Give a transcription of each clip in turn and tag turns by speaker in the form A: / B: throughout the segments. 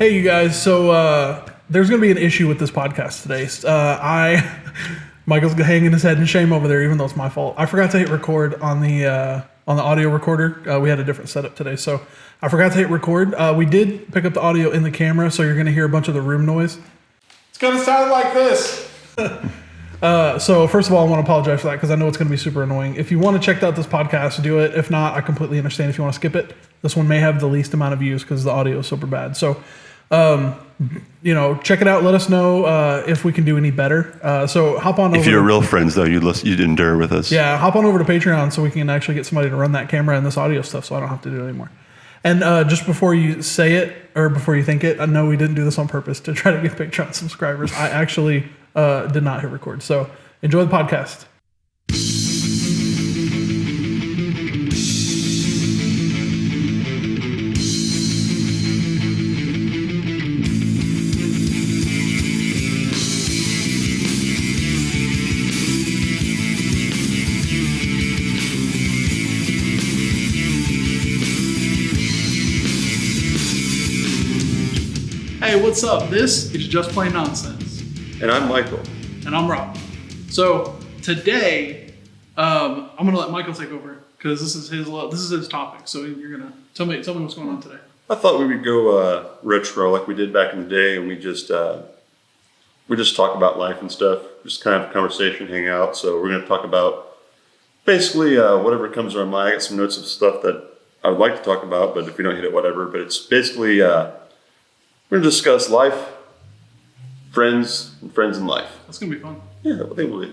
A: Hey, you guys. So there's going to be an issue with this podcast today. Michael's hanging his head in shame over there, even though it's my fault. I forgot to hit record on the audio recorder. We had a different setup today, so I forgot to hit record. We did pick up the audio in the camera, so you're going to hear a bunch of the room noise. It's going to sound like this. So first of all, I want to apologize for that because I know it's going to be super annoying. If you want to check out this podcast, do it. If not, I completely understand if you want to skip it. This one may have the least amount of views because the audio is super bad. So, check it out. Let us know if we can do any better. So hop on over.
B: If you're real friends, though, you'd endure with us.
A: Yeah, hop on over to Patreon so we can actually get somebody to run that camera and this audio stuff so I don't have to do it anymore. And just before you say it or before you think it, I know we didn't do this on purpose to try to get Patreon subscribers. I actually did not hit record. So enjoy the podcast. Hey, what's up? This is Just Plain Nonsense.
B: And I'm Michael.
A: And I'm Rob. So today, I'm gonna let Michael take over because this is his topic. So you're gonna tell me what's going on today.
B: I thought we would go retro like we did back in the day, and we just talk about life and stuff. Just kind of have a conversation, hang out. So we're gonna talk about basically whatever comes to our mind. I got some notes of stuff that I would like to talk about, but if we don't hit it, whatever. But it's basically we're gonna discuss life, friends in life.
A: That's gonna be fun.
B: Yeah, I think we'll be.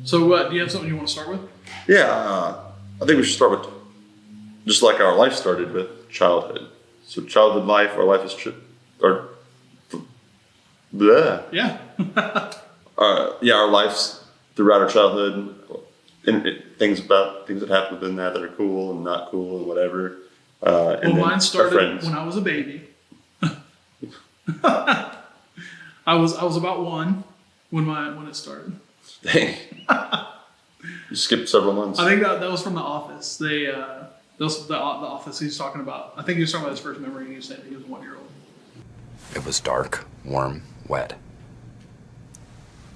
A: So, do you have something you want to start with?
B: Yeah, I think we should start with just like our life started with childhood. So childhood life, our life is
A: Yeah.
B: our lives throughout our childhood, and things that happen within that are cool and not cool and whatever. And
A: mine started when I was a baby. I was about one when it started.
B: Dang. You skipped several months.
A: I think that was from The Office. The Office he's talking about. I think he was talking about his first memory, and he said he was 1 year old.
C: It was dark, warm, wet.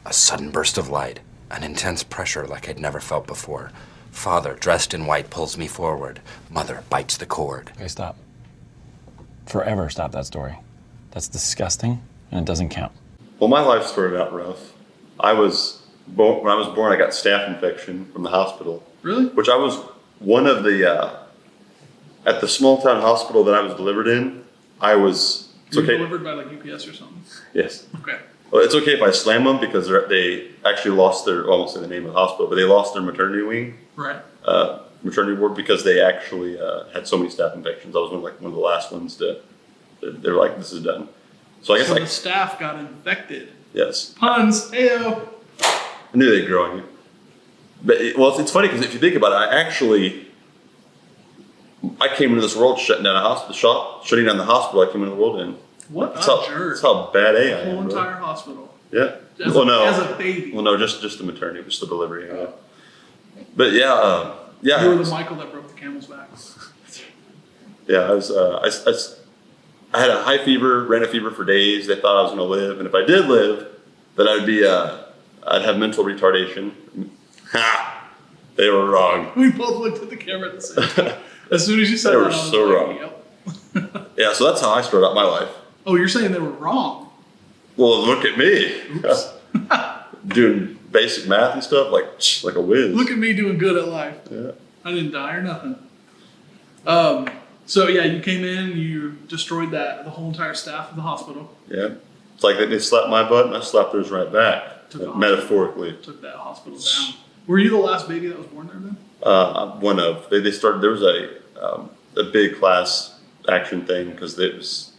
C: A sudden burst of light, an intense pressure like I'd never felt before. Father, dressed in white, pulls me forward. Mother bites the cord.
D: Okay, stop. Forever stop that story. That's disgusting, and it doesn't count.
B: Well, my life started out rough. When I was born, I got staph infection from the hospital.
A: Really?
B: Which I was one of the at the small town hospital that I was delivered in. You were
A: delivered by like UPS or something?
B: Yes.
A: Okay.
B: Well, it's okay if I slam them because they actually lost I won't say the name of the hospital, but they lost their maternity wing.
A: Right.
B: Maternity ward because they actually had so many staph infections. I was one of the last ones they're like, this is done. So I guess
A: the staff got infected.
B: Yes.
A: Puns. Heyo.
B: I knew they'd grow on you. But it's funny because if you think about it, I came into this world shutting down the hospital I came into the world in.
A: What
B: That's
A: jerk.
B: how bad I am.
A: The whole entire hospital.
B: Yeah.
A: As a baby.
B: Well, no, just the maternity, just the delivery. Yeah. But yeah.
A: You were the Michael that broke the camel's back.
B: Yeah, I had a high fever, ran a fever for days. They thought I was going to live, and if I did live, then I'd have mental retardation. Ha! They were wrong.
A: We both looked at the camera at the same time. As soon as you said
B: they
A: that,
B: were
A: I was
B: so
A: like,
B: wrong.
A: Yep.
B: Yeah, so that's how I started out my life.
A: Oh, you're saying they were wrong?
B: Well, look at me.
A: Oops.
B: Doing basic math and stuff like a whiz.
A: Look at me doing good at life.
B: Yeah.
A: I didn't die or nothing. So yeah, you came in, you destroyed the whole entire staff of the hospital.
B: Yeah. It's like they slapped my butt and I slapped theirs right back. Metaphorically.
A: Took that hospital down. Were you the last baby that was born there then?
B: One of. They started, there was a big class action thing because there was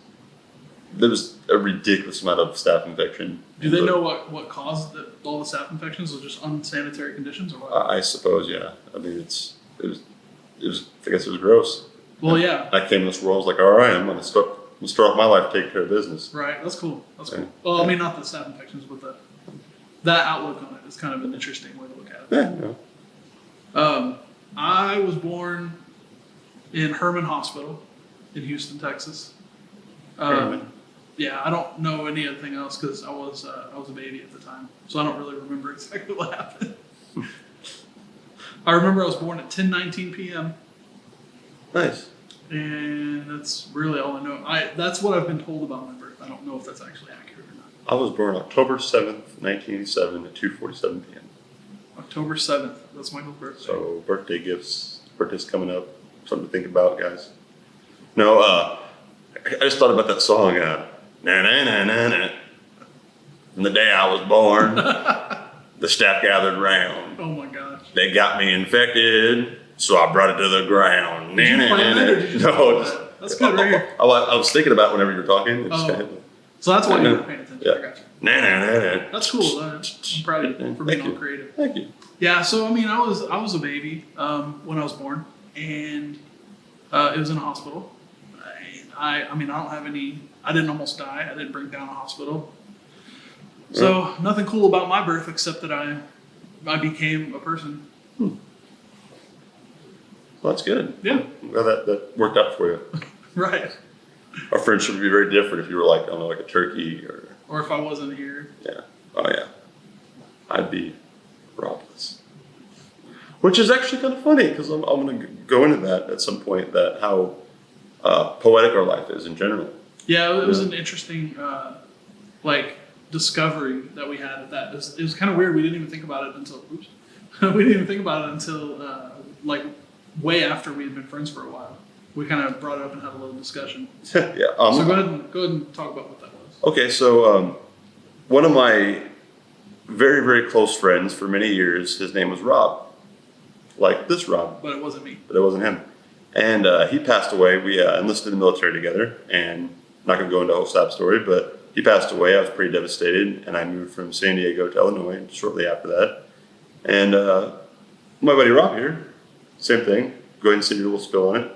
B: a ridiculous amount of staph infection.
A: Do they know what caused all the staph infections? Was it just unsanitary conditions or what?
B: I suppose, yeah. I mean, I guess it was gross.
A: Well, yeah.
B: I came to this world, I was like, all right, I'm going to start off my life taking care of business.
A: Right, that's cool. Well, I mean, not the staph infections, but that outlook on it is kind of an interesting way to look at it.
B: Yeah.
A: I was born in Herman Hospital in Houston, Texas.
B: Herman.
A: yeah, I don't know anything else because I was a baby at the time, so I don't really remember exactly what happened. I remember I was born at 10:19 p.m.
B: Nice.
A: and that's really all I know. That's what I've been told about my birth. I don't know if that's actually accurate or not.
B: I was born October 7th, 1987 at 2:47 p.m.
A: October 7th. That's Michael's birthday.
B: So birthday gifts, birthday's coming up. Something to think about, guys. No, I just thought about that song, na na na na na. From the day I was born, the staff gathered round.
A: Oh my gosh.
B: They got me infected, so I brought it to the ground.
A: Did you plan that, or did you just
B: No,
A: just, that's good right here.
B: I was thinking about whenever you were talking. It just
A: Oh.
B: kinda hit me.
A: So that's why you were paying attention.
B: Yeah.
A: I got you.
B: Na na na na.
A: That's cool. I'm proud of you for being
B: Thank
A: all
B: you.
A: creative.
B: Thank you.
A: Yeah, so I mean, I was a baby when I was born, and it was in a hospital. I mean, I don't have any. I didn't almost die. I didn't break down a hospital. So nothing cool about my birth except that I became a person.
B: Well, that's good.
A: Yeah,
B: I'm glad that worked out for you.
A: right.
B: Our friendship would be very different if you were like, I don't know, like a turkey or,
A: Or if I wasn't here.
B: yeah. Oh, yeah. I'd be Robless. Which is actually kind of funny because I'm going to go into that at some point, that how poetic our life is in general.
A: Yeah, it was an interesting discovery that we had at that. It was kind of weird. We didn't even think about it until we didn't even think about it until way after we had been friends for a while. We kind of brought it up and had a little discussion.
B: Yeah.
A: So go ahead and talk about what that was.
B: Okay, so one of my very, very close friends for many years, his name was Rob. Like this Rob.
A: But it wasn't me.
B: But it wasn't him. And he passed away. We enlisted in the military together, and I'm not going to go into a whole sad story, but he passed away. I was pretty devastated, and I moved from San Diego to Illinois shortly after that. And my buddy Rob here, same thing. Go ahead and send your little spill on it.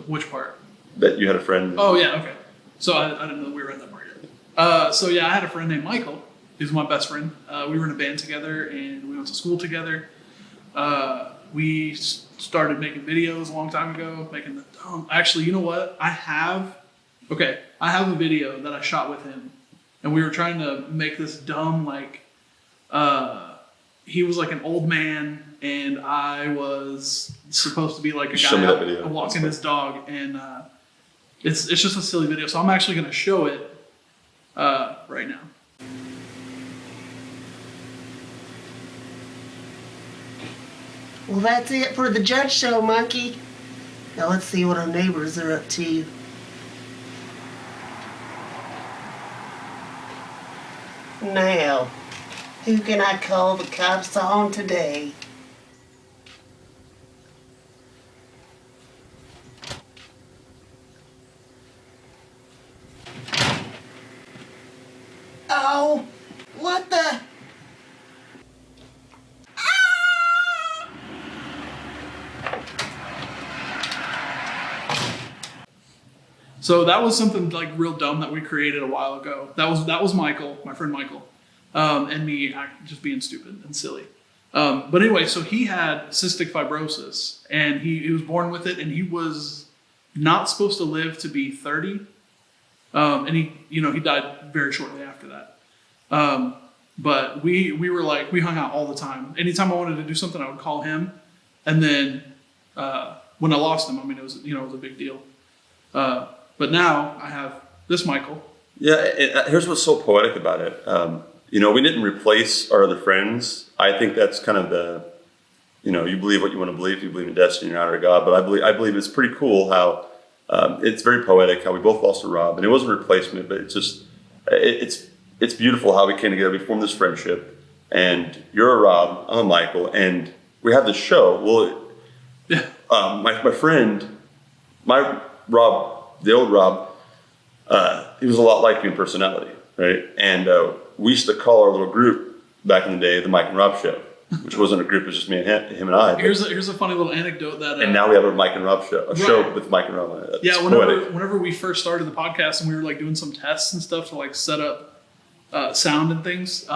A: Which part?
B: That you had a friend.
A: Oh, yeah, okay. So I didn't know we were in that part yet. So yeah, I had a friend named Michael. He was my best friend. We were in a band together, and we went to school together. We started making videos a long time ago, making the actually, you know what? I have a video that I shot with him, and we were trying to make this dumb, he was like an old man, and I was supposed to be like a
B: Show me
A: guy
B: that video.
A: walking his dog, and it's just a silly video. So I'm actually going to show it right now.
E: Well, that's it for the judge show, monkey. Now let's see what our neighbors are up to. Now, who can I call the cops on today? Oh, what the?
A: So that was something like real dumb that we created a while ago. That was Michael, my friend Michael, and me just being stupid and silly. But anyway, so he had cystic fibrosis, and he was born with it, and he was not supposed to live to be 30, and he died very shortly after that. But we hung out all the time. Anytime I wanted to do something, I would call him, and then when I lost him, I mean, it was a big deal. But now I have this Michael.
B: Yeah, here's what's so poetic about it. We didn't replace our other friends. I think that's kind of the, you believe what you want to believe. You believe in destiny, you're not a God. But I believe it's pretty cool how it's very poetic how we both lost a Rob, and it wasn't a replacement, but it's just it's beautiful how we came together. We formed this friendship, and you're a Rob, I'm a Michael, and we have this show. Well,
A: Yeah.
B: My friend, my Rob. The old Rob, he was a lot like you in personality, right? And we used to call our little group back in the day the Mike and Rob Show, which wasn't a group; it was just me and him and I.
A: Here's a funny little anecdote that.
B: And now we have a Mike and Rob show, show
A: Right.
B: with Mike and Rob on it. That's
A: Yeah,
B: poetic.
A: whenever we first started the podcast and we were doing some tests and stuff to set up sound and things,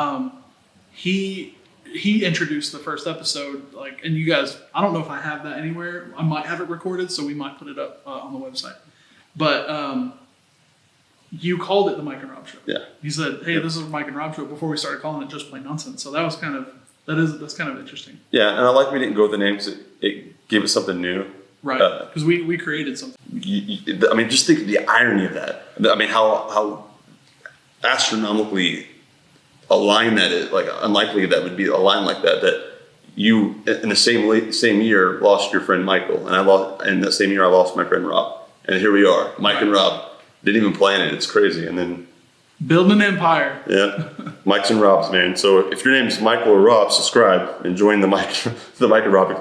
A: he introduced the first episode, and you guys, I don't know if I have that anywhere. I might have it recorded, so we might put it up on the website. But you called it the Mike and Rob Show.
B: Yeah.
A: You said, "Hey, this is Mike and Rob Show," before we started calling it Just Plain Nonsense. So that was that's kind of interesting,
B: Yeah, and I like we didn't go with the name because it gave us something new.
A: right? Because we created something.
B: I mean, just think of the irony of that. I mean, how astronomically aligned that is. Like, unlikely that would be a line like that. That you in the same year lost your friend Michael, and in that same year I lost my friend Rob, and here we are, Mike and Rob. Didn't even plan it. It's crazy, and then
A: Building an empire.
B: yeah, Mike's and Rob's, man. So if your name's Michael or Rob, subscribe and join the Mike and Rob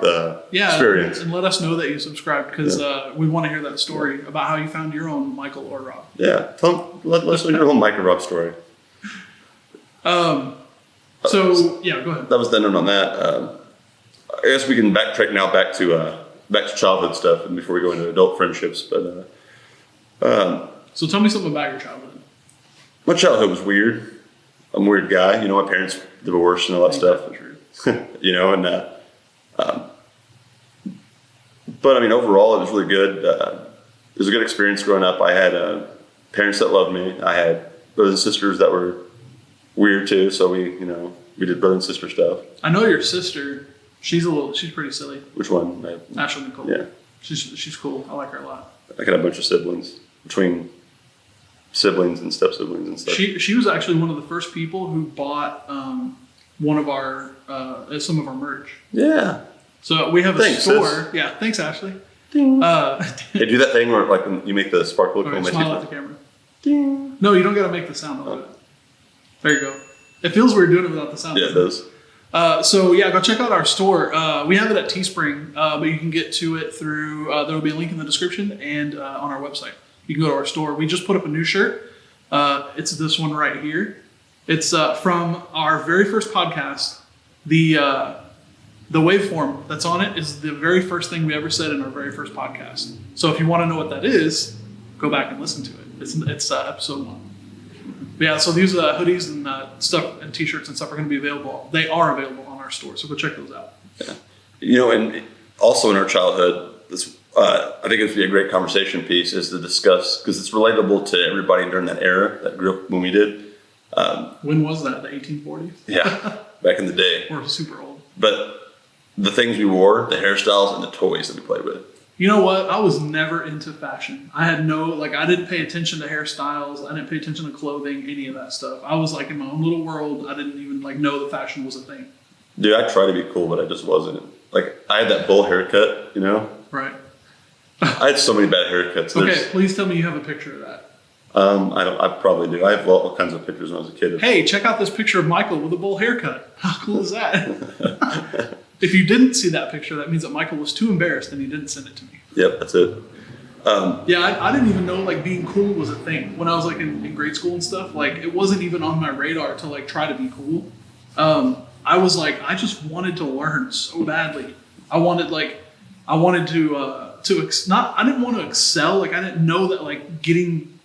B: experience.
A: And let us know that you subscribed, because we want to hear that story about how you found your own Michael or Rob.
B: Yeah, let us know your whole Mike and Rob story.
A: So yeah, go ahead.
B: That was the note on that. I guess we can backtrack now back to childhood stuff, and before we go into adult friendships. But
A: So tell me something about your childhood.
B: my childhood was weird. I'm a weird guy. You know, my parents divorced and all that stuff. You know, and but I mean, overall, it was really good. It was a good experience growing up. I had parents that loved me. I had brothers and sisters that were weird too. So we did brother and sister stuff.
A: I know your sister. She's pretty silly.
B: Which one?
A: Ashley Nicole.
B: Yeah.
A: She's cool. I like her a lot.
B: I got a bunch of siblings, between siblings and step siblings and stuff.
A: She was actually one of the first people who bought one of our some of our merch.
B: Yeah.
A: So we have a
B: Thanks,
A: store.
B: sis.
A: Yeah, thanks, Ashley.
B: Hey, do that thing where like when you make the sparkle.
A: Okay, smile at the camera. Ding. No, you don't got to make the sound. I'll do it. There you go. It feels weird doing it without the sound.
B: Yeah, it does.
A: So yeah, go check out our store. We have it at Teespring, but you can get to it through. There will be a link in the description and on our website. You can go to our store. We just put up a new shirt. It's this one right here. It's from our very first podcast. The waveform that's on it is the very first thing we ever said in our very first podcast. So if you want to know what that is, go back and listen to it. It's episode 1. But yeah, so these hoodies and stuff and t-shirts and stuff are going to be available. They are available on our store, so go check those out.
B: Yeah. You know, and also in our childhood, this I think it would be a great conversation piece is to discuss, because it's relatable to everybody during that era that grew up when we did.
A: When was that? The 1840s?
B: Yeah, back in the day.
A: We're super old.
B: But the things we wore, the hairstyles, and the toys that we played with.
A: You know what? I was never into fashion. I had I didn't pay attention to hairstyles. I didn't pay attention to clothing, any of that stuff. I was like in my own little world. I didn't even know that fashion was a thing.
B: Dude, I tried to be cool, but I just wasn't. Like, I had that bull haircut, you know?
A: Right.
B: I had so many bad haircuts.
A: Okay, please tell me you have a picture of that.
B: I probably do. I have all kinds of pictures when I was a kid.
A: Hey, check out this picture of Michael with a bowl haircut. How cool is that? If you didn't see that picture, that means that Michael was too embarrassed and he didn't send it to me.
B: Yep, that's it.
A: Yeah, I didn't even know being cool was a thing when I was in grade school and stuff. It wasn't even on my radar to try to be cool. I was I just wanted to learn so badly. I wanted to I didn't want to excel. I didn't know that getting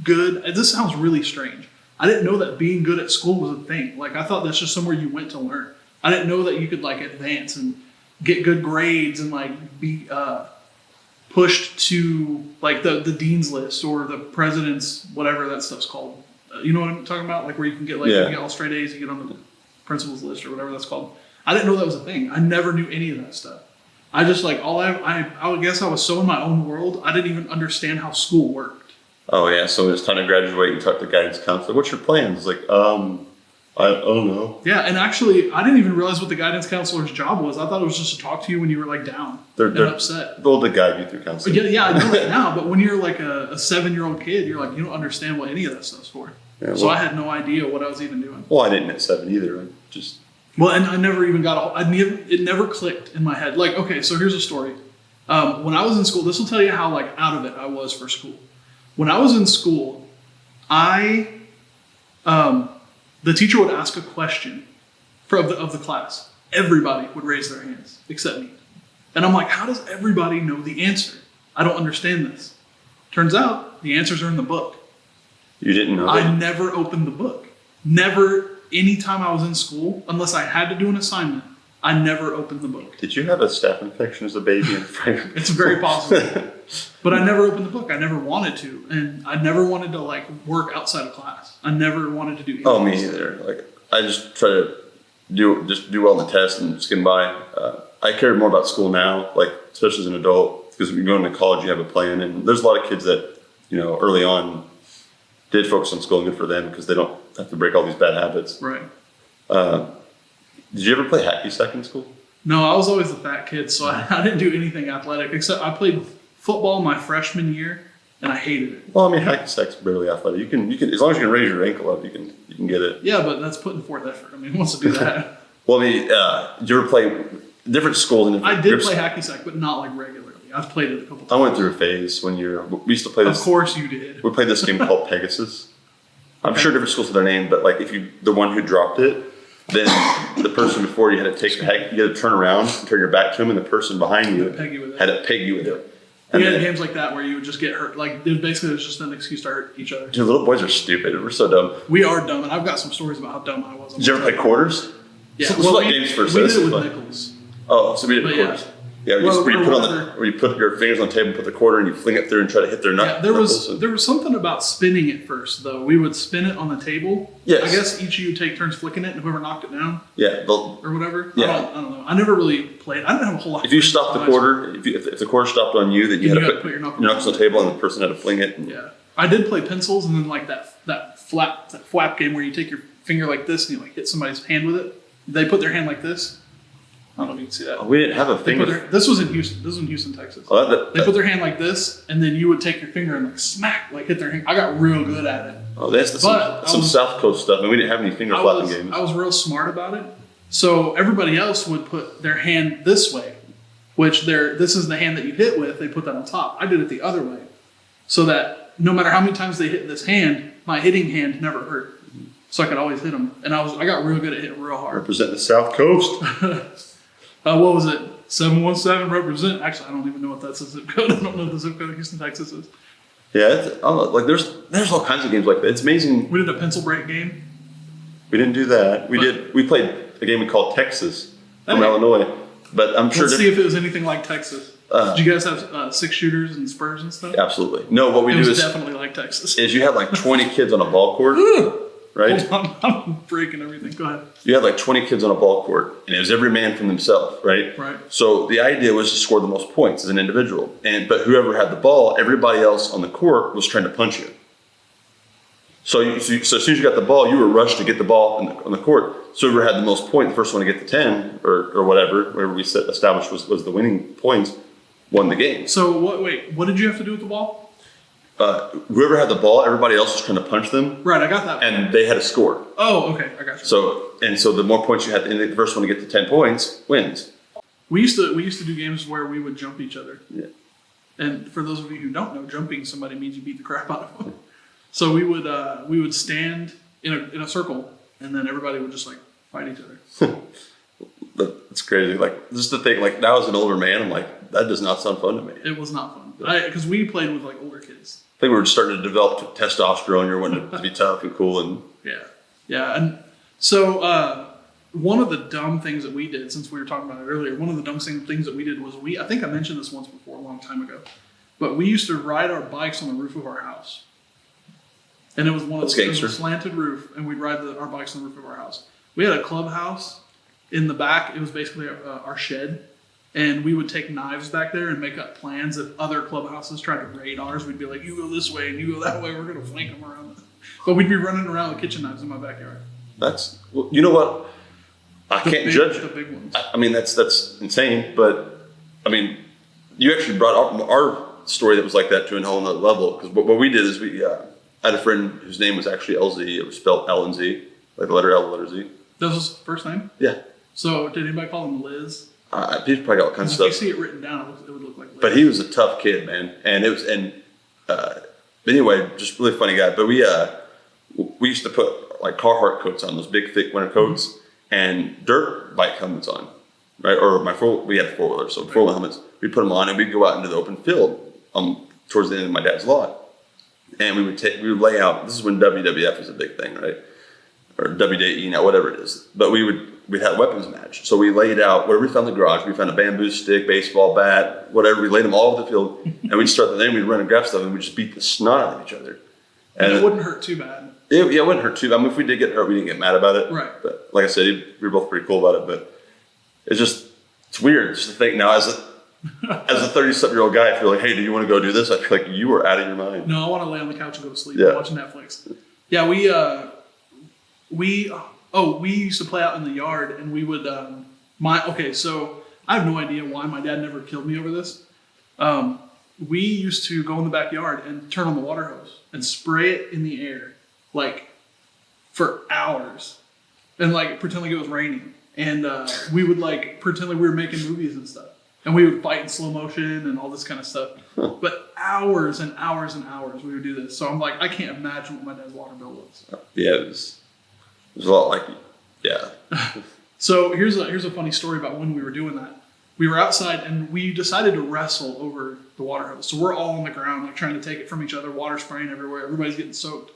A: good. This sounds really strange. I didn't know that being good at school was a thing. I thought that's just somewhere you went to learn. I didn't know that you could advance and get good grades and be pushed to the dean's list or the president's whatever that stuff's called. You know what I'm talking about? Where you can get you get all straight A's, you get on the principal's list or whatever that's called. I didn't know that was a thing. I never knew any of that stuff. I just I guess I was so in my own world. I didn't even understand how school worked.
B: Oh yeah, so it's time to graduate. You talk to the guidance counselor. What's your plans? I don't know.
A: Yeah, and actually, I didn't even realize what the guidance counselor's job was. I thought it was just to talk to you when you were down and upset.
B: They'll guide you through counseling.
A: Yeah, I know that now. But when you're a 7-year-old kid, you're you don't understand what any of that stuff's for. Yeah, so I had no idea what I was even doing.
B: Well, I didn't at 7 either.
A: And I never even it never clicked in my head. Okay, so here's a story. When I was in school, this will tell you how out of it I was for school. When I was in school, the teacher would ask a question of the class. Everybody would raise their hands except me. And I'm how does everybody know the answer? I don't understand this. Turns out the answers are in the book.
B: You didn't know
A: that? I never opened the book. Never, anytime I was in school, unless I had to do an assignment, I never opened the book.
B: Did you have a staph infection as a baby?
A: It's very possible. But I never opened the book. I never wanted to, and I never wanted to like work outside of class. I never wanted to do anything.
B: Oh, me either. Like I just try to do well in the test and skim by. I care more about school now, like especially as an adult, because when you're going to college, you have a plan, and there's a lot of kids that early on did focus on school, and good for them because they don't have to break all these bad habits.
A: Right.
B: Did you ever play hacky sack in school?
A: No, I was always the fat kid, so I didn't do anything athletic except I played football my freshman year, and I hated it.
B: Well, I mean, hacky sack's barely athletic. You can as long as you can raise your ankle up, you can get it.
A: Yeah, but that's putting forth effort. I mean, who wants to do that?
B: Well, I mean, did you ever play different schools and different
A: I did
B: groups?
A: play hacky sack, but not like regularly. I've played it a couple times.
B: I went through a phase when we used to play this.
A: Of course you did.
B: We played this game called Pegasus. I'm sure different schools have their name, but like if you the one who dropped it, then the person before you had to take the heck, you had to turn around and turn your back to him, and the person behind you
A: Had to peg you with it.
B: had to peg you with it.
A: We
B: And
A: had
B: then,
A: games like that where you would just get hurt. Like it basically was just an excuse to hurt each other.
B: dude, little boys are stupid. We're so dumb.
A: We are dumb, and I've got some stories about how dumb I was.
B: Did you ever play quarters?
A: Yeah,
B: So, well, like games first.
A: we
B: so
A: did
B: this
A: it
B: is
A: with
B: fun.
A: nickels.
B: Oh, so we did
A: But
B: quarters.
A: yeah.
B: Yeah,
A: Well,
B: where you put
A: whatever.
B: where you put your fingers on the table and put the quarter and you fling it through and try to hit their
A: Yeah, there
B: knuckles.
A: was something about spinning it first though. We would spin it on the table.
B: Yes.
A: I guess each of you take turns flicking it, and whoever knocked it down
B: Yeah,
A: or whatever.
B: Yeah.
A: I don't know. I never really played. I didn't have a whole lot.
B: if you stopped the quarter, if the quarter stopped on you, then you had to put
A: your knuckles
B: knuckles on the table and the person had to fling it. And,
A: Yeah, I did play pencils, and then like that flap game where you take your finger like this and you like hit somebody's hand with it. They put their hand like this. I don't know if you can see that.
B: We didn't have a
A: They put
B: finger.
A: this was in Houston. This was in Houston, Texas.
B: Oh,
A: They put their hand like this, and then you would take your finger and like smack, like hit their hand. I got real good at it.
B: that's
A: But
B: some
A: I was-
B: South Coast stuff, and we didn't have any finger flapping games.
A: I was real smart about it. So everybody else would put their hand this way, which this is the hand that you hit with. They put that on top. I did it the other way, so that no matter how many times they hit this hand, my hitting hand never hurt. So I could always hit them, and I got real good at hitting real hard.
B: Represent the South Coast.
A: What was it? 717 represent. Actually, I don't even know what that's a zip code. I don't know what the zip code of Houston, Texas is.
B: Yeah, I don't know, like there's all kinds of games like that. It's amazing.
A: We did a pencil break game.
B: We didn't do that. We played a game we called Texas from
A: Hey.
B: Illinois, but I'm sure
A: Let's see if it was anything like Texas. Did you guys have 6 shooters and spurs and stuff?
B: absolutely no. What we
A: It
B: do
A: was
B: is
A: definitely like Texas.
B: you had like 20 kids on a ball court, right?
A: Hold on, I'm breaking everything. Go ahead.
B: You had like 20 kids on a ball court, and it was every man from themselves, right?
A: Right.
B: So the idea was to score the most points as an individual, but whoever had the ball, everybody else on the court was trying to punch you. So as soon as you got the ball, you were rushed to get the ball on the court. So whoever had the most points, the first one to get the 10 or whatever we established was the winning points, won the game.
A: So what did you have to do with the ball?
B: Whoever had the ball, everybody else was trying to punch them,
A: Right, I got that.
B: and they had to score.
A: Oh, okay, I got you.
B: So the more points you had, and the first one to get to 10 points wins.
A: We used to do games where we would jump each other.
B: Yeah.
A: And for those of you who don't know, jumping somebody means you beat the crap out of them. So we would stand in a circle, and then everybody would just like fight each other.
B: That's crazy. Like just to think, like now as an older man, I'm like, that does not sound fun to me.
A: It was not fun because we played with like older kids.
B: I think we were starting to develop testosterone. You're wanting to be tough and cool, and
A: Yeah, and so one of the dumb things that we did, since we were talking about it earlier, one of the dumbest things that we did was I think I mentioned this once before, a long time ago, but we used to ride our bikes on the roof of our house. And it was it was a slanted roof, and we'd ride our bikes on the roof of our house. We had a clubhouse in the back. It was basically our shed, and we would take knives back there and make up plans that other clubhouses tried to raid ours. We'd be like, you go this way and you go that way. We're going to flank them around. But we'd be running around with kitchen knives in my backyard.
B: you know what? I can't judge.
A: The big ones.
B: I mean, that's insane. But I mean, you actually brought our story that was like that to a whole nother level. Because what we did is I had a friend whose name was actually LZ. It was spelled L and Z, like the letter L, the letter Z.
A: That was his first name?
B: Yeah.
A: So did anybody call him Liz?
B: He's probably got all kinds of
A: If you
B: stuff.
A: see it written down, it would look like Liz.
B: But he was a tough kid, man. And anyway, just really funny guy. But we used to put like Carhartt coats on, those big thick winter coats, and dirt bike helmets on, right? Or we had 4-wheelers, so 4-wheel helmets. We put them on, and we'd go out into the open field towards the end of my dad's lot, and we would lay out. This is when WWF was a big thing, right? or WDE now, whatever it is. But we'd have a weapons match. So we laid out whatever we found in the garage. We found a bamboo stick, baseball bat, whatever. We laid them all over the field, and we'd start the thing. We'd run and grab stuff, and we'd just beat the snot out of each other.
A: And it wouldn't hurt too bad.
B: It wouldn't hurt too. I mean, if we did get hurt, we didn't get mad about it.
A: Right.
B: But like I said, we were both pretty cool about it. But it's weird just to think now as a 30-something-year-old guy, if you're like, hey, do you want to go do this? I feel like you were out of your mind.
A: No, I want to lay on the couch and go to sleep
B: Yeah.
A: and watch Netflix. Yeah, we used to play out in the yard, and we would so I have no idea why my dad never killed me over this. We used to go in the backyard and turn on the water hose and spray it in the air like for hours and like pretend like it was raining, and we would like pretend like we were making movies and stuff, and we would fight in slow motion and all this kind of stuff. But hours and hours and hours we would do this. So I'm like, I can't imagine what my dad's water bill was.
B: Yeah, it was a lot like, yeah.
A: So here's a funny story about when we were doing that. We were outside and we decided to wrestle over the water hose. So we're all on the ground, like trying to take it from each other, water spraying everywhere. Everybody's getting soaked.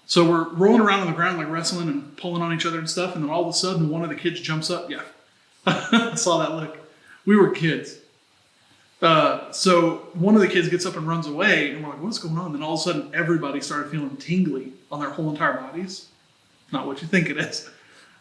A: So we're rolling around on the ground, like wrestling and pulling on each other and stuff. And then all of a sudden, one of the kids jumps up. Yeah, I saw that look. We were kids. So one of the kids gets up and runs away, and we're like, what's going on? Then all of a sudden, everybody started feeling tingly on their whole entire bodies. Not what you think it is.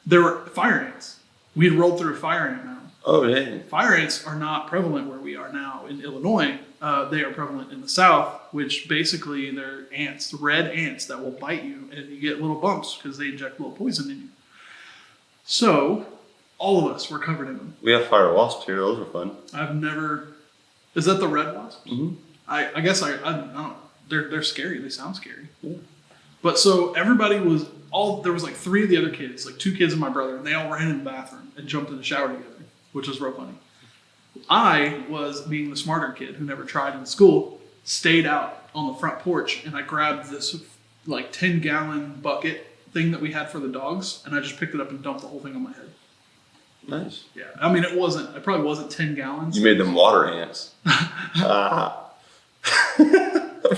A: There were fire ants. We had rolled through a fire ant mound.
B: Oh, yeah.
A: Fire ants are not prevalent where we are now in Illinois. They are prevalent in the South, which basically they're ants, red ants that will bite you, and you get little bumps because they inject little poison in you. So all of us were covered in them.
B: We have fire wasps here. Those are fun.
A: I've never. Is that the red wasps?
B: Mm-hmm.
A: I guess I don't know. They're scary. They sound scary. Yeah. But so everybody was there was like 3 of the other kids, like 2 kids and my brother, and they all ran in the bathroom and jumped in the shower together, which was real funny. I was, being the smarter kid who never tried in school, stayed out on the front porch, and I grabbed this like 10-gallon bucket thing that we had for the dogs, and I just picked it up and dumped the whole thing on my head.
B: Nice.
A: Yeah, I mean, it probably wasn't 10 gallons.
B: You made them water ants.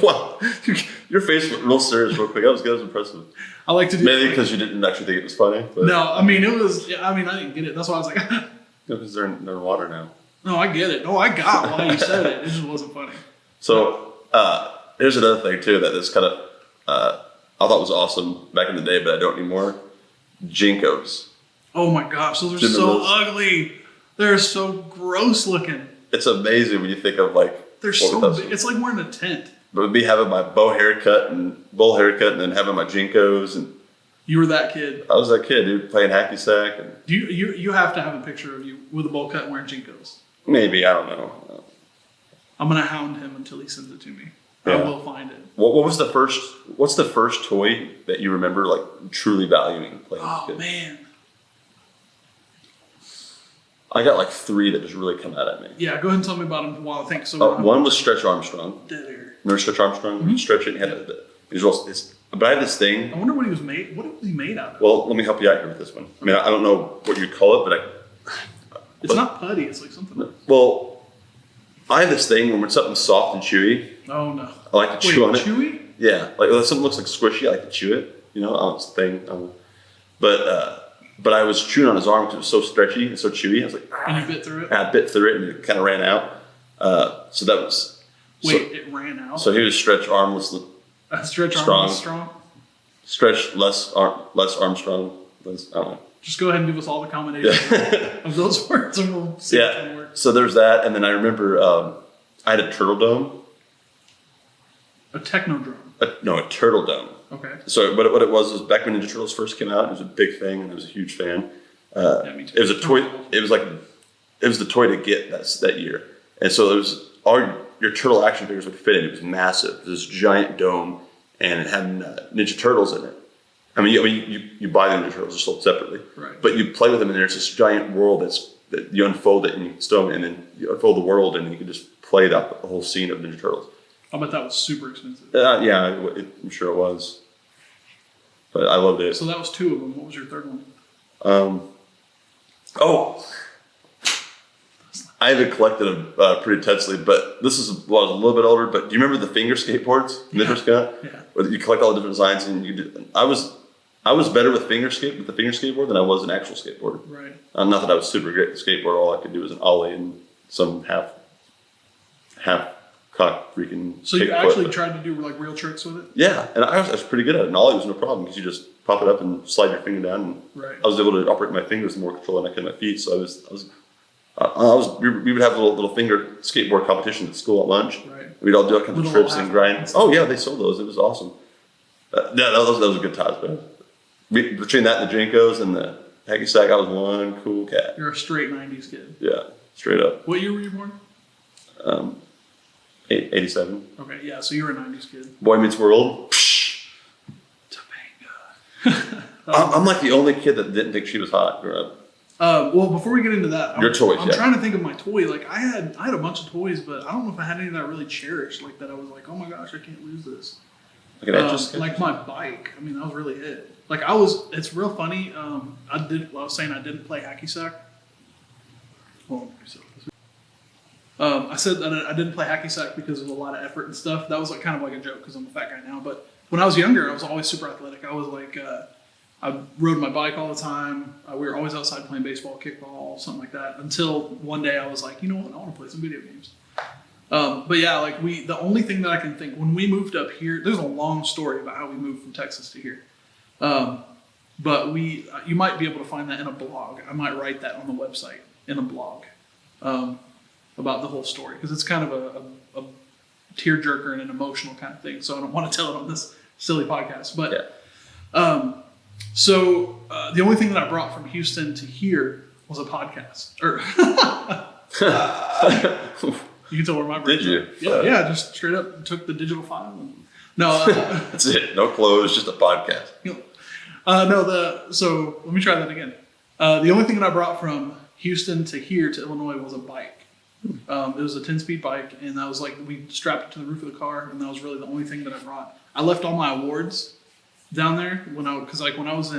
B: Wow. Your face went real serious real quick. That was impressive.
A: I like to do
B: Maybe because you didn't actually think it was funny. But
A: no, I mean, I didn't get it. That's why I was like,
B: because they're in water now.
A: No, I get it. No, I got why you said it. It just wasn't funny.
B: So here's another thing too that this kind of I thought was awesome back in the day, but I don't anymore. Jinkos.
A: Oh my gosh, those are so ugly. They're so gross looking.
B: It's amazing when you think of like
A: they're so big. It's like wearing a tent.
B: But me having my bull haircut, and then having my Jinkos, and
A: you were that kid.
B: I was that kid, dude, playing hacky sack. And
A: you have to have a picture of you with a bowl cut and wearing Jinkos.
B: Maybe, I don't know.
A: I'm gonna hound him until he sends it to me.
B: Yeah.
A: I will find it.
B: What's the first toy that you remember like truly valuing playing as a kid?
A: Man.
B: I got like 3 that just really come out at me.
A: Yeah, go ahead and tell me about them while I think. So
B: one was Stretch Armstrong.
A: Dead air.
B: Remember Stretch Armstrong? Mm-hmm. Stretch it and he had but I had this thing.
A: I wonder what he was made. What was he made out of?
B: Well, let me help you out here with this one. I mean, I don't know what you'd call it,
A: it's not putty. It's like something.
B: Well, I have this thing when it's something soft and chewy.
A: Oh no!
B: I like to chew on it.
A: Chewy?
B: Yeah, like something looks like squishy. I like to chew it. You know, it's the thing. But I was chewing on his arm because it was so stretchy and so chewy. I was like,
A: and you bit through it.
B: And I bit through it, and it kind of ran out. So that was.
A: It ran out.
B: So he was Stretch Armless.
A: Stretch Armless strong.
B: Stretch less Armstrong. I don't know.
A: Just go ahead and give us all the combinations of those words, and we'll see which one works.
B: So there's that, and then I remember I had a turtle dome.
A: A technodrome.
B: No, a turtle dome.
A: Okay.
B: So what it was back when Ninja Turtles first came out, it was a big thing, and I was a huge fan.
A: Yeah, me too.
B: It was a toy. It was the toy to get that year, and so there was your turtle action figures would fit in. It was massive. It was this giant dome, and it had Ninja Turtles in it. I mean, you buy the Ninja Turtles; they're sold separately.
A: Right.
B: But you play with them, and there's this giant world that you unfold it, and you stone, and then you unfold the world, and you can just play the whole scene of Ninja Turtles.
A: I bet that was super expensive.
B: Yeah, I'm sure it was. But I loved it.
A: So that was 2 of them. What was your third one?
B: I haven't collected them pretty intensely, but this is when I was a little bit older. But do you remember the finger skateboards?
A: Yeah.
B: First got?
A: Yeah.
B: Where you collect all the different designs, and I I was better with the finger skateboard than I was an actual skateboard.
A: Right.
B: Not that I was super great at skateboard. All I could do was an ollie and some half cock freaking.
A: So you
B: kick
A: actually
B: foot.
A: tried to do like real tricks with it?
B: Yeah, and I was pretty good at it. And ollie was no problem because you just pop it up and slide your finger down. And
A: Right.
B: I was able to operate my fingers with more control than I could my feet. So we would have little finger skateboard competitions at school at lunch.
A: Right.
B: We'd all do all kinds of
A: Little
B: trips and
A: half-
B: grind. Oh yeah, they sold those. It was awesome. Yeah, that was a good time. But between that and the Jinkos and the hacky sack, I was one cool cat.
A: You're a straight 90s kid.
B: Yeah, straight up.
A: What year were you born?
B: 87.
A: Okay, yeah, so you were a 90s kid.
B: Boy Meets World.
A: Topanga.
B: I'm like the only kid that didn't think she was hot growing up.
A: Well, before we get into that,
B: Your toys,
A: I'm
B: yeah.
A: trying to think of my toy. Like I had a bunch of toys, but I don't know if I had any that I really cherished. Like that, I was like, oh my gosh, I can't lose this.
B: Like an etch-a-sketch.
A: Like my bike. I mean, that was really it. Like it's real funny. I was saying I didn't play hacky sack. Well, I said that I didn't play hacky sack because of a lot of effort and stuff. That was like kind of like a joke because I'm a fat guy now. But when I was younger, I was always super athletic. I was like, I rode my bike all the time. We were always outside playing baseball, kickball, something like that. Until one day I was like, you know what? I want to play some video games. But yeah, like the only thing that I can think when we moved up here, there's a long story about how we moved from Texas to here. But you might be able to find that in a blog. I might write that on the website in a blog about the whole story because it's kind of a tearjerker and an emotional kind of thing. So I don't want to tell it on this silly podcast. But
B: Yeah.
A: So the only thing that I brought from Houston to here was a podcast. You can tell where my brain
B: Did you?
A: Yeah, just straight up took the digital file. No,
B: That's it. No clothes, just a podcast.
A: So let me try that again. The only thing that I brought from Houston to here to Illinois was a bike. It was a 10-speed bike, and that was like we strapped it to the roof of the car, and that was really the only thing that I brought. I left all my awards down there when I was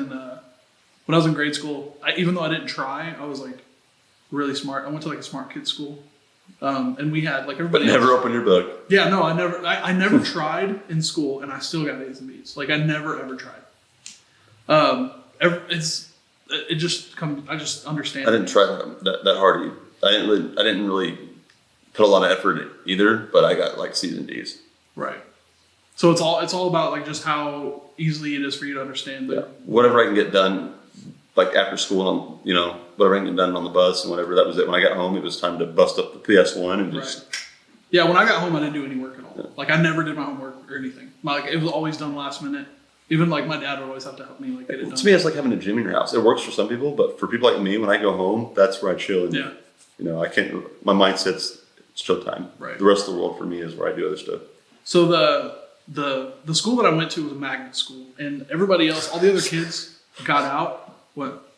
A: in grade school. Even though I didn't try, I was like really smart. I went to like a smart kids school, and we had like everybody.
B: But never
A: else.
B: open your book.
A: Yeah, no, I never tried in school, and I still got A's and B's. Like I never ever tried. It just comes. I just understand.
B: I didn't try that hard. I didn't really put a lot of effort in either, but I got like C's and D's.
A: Right. So it's all about like just how easily it is for you to understand.
B: Whatever I can get done, like after school, whatever I can get done on the bus and whatever. That was it. When I got home, it was time to bust up the PS1 and just.
A: Right. Yeah, when I got home, I didn't do any work at all. Yeah. Like I never did my homework or anything. Like it was always done last minute. Even like my dad would always have to help me like get it done.
B: To me, it's like having a gym in your house. It works for some people, but for people like me, when I go home, that's where I chill. And,
A: yeah.
B: I can't. My mindset's it's chill time.
A: Right.
B: The rest of the world for me is where I do other stuff.
A: So the school that I went to was a magnet school, and everybody else, all the other kids, got out. What?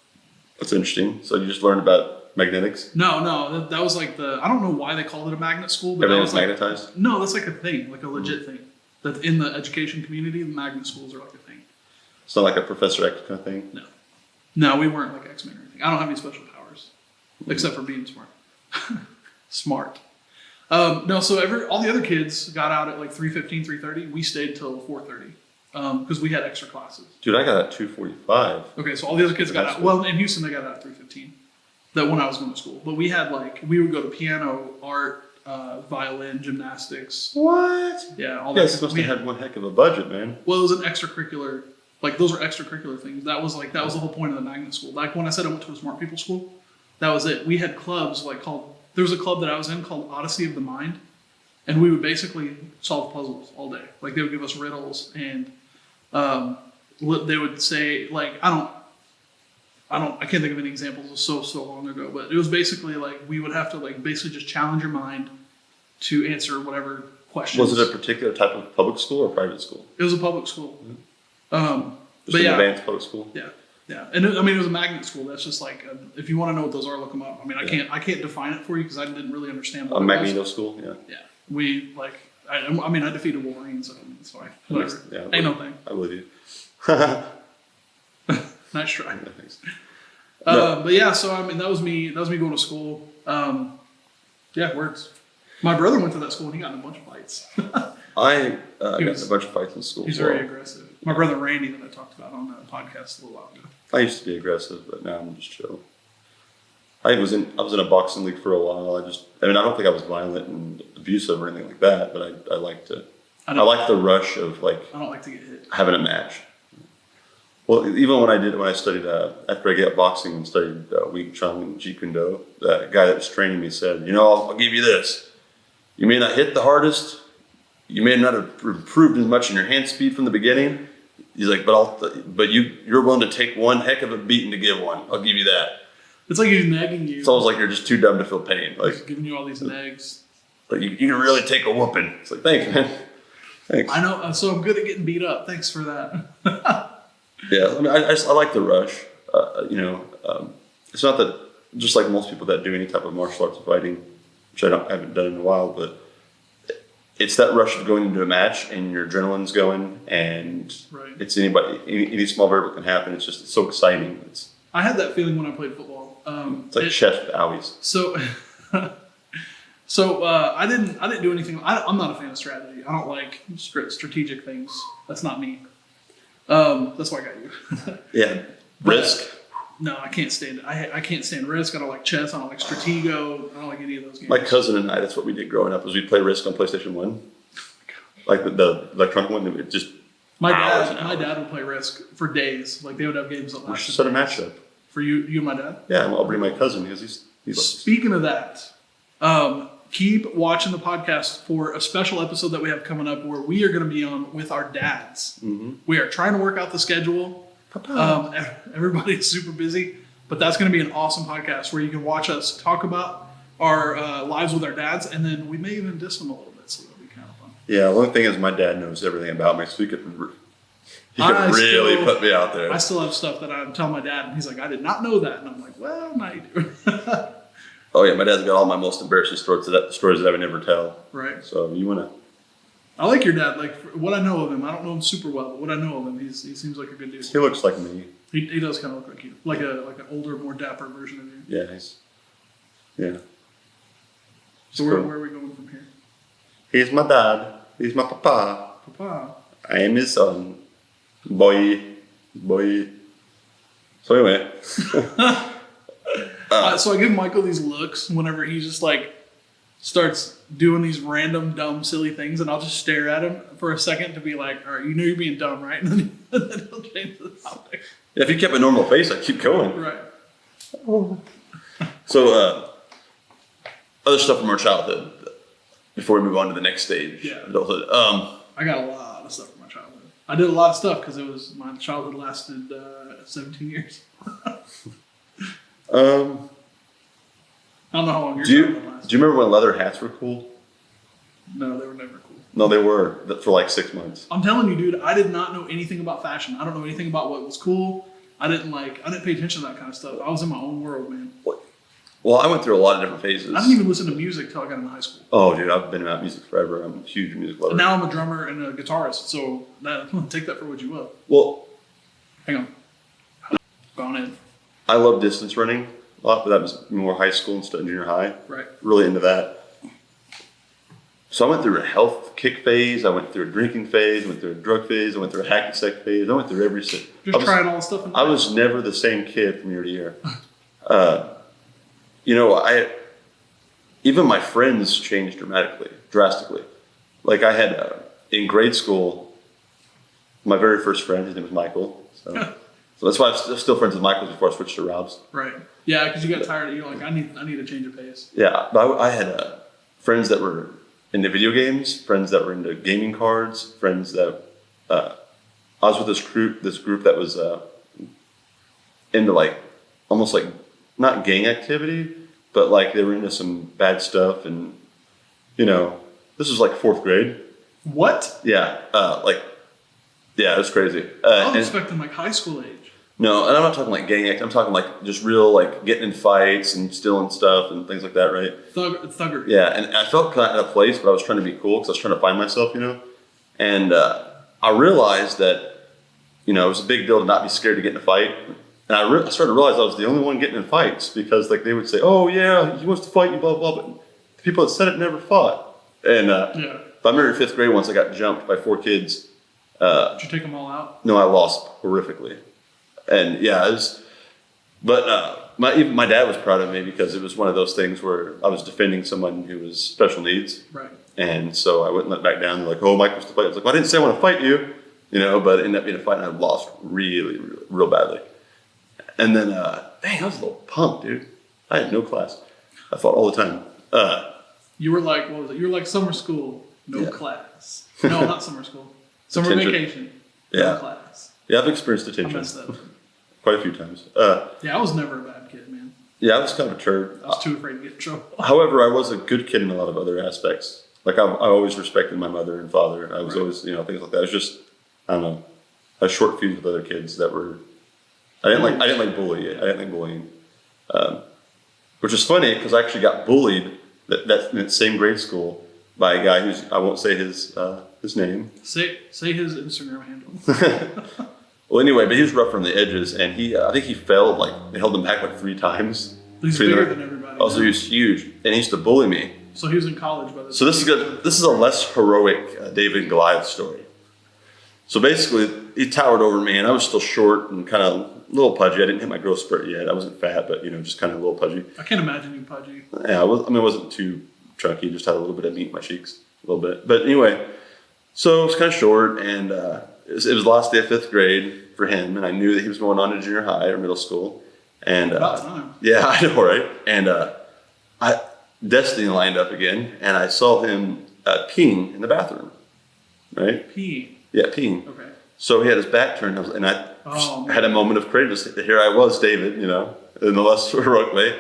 B: That's interesting. So you just learned about magnetics.
A: No, that was like I don't know why they called it a magnet school, but
B: Everything
A: that was
B: was
A: like,
B: magnetized.
A: No, that's like a thing, like a legit thing. That in the education community, the magnet schools are like a thing.
B: It's not like a Professor X kind of thing.
A: No, we weren't like X-Men or anything. I don't have any special powers, except for being smart. Smart. No, so all the other kids got out at like 3:15, 3:30. We stayed till 4:30 because we had extra classes.
B: Dude, I got at 2:45.
A: Okay, so all the other kids got out. Well, in Houston, they got out at 3:15. That when I was going to school, but we would go to piano, art, violin, gymnastics.
B: What?
A: Yeah, all
B: You
A: that.
B: guys must have had one heck of a budget, man.
A: Well, it was an extracurricular. Like those are extracurricular things. That was the whole point of the magnet school. Like when I said I went to a smart people school, that was it. We had clubs there was a club that I was in called Odyssey of the Mind, and we would basically solve puzzles all day. Like they would give us riddles, and they would say like I can't think of any examples. It was so long ago, but it was basically like we would have to like basically just challenge your mind to answer whatever questions.
B: Was it a particular type of public school or private school?
A: It was a public school.
B: Just an advanced public school?
A: Yeah. And it was a magnet school. That's just like, if you want to know what those are, look them up. I mean, I can't define it for you because I didn't really understand what
B: A
A: it
B: magneto
A: was.
B: school? Yeah.
A: Yeah. We, I defeated Wolverine, so it's fine. Whatever.
B: Yeah,
A: Ain't no thing.
B: I believe you.
A: Nice try.
B: Yeah, thanks.
A: But yeah, so I mean, that was me going to school. Yeah, it works. My brother went to that school and he got in a bunch of fights.
B: I got in a bunch of fights in school.
A: He's very aggressive. My brother Randy that I talked about on the podcast a little while ago.
B: I used to be aggressive, but now I'm just chill. I was in a boxing league for a while. I don't think I was violent and abusive or anything like that, but I like the rush of like
A: I don't like to get hit.
B: having a match. Well, even when I studied after I got boxing and studied Wing Chun and Jeet Kune Do, the guy that was training me said, I'll give you this. You may not hit the hardest. You may not have improved as much in your hand speed from the beginning. He's like, but you're willing to take one heck of a beating to give one. I'll give you that.
A: It's like he's nagging you.
B: It's almost like you're just too dumb to feel pain. Like
A: he's giving you all these nags.
B: Like you can really take a whooping. It's like, thanks, man. Thanks.
A: I know. So I'm good at getting beat up. Thanks for that.
B: Yeah, I like the rush. It's not that just like most people that do any type of martial arts fighting, which I haven't done in a while, but it's that rush of going into a match and your adrenaline's going, and
A: right.
B: It's any small variable can happen. It's so exciting.
A: I had that feeling when I played football.
B: It's like chess with owies.
A: So I didn't do anything. I'm not a fan of strategy. I don't like strategic things. That's not me. That's why I got you.
B: Yeah, risk.
A: No, I can't stand it. I can't stand Risk. I don't like chess. I don't like Stratego. I don't like any of those games.
B: My cousin and I, that's what we did growing up, was we'd play Risk on PlayStation 1. Like the electronic one, it just
A: my
B: hours and hours.
A: dad would play Risk for days. Like they would have games that
B: We
A: lasted.
B: should set a match up.
A: For you and my dad?
B: Yeah, I'll bring my cousin because he's like,
A: Speaking of that, keep watching the podcast for a special episode that we have coming up where we are going to be on with our dads.
B: Mm-hmm.
A: We are trying to work out the schedule. Everybody's super busy, but that's going to be an awesome podcast where you can watch us talk about our lives with our dads, and then we may even diss them a little bit, so that'll be kind of fun.
B: Yeah, the only thing is my dad knows everything about me, so he could really put me out there.
A: I still have stuff that I'm telling my dad, and he's like, I did not know that. And I'm like, well, now you do.
B: Oh, yeah, my dad's got all my most embarrassing stories that I would never tell.
A: Right.
B: So you want to...
A: I like your dad. Like, what I know of him, I don't know him super well, but what I know of him, he seems like a good dude.
B: He looks like me.
A: He does kind of look like you. Like an older, more dapper version of you.
B: Yeah, yeah.
A: So where are we going from here?
B: He's my dad. He's my papa.
A: Papa.
B: I am his son. Boy. So anyway.
A: So I give Michael these looks whenever he just like starts doing these random, dumb, silly things, and I'll just stare at him for a second to be like, all right, you know you're being dumb, right? And then he'll change the topic.
B: Yeah, if you kept a normal face, I'd keep going.
A: Right.
B: So, other stuff from our childhood before we move on to the next stage.
A: Yeah.
B: Adulthood.
A: I got a lot of stuff from my childhood. I did a lot of stuff because my childhood lasted 17 years. I don't know how long your childhood lasted.
B: Do you remember when leather hats were cool?
A: No, they were never cool.
B: No, they were for like 6 months.
A: I'm telling you, dude, I did not know anything about fashion. I don't know anything about what was cool. I didn't pay attention to that kind of stuff. I was in my own world, man.
B: Well, I went through a lot of different phases.
A: I didn't even listen to music till I got into high school.
B: Oh, dude, I've been about music forever. I'm a huge music lover.
A: Now I'm a drummer and a guitarist, so take that for what you will.
B: Well,
A: hang on. Go on in.
B: I love distance running a lot, but that was more high school instead of junior high.
A: Right.
B: Really into that. So I went through a health kick phase. I went through a drinking phase. I went through a drug phase. I went through a hacky sack phase. I went through every phase.
A: Trying all the stuff.
B: I was never the same kid from year to year. Even my friends changed drastically. Like I had in grade school, my very first friend, his name was Michael. So that's why I'm still friends with Michael before I switched to Rob's.
A: Right. Yeah, because you got tired. You're like, I need a change of pace.
B: Yeah, but I had friends that were into video games, friends that were into gaming cards, friends that I was with this group that was into like almost like not gang activity, but like they were into some bad stuff, and this was like 4th grade.
A: What?
B: Yeah, it was crazy.
A: I was expecting like high school age.
B: No, and I'm not talking like gang act. I'm talking like just real like getting in fights and stealing stuff and things like that, right?
A: Thuggery.
B: Yeah, and I felt kind of at a place, but I was trying to be cool because I was trying to find myself, And I realized that, it was a big deal to not be scared to get in a fight. And I started to realize I was the only one getting in fights because like they would say, "Oh yeah, he wants to fight you," blah blah. But the people that said it never fought. And but I remember in 5th grade once I got jumped by 4 kids
A: Did you take them all out?
B: No, I lost horrifically, and yeah, it was. But even my dad was proud of me because it was one of those things where I was defending someone who was special needs,
A: Right.
B: and so I wouldn't let back down. They're like, "Oh, Mike was the fight." I was like, well, "I didn't say I want to fight you," but it ended up being a fight, and I lost really, real badly. And then, dang, I was a little punk, dude. I had no class. I fought all the time.
A: You were like, what was it? You were like summer school, no class. No, not summer school. Summer
B: Detention.
A: vacation,
B: Yeah.
A: no class.
B: Yeah, I've experienced
A: I
B: detention
A: messed up.
B: quite a few times.
A: Yeah, I was never a bad kid, man.
B: Yeah, I was kind of a turd.
A: I was too afraid to get in trouble.
B: However, I was a good kid in a lot of other aspects. Like I always respected my mother and father. I was
A: Right.
B: always, things like that. It was just, I don't know, a short fuse with other kids that were. I didn't like bullying, which is funny because I actually got bullied in that same grade school by a guy who's I won't say his name.
A: Say his Instagram handle.
B: Well, anyway, but he was rough on the edges, and I think he fell they held him back 3 times.
A: He's bigger than everybody.
B: Oh, so he was huge, and he used to bully me.
A: So he was in college by this.
B: So this is good. This is a less heroic David and Goliath story. So basically, he towered over me, and I was still short and kind of a little pudgy. I didn't hit my growth spurt yet. I wasn't fat, but just kind of a little pudgy.
A: I can't imagine you pudgy.
B: Yeah, I wasn't too chunky. Just had a little bit of meat in my cheeks, a little bit. But anyway, so it was kind of short, and it was the last day of 5th grade for him, and I knew that he was going on to junior high or middle school. And
A: About time.
B: yeah, I know, right? And Destiny lined up again, and I saw him peeing in the bathroom, right?
A: Pee.
B: Yeah, peeing.
A: Okay.
B: So he had his back turned, and I
A: Oh,
B: had a moment of courage. Here I was, David, in the less heroic way,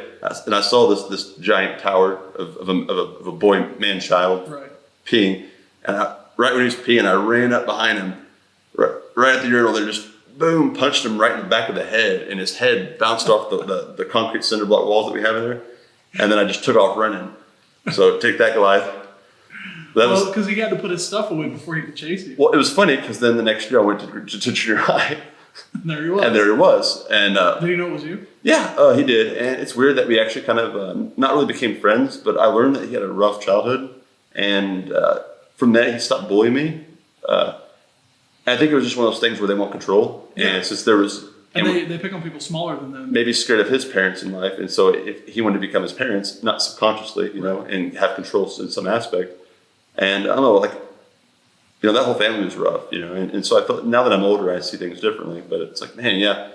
B: and I saw this giant tower of a boy, man, child
A: Right.
B: peeing, and right when he was peeing, I ran up behind him, right at the urinal. There, just boom, punched him right in the back of the head, and his head bounced off the concrete cinder block walls that we have in there, and then I just took off running. So take that, Goliath.
A: Well, because he had to put his stuff away before he could chase you.
B: Well, it was funny because then the next year I went to junior high,
A: And there he was.
B: and there he was, and
A: Did he know it was you?
B: yeah, he did. And it's weird that we actually kind of not really became friends, but I learned that he had a rough childhood, and from that he stopped bullying me. I think it was just one of those things where they want control,
A: Yeah.
B: and since there was.
A: And they pick on people smaller than them.
B: Maybe scared of his parents in life, and so if he wanted to become his parents, not subconsciously, and have control in some aspect. And I don't know, that whole family was rough, and so I felt now that I'm older, I see things differently. But it's like, man, yeah,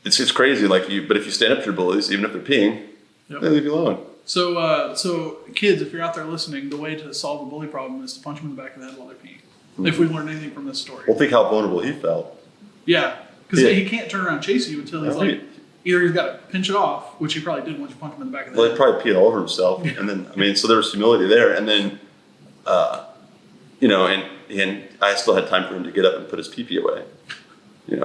B: it's crazy. But if you stand up to your bullies, even if they're peeing,
A: Yep.
B: they leave you alone.
A: So kids, if you're out there listening, the way to solve a bully problem is to punch them in the back of the head while they're peeing. If we've learned anything from this story.
B: Well, think how vulnerable he felt.
A: Yeah, because
B: Yeah.
A: he can't turn around and chase you until he's
B: Right.
A: either he's got to pinch it off, which he probably did once you punch him in the back of the
B: Well, he
A: head.
B: probably peed all over himself, and then so there was humility there, and then, and I still had time for him to get up and put his pee-pee away.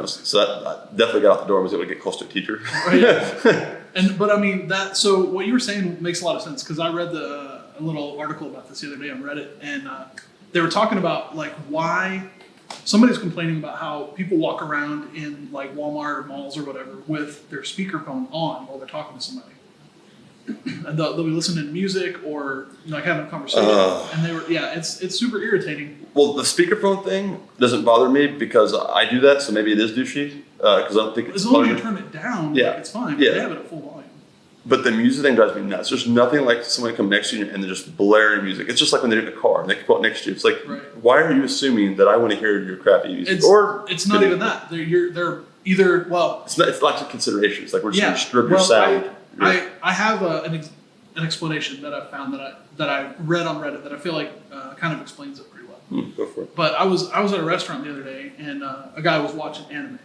B: So that I definitely got out the door and was able to get close to a teacher.
A: Right. But I mean so what you were saying makes a lot of sense because I read a little article about this the other day on Reddit, and they were talking about why somebody's complaining about how people walk around in Walmart or malls or whatever with their speakerphone on while they're talking to somebody. And they'll be listening to music or having a conversation, and it's super irritating.
B: Well, the speakerphone thing doesn't bother me because I do that, so maybe it is douchey. Because I don't think it's
A: As long as you
B: fun.
A: turn it down,
B: Yeah.
A: it's fine.
B: Yeah.
A: They have it at full volume.
B: But the music thing drives me nuts. There's nothing like someone come next to you and they're just blaring music. It's just like when they're in a car and they come out next to you. It's like,
A: Right.
B: why are you assuming that I want to hear your crappy music?
A: It's not even that. They're either
B: It's lots of consideration. It's like we're just
A: yeah.
B: going to strip your
A: Well,
B: sound.
A: I have an explanation that I found that I read on Reddit that I feel like kind of explains it pretty well.
B: Go for it.
A: But I was at a restaurant the other day, and a guy was watching anime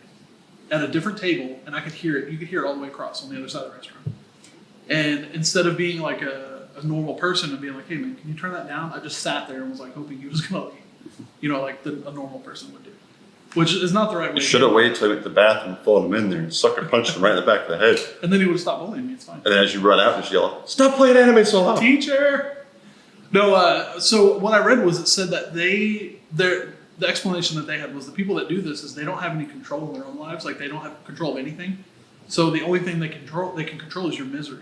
A: at a different table, and I could hear it. You could hear it all the way across on the other side of the restaurant. And instead of being like a normal person and being like, "Hey man, can you turn that down?" I just sat there and was hoping he was gonna leave, like a normal person would do, which is not the right way.
B: You should have waited till he went to the bathroom, followed him in there, and sucker punched him right in the back of the head.
A: And then he would have stopped bullying me. It's fine.
B: And then as you run out, just yell, "Stop playing anime so loud!"
A: Teacher. No. So what I read was it said that the explanation that they had was the people that do this is they don't have any control in their own lives. They don't have control of anything. So the only thing they can control is your misery.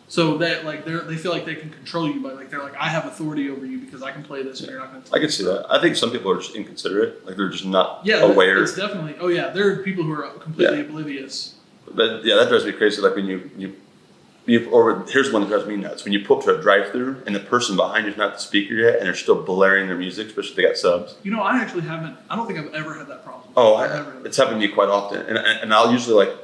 A: So that like they feel like they can control you by like they're like I have authority over you because I can play this and you're not going to.
B: I can see that. I think some people are just inconsiderate, like they're just not
A: Yeah,
B: aware.
A: it's definitely. Oh yeah, there are people who are completely oblivious.
B: But yeah, that drives me crazy. Like when you or here's one that drives me nuts. When you pull up to a drive-through and the person behind you's not the speaker yet, and they're still blaring their music, especially if they got subs.
A: You know, I actually haven't. I don't think I've ever had that problem.
B: Oh,
A: I've
B: it's happened to me quite often, and I'll usually like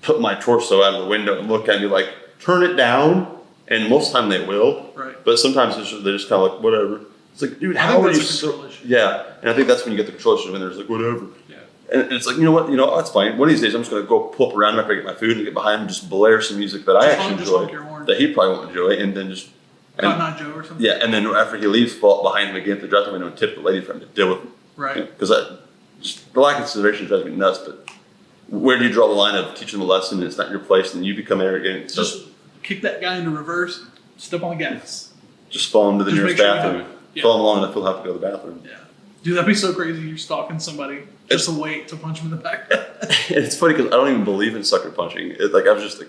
B: put my torso out of the window and look at me like turn it down, and most of the time they will.
A: Right.
B: But sometimes they're just kind of like whatever. It's like, dude, how are you so? Yeah, and I think that's when you get the control issue when there's like whatever.
A: Yeah.
B: And it's like, you know what, that's fine. One of these days, I'm just going to go pull up around after I get my food and get behind him and just blare some music that I actually enjoy, that he probably won't enjoy, and then just...
A: Cotton Eye Joe or something?
B: Yeah, and then after he leaves, fall behind him again at the drive-thru window and tip the lady for him to deal with him.
A: Right.
B: Because the lack of consideration drives me nuts, but where do you draw the line of teaching them a lesson and it's not your place and you become arrogant? So
A: Just kick that guy into reverse, step on the gas.
B: just follow him to the
A: Just
B: nearest
A: make sure you
B: bathroom.
A: don't- yeah.
B: Follow him long enough, he'll have to go to the bathroom.
A: Yeah. Dude, that'd be so crazy. You're stalking somebody just to wait to punch him in the back.
B: It's funny because I don't even believe in sucker punching. Like I was just a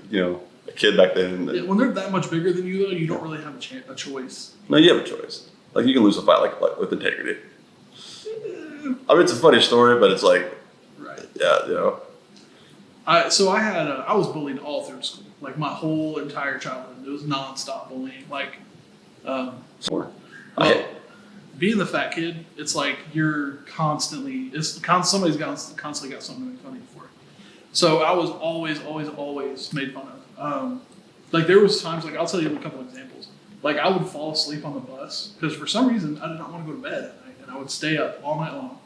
B: kid back then.
A: Yeah, when they're that much bigger than you, though, you don't really have a choice.
B: No, you have a choice. Like you can lose a fight like with integrity. I mean, it's a funny story, but it's like,
A: Right.
B: yeah,
A: I was bullied all through school, like my whole entire childhood. It was nonstop bullying. Like,
B: More.
A: well, being the fat kid, it's like you're constantly somebody's constantly got something to make fun of you for. So I was always made fun of. Like there was times, like I'll tell you a couple examples. Like I would fall asleep on the bus because for some reason I did not want to go to bed at night, and I would stay up all night long.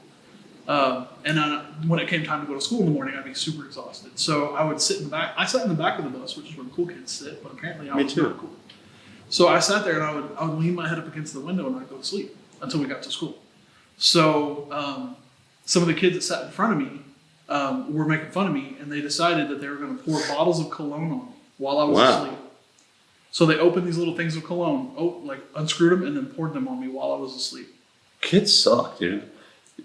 A: And then when it came time to go to school in the morning, I'd be super exhausted. So I would sit in the back. I sat in the back of the bus, which is where the cool kids sit, but apparently I was not cool. So I sat there and I would lean my head up against the window and I'd go to sleep until we got to school. So some of the kids that sat in front of me were making fun of me, and they decided that they were going to pour bottles of cologne on me while I was asleep. So they opened these little things of cologne, unscrewed them, and then poured them on me while I was asleep.
B: Kids suck, dude.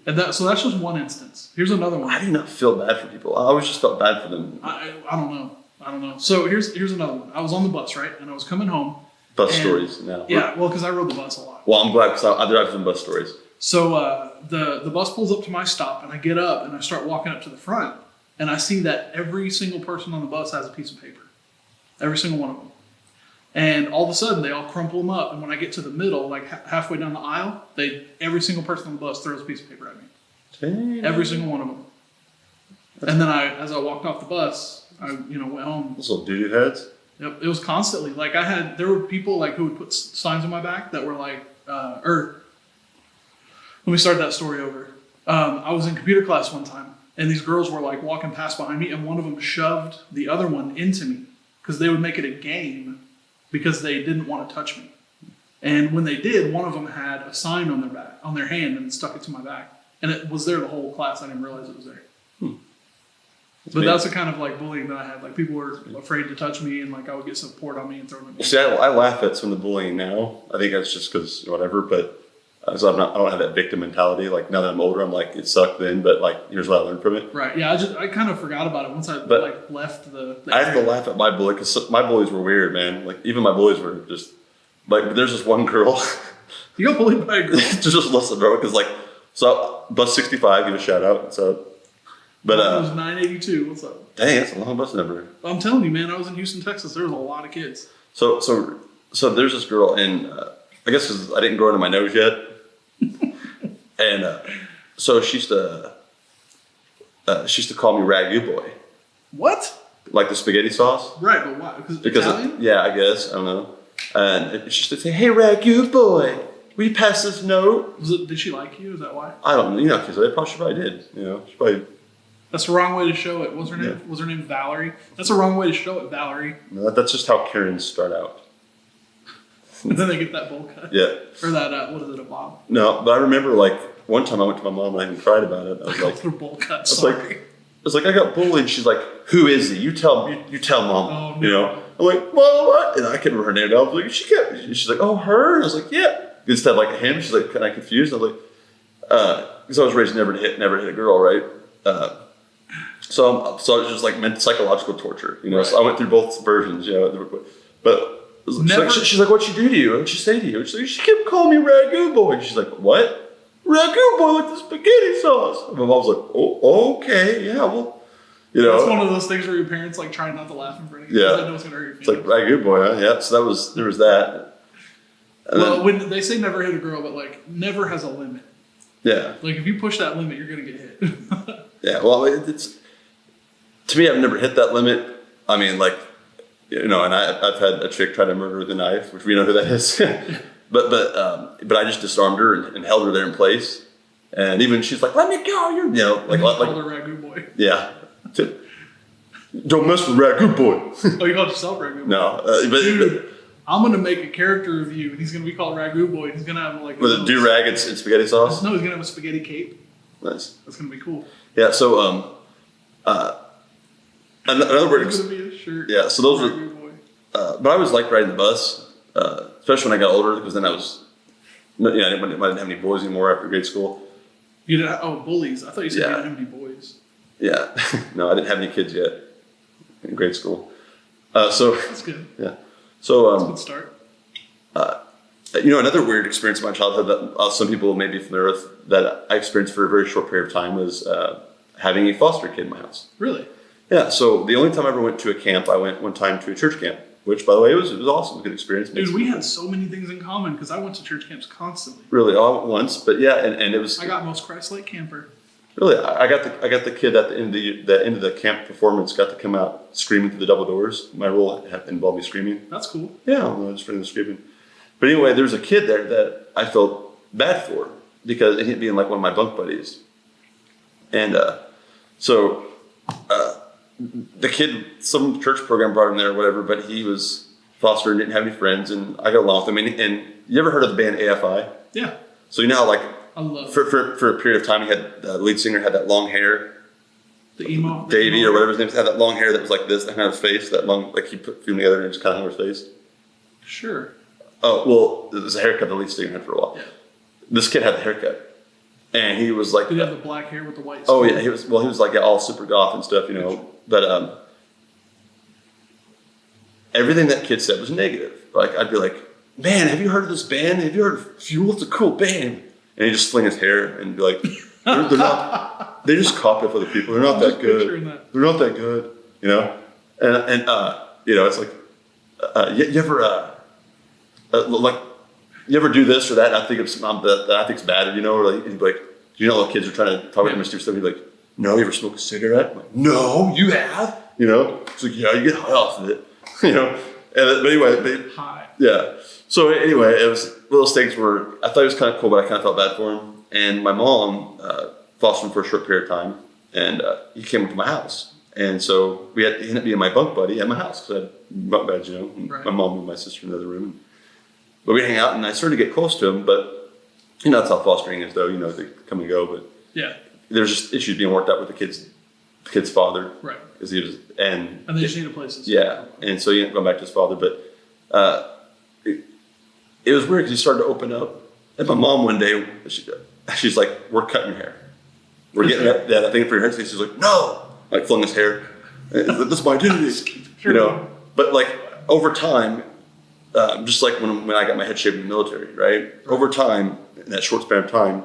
A: And so that's just one instance. Here's another one.
B: I do not feel bad for people. I always just felt bad for them.
A: I don't know. So here's another one. I was on the bus, right, and I was coming home.
B: Bus stories now.
A: Yeah, well, because I rode the bus a lot.
B: Well, I'm glad because I drive some bus stories.
A: So the bus pulls up to my stop, and I get up and I start walking up to the front, and I see that every single person on the bus has a piece of paper, every single one of them. And all of a sudden, they all crumple them up, and when I get to the middle, like halfway down the aisle, every single person on the bus throws a piece of paper at me.
B: Dang.
A: Every single one of them. And then as I walked off the bus, I went home.
B: Those little doo-doo heads.
A: Yep, it was constantly like there were people like who would put signs on my back that were like, let me start that story over. I was in computer class one time, and these girls were like walking past behind me, and one of them shoved the other one into me because they would make it a game because they didn't want to touch me. And when they did, one of them had a sign on their hand and stuck it to my back, and it was there the whole class. I didn't realize it was there. But that's the kind of like bullying that I had. Like people were afraid to touch me, and like I would get support on me and throw them at me.
B: See, I laugh at some of the bullying now. I think that's just because whatever. But so I don't have that victim mentality. Like now that I'm older, I'm like it sucked then, but like here's what I learned from it.
A: Right. Yeah. I kind of forgot about it once I left the
B: I have to laugh at my bully because my bullies were weird, man. Like even my bullies were just like there's this one girl.
A: You got bullied by a girl.
B: Just listen, bro. Because bus 65, give a shout out. So. But
A: it was 982. What's up?
B: Dang, that's a long bus number.
A: I'm telling you, man. I was in Houston, Texas. There was a lot of kids.
B: So there's this girl, and I guess because I didn't grow into my nose yet, and so she used to call me Ragu Boy.
A: What?
B: Like the spaghetti sauce.
A: Right, but why? Because Italian?
B: Yeah, I guess I don't know. And she used to say, "Hey, Ragu Boy, will you pass this note?"
A: Did she like you? Is that why?
B: I don't know. Because they probably did. She probably.
A: That's the wrong way to show it. What's her name?
B: Yeah.
A: Was her name Valerie? That's the wrong way to show it, Valerie.
B: No, that's just how Karens start out.
A: And then they get that bowl cut.
B: Yeah.
A: Or that, what is it, a bob?
B: No, but I remember one time I went to my mom and I even cried about it. I was like,
A: her bowl cut.
B: I was like, I got bullied. She's like, who is he? You tell mom.
A: Oh, no.
B: I'm like, well, what? And I can't remember her name. I was like, she's like, oh, her? And I was like, yeah. Instead of like him, she's like, kind of confused. I was like, because I was raised never to hit a girl, right? So it was just like meant psychological torture, Right. So I went through both versions, But
A: Never.
B: She's like, what'd she do to you? What'd she say to you? She's like, she kept calling me Ragu Boy. She's like, what? Ragu Boy with the spaghetti sauce. And my mom's like, oh, okay, yeah, well, you know.
A: That's one of those things where your parents like try not to laugh in front of you.
B: Yeah.
A: They know it's gonna hurt your
B: It's like
A: feelings.
B: Ragu Boy, huh? Yeah, so there was that. And
A: Well,
B: then,
A: when they say never hit a girl, but like never has a limit.
B: yeah.
A: Like if you push that limit, you're gonna get hit.
B: Yeah, well, it's to me, I've never hit that limit. I mean, like, you know, and I've had a chick try to murder with a knife, which we know who that is. but I just disarmed her and held her there in place. And even she's like, "Let me go!" You're, you know, like,
A: Called her Ragu Boy.
B: yeah. Don't mess with Ragu Boy.
A: Oh, you called yourself Ragu Boy?
B: No,
A: Dude, I'm gonna make a character of you, and he's gonna be called Ragu Boy. He's gonna have like
B: with a do rag and spaghetti sauce.
A: No, he's gonna have a spaghetti cape.
B: Nice.
A: That's gonna be cool.
B: Yeah. So another word.
A: It's gonna be a shirt.
B: Yeah. So those were.
A: Ragu Boy.
B: But I always liked riding the bus, especially when I got older, because then I was, I didn't have any boys anymore after grade school.
A: You did bullies. I thought you said
B: Yeah.
A: you didn't have any boys.
B: Yeah, no, I didn't have any kids yet in grade school. So
A: That's good.
B: yeah, so
A: Good start.
B: another weird experience in my childhood that some people may be familiar with that I experienced for a very short period of time was having a foster kid in my house.
A: Really?
B: Yeah, so the only time I ever went to a camp, I went one time to a church camp, which, by the way, it was awesome. It was a good experience.
A: Dude, we had so many things in common because I went to church camps constantly.
B: Really all at once, but yeah, and it was.
A: I got most Christ-like camper.
B: Really, I got the kid at the end of the camp performance got to come out screaming through the double doors. My role involved me screaming.
A: That's cool.
B: Yeah, I was really screaming. But anyway, there was a kid there that I felt bad for because he being like one of my bunk buddies, and so the kid, some church program brought him there or whatever, but he was foster and didn't have any friends, and I got along with him. And you ever heard of the band AFI?
A: Yeah.
B: So you know how like.
A: I love
B: For a period of time, he had the lead singer had that long hair,
A: the emo.
B: Davey or whatever his name is, had that long hair that was like this, that kind of his face, that long, like he put them together and just kind of hung his face.
A: Sure.
B: Oh well, there's a haircut the lead singer had for a while.
A: Yeah.
B: This kid had the haircut, and he was like,
A: Did he have the black hair with the white?
B: oh
A: skin?
B: yeah, he was like all super goth and stuff, you know. But everything that kid said was negative. Like I'd be like, man, have you heard of this band? Have you heard of Fuel? It's a cool band. And he'd just fling his hair and be like, they're not, they just copy off other people. They're not that good. They're not that good, you know? And it's like, you ever, like, you ever do this or that? And I think of something that I think's bad, you know? Or like, he'd be like, you know, the kids are trying to talk about mysterious stuff. He'd be like, no, you ever smoke a cigarette? I'm like, no, you have? You know? It's like, yeah, you get high off of it, you know? And, but anyway,
A: Hi.
B: yeah. So anyway, it was one of those things where I thought it was kind of cool, but I kind of felt bad for him. And my mom fostered him for a short period of time, and he came to my house. And so he ended up being my bunk buddy at my house because I had bunk beds, you know.
A: Right.
B: My mom and my sister in the other room. But we hang out, and I started to get close to him. But you know, that's how fostering is, though. You know, they come and go. But
A: Yeah.
B: there's just issues being worked out with the kid's father.
A: Right.
B: Because he was and
A: they just needed places.
B: yeah, and so he ended up going back to his father. But it was weird because he started to open up. And my mom one day, she's like, "We're cutting your hair. We're getting that thing for your hair." So she's like, "No!" Like flung his hair. That's my identity, you know. But like over time, just like when I got my head shaved in the military, right? Over time, in that short span of time,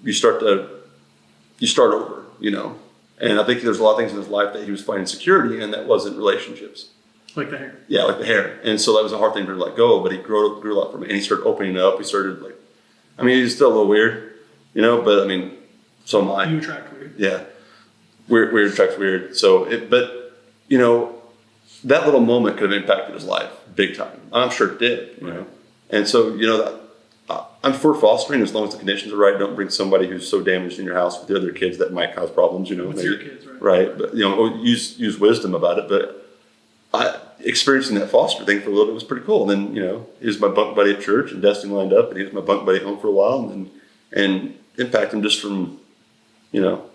B: you start over, you know. And I think there's a lot of things in his life that he was finding security in that wasn't relationships.
A: Like the hair.
B: Yeah, like the hair. And so that was a hard thing to let go, but he grew a lot from it. And he started opening up. He started he's still a little weird, you know, but I mean, so am I.
A: You attract weird.
B: Yeah. Weird attracts weird. So, but, you know, that little moment could have impacted his life big time. I'm sure it did, you know. And so, you know, I'm for fostering as long as the conditions are right. Don't bring somebody who's so damaged in your house with the other kids that might cause problems, you know.
A: With your kids, right?
B: Right. But, you know, use wisdom about it. But experiencing that foster thing for a little bit was pretty cool. And then, you know, he was my bunk buddy at church, and Destiny lined up, and he was my bunk buddy at home for a while, and impact him just from, you know,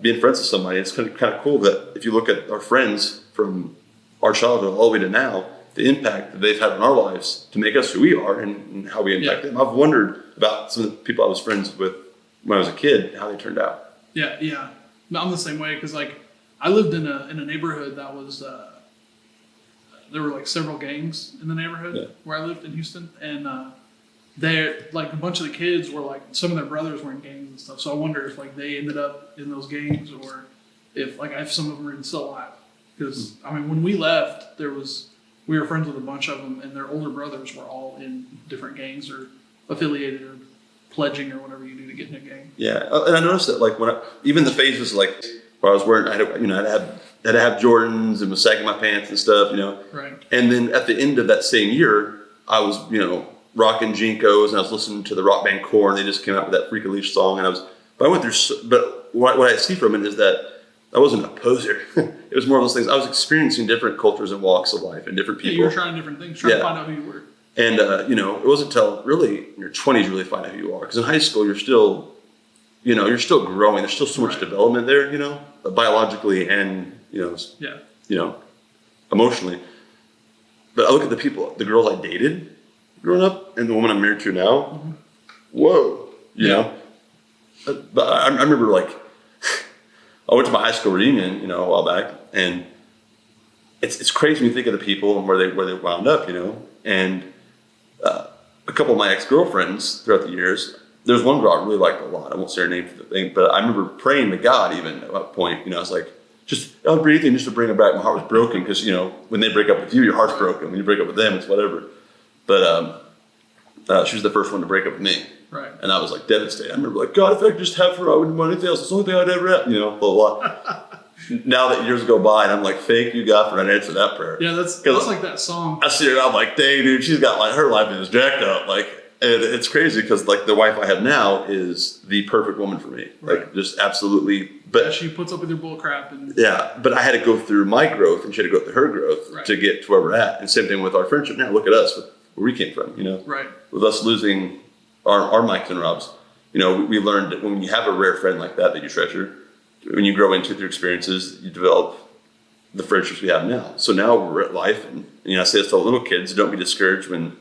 B: being friends with somebody. It's kind of cool that if you look at our friends from our childhood all the way to now, the impact that they've had on our lives to make us who we are and how we impact them. I've wondered about some of the people I was friends with when I was a kid, how they turned out.
A: Yeah. I'm the same way because like I lived in a neighborhood that was there were like several gangs in the neighborhood
B: Yeah.
A: where I lived in Houston, and they're like a bunch of the kids were like some of their brothers were in gangs and stuff. So I wonder if like they ended up in those gangs or if some of them are still alive. Because I mean, when we left, we were friends with a bunch of them, and their older brothers were all in different gangs or affiliated or pledging or whatever you do to get in a gang.
B: Yeah, and I noticed that like even the phases like where I was wearing, I had to have Jordans and was sagging my pants and stuff,
A: Right.
B: And then at the end of that same year, I was rocking Jinkos and I was listening to the rock band Core, and they just came out with that Freak Leash song, and but I went through. But what I see from it is that I wasn't a poser. It was more of those things. I was experiencing different cultures and walks of life and different people.
A: Yeah, you were trying different things, trying to find out who you were.
B: And, it wasn't until really in your 20s you really find out who you are. Because in high school, you're still growing. There's still so much development there, biologically and, emotionally. But I look at the girls I dated growing up and the woman I'm married to now. Mm-hmm. Whoa, you know. But I remember like, I went to my high school reunion, a while back, and it's crazy when you think of the people and where they wound up, and a couple of my ex-girlfriends throughout the years, there's one girl I really liked a lot. I won't say her name for the thing, but I remember praying to God even at that point, I was like, I'll do anything just to bring her back. My heart was broken because, when they break up with you, your heart's broken. When you break up with them, it's whatever. But she was the first one to break up with me.
A: Right.
B: And I was like devastated. I remember like, God, if I could just have her, I wouldn't want anything else. It's the only thing I'd ever have, blah, blah. Now that years go by, and I'm like, thank you, God, for not answering that prayer.
A: Yeah, that's like that song.
B: I see her, and I'm like, dang, dude, she's got like her life is jacked up. Like, and it's crazy because like the wife I have now is the perfect woman for me.
A: Right.
B: Like, just absolutely. But
A: she puts up with your bull crap, and
B: but I had to go through my growth, and she had to go through her growth to get to where we're at. And same thing with our friendship. Now look at us, where we came from.
A: Right.
B: With us losing our Mikes and Robs, we learned that when you have a rare friend like that you treasure, when you grow into through experiences, you develop the friendships we have now. So now we're at life, and I say this to little kids: don't be discouraged when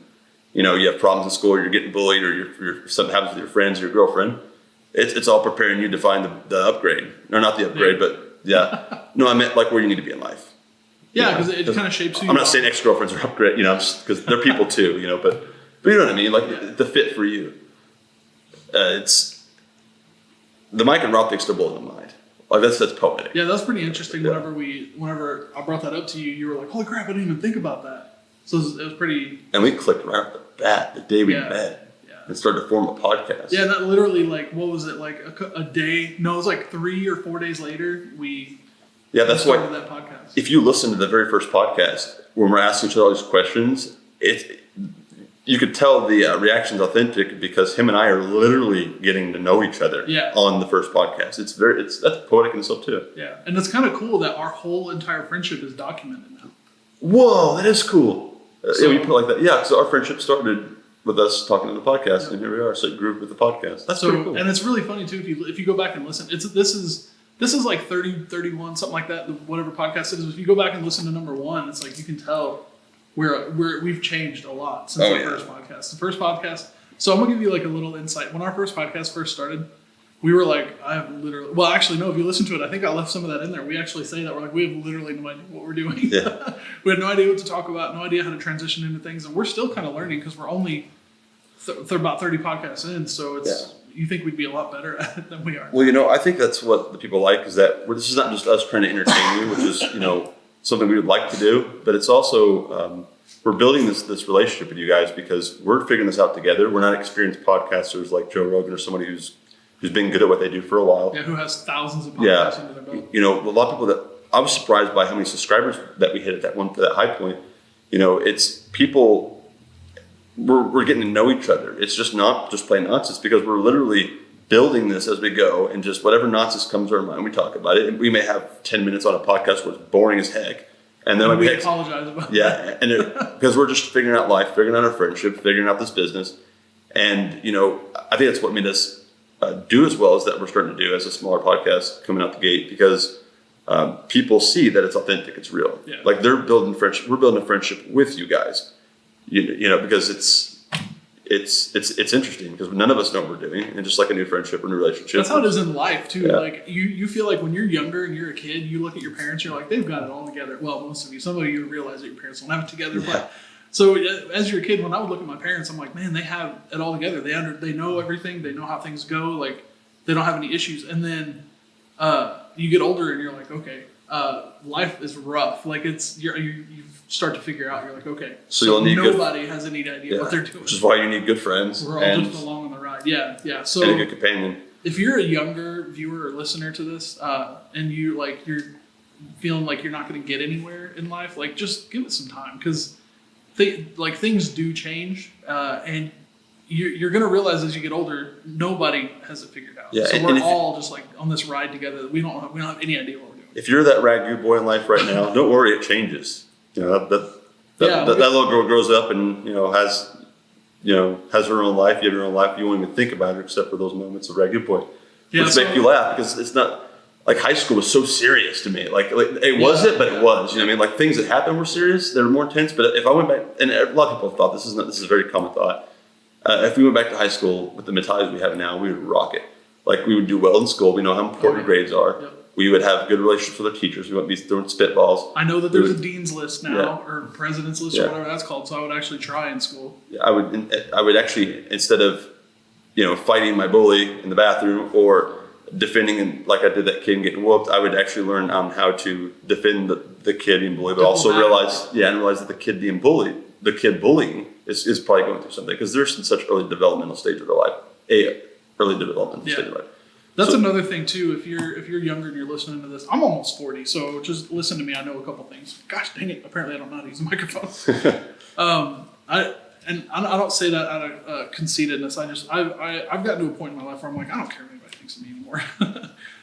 B: you have problems in school, or you're getting bullied, or something happens with your friends or your girlfriend. It's all preparing you to find the upgrade, or not the upgrade, but no, I meant like where you need to be in life.
A: Yeah, because it kind of shapes who you
B: I'm not saying ex-girlfriends are upgrade, because they're people too, but you know what I mean, like the fit for you. It's the Mike and Rob thing's still blowing my mind. Like that's poetic.
A: Yeah, that's pretty interesting. Whenever I brought that up to you, you were like, "Holy crap, I didn't even think about that." So it was pretty.
B: And we clicked right off the bat the day we met and started to form a podcast.
A: Yeah, that literally what was it like a day? No, it was like 3 or 4 days later we.
B: Yeah, that's why.
A: That podcast.
B: If you listen to the very first podcast when we're asking each other all these questions, you could tell the reaction's authentic because him and I are literally getting to know each other on the first podcast. That's poetic in itself too.
A: Yeah, and it's kind of cool that our whole entire friendship is documented now.
B: Whoa, that is cool. We put it like that. Yeah, so our friendship started with us talking on the podcast, and here we are. So it grew with the podcast. That's pretty cool.
A: And it's really funny too if you go back and listen. This is like 30, 31, something like that. Whatever podcast it is. If you go back and listen to number 1, it's like you can tell. We've changed a lot since our first podcast. The first podcast. So I'm gonna give you like a little insight. When our first podcast first started, we were like, if you listen to it, I think I left some of that in there. We actually say that we're like, we have literally no idea what we're doing.
B: Yeah.
A: We had no idea what to talk about, no idea how to transition into things, and we're still kind of learning because we're only about 30 podcasts in. So it's you think we'd be a lot better at it than we are.
B: Well, I think that's what the people like is that this is not just us trying to entertain you, which is something we would like to do, but it's also we're building this relationship with you guys because we're figuring this out together. We're not experienced podcasters like Joe Rogan or somebody who's been good at what they do for a while.
A: Yeah, who has thousands of podcasts under their belt.
B: A lot of people that I was surprised by how many subscribers that we hit at that high point. It's people we're getting to know each other. It's just not just plain nonsense because we're literally building this as we go, and just whatever nonsense comes to our mind, we talk about it. And we may have 10 minutes on a podcast where it's boring as heck. And then
A: we apologize about that.
B: Yeah, and because we're just figuring out life, figuring out our friendship, figuring out this business. And, I think that's what made us do as well as that we're starting to do as a smaller podcast coming out the gate because people see that it's authentic, it's real.
A: Yeah.
B: Like they're building friendship. We're building a friendship with you guys, because it's interesting because none of us know what we're doing, and just like a new friendship or new relationship.
A: That's how it is in life too.
B: Yeah.
A: Like you feel like when you're younger and you're a kid, you look at your parents, you're like, they've got it all together. Well, most of you, some of you realize that your parents don't have it together.
B: Yeah.
A: But so as you're a kid, when I would look at my parents, I'm like, man, they have it all together. They know everything. They know how things go. Like they don't have any issues. And then you get older and you're like, okay, life is rough. Like you start to figure out. You're like, okay,
B: So you'll need
A: nobody has any idea what they're doing.
B: Which is why you need good friends.
A: We're all just along on the ride. Yeah. So
B: and a good companion.
A: if you're a younger viewer or listener to this, and you're feeling like you're not going to get anywhere in life, like just give it some time because things do change, and you're going to realize as you get older, nobody has it figured out.
B: Yeah,
A: so
B: and
A: we're
B: if
A: all just like on this ride together. We don't have any idea what we're doing.
B: If you're that ragu boy in life right now, don't worry, it changes. You know that little girl grows up and has her own life. You have your own life. You won't even think about it except for those moments of ragu boy, which make you laugh because it's not like high school was so serious to me. Like it wasn't, but it was. You know what I mean? Like things that happened were serious. They were more intense. But if I went back, and a lot of people have thought this is a very common thought. If we went back to high school with the mentalities we have now, we would rock it. Like we would do well in school. We know how important grades are. Yep. We would have good relationships with our teachers. We wouldn't be throwing spitballs.
A: I know that there's a dean's list now, or president's list, or whatever that's called. So I would actually try in school. Yeah, I
B: would actually, instead of fighting my bully in the bathroom or defending and like I did that kid getting whooped, I would actually learn how to defend the kid being bullied, but also realize that the kid being bullied, the kid bullying is probably going through something because they're in such early developmental stage of their life. Stage of life.
A: That's another thing too. If you're younger and you're listening to this, I'm almost 40, so just listen to me. I know a couple things. Gosh dang it! Apparently, I don't know how to use a microphone. I don't say that out of conceitedness. I've gotten to a point in my life where I'm like, I don't care what anybody thinks of me anymore.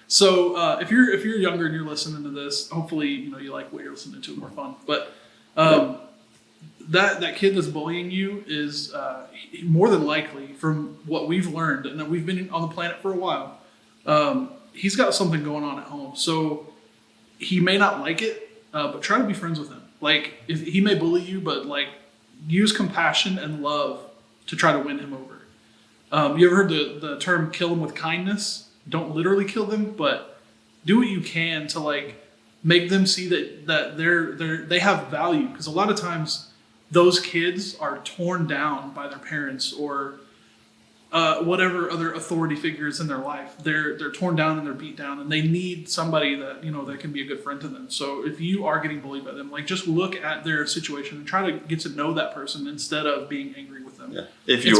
A: So if you're younger and you're listening to this, hopefully you like what you're listening to, more fun. But that kid that's bullying you is more than likely, from what we've learned, and that we've been on the planet for a while. He's got something going on at home, so he may not like it, but try to be friends with him. Like, if he may bully you, but like use compassion and love to try to win him over. You ever heard the term "kill them with kindness"? Don't literally kill them, but do what you can to like make them see that they have value. Because a lot of times those kids are torn down by their parents or whatever other authority figures in their life. They're torn down and they're beat down, and they need somebody that that can be a good friend to them. So if you are getting bullied by them, like just look at their situation and try to get to know that person instead of being angry with them.
B: Yeah. If you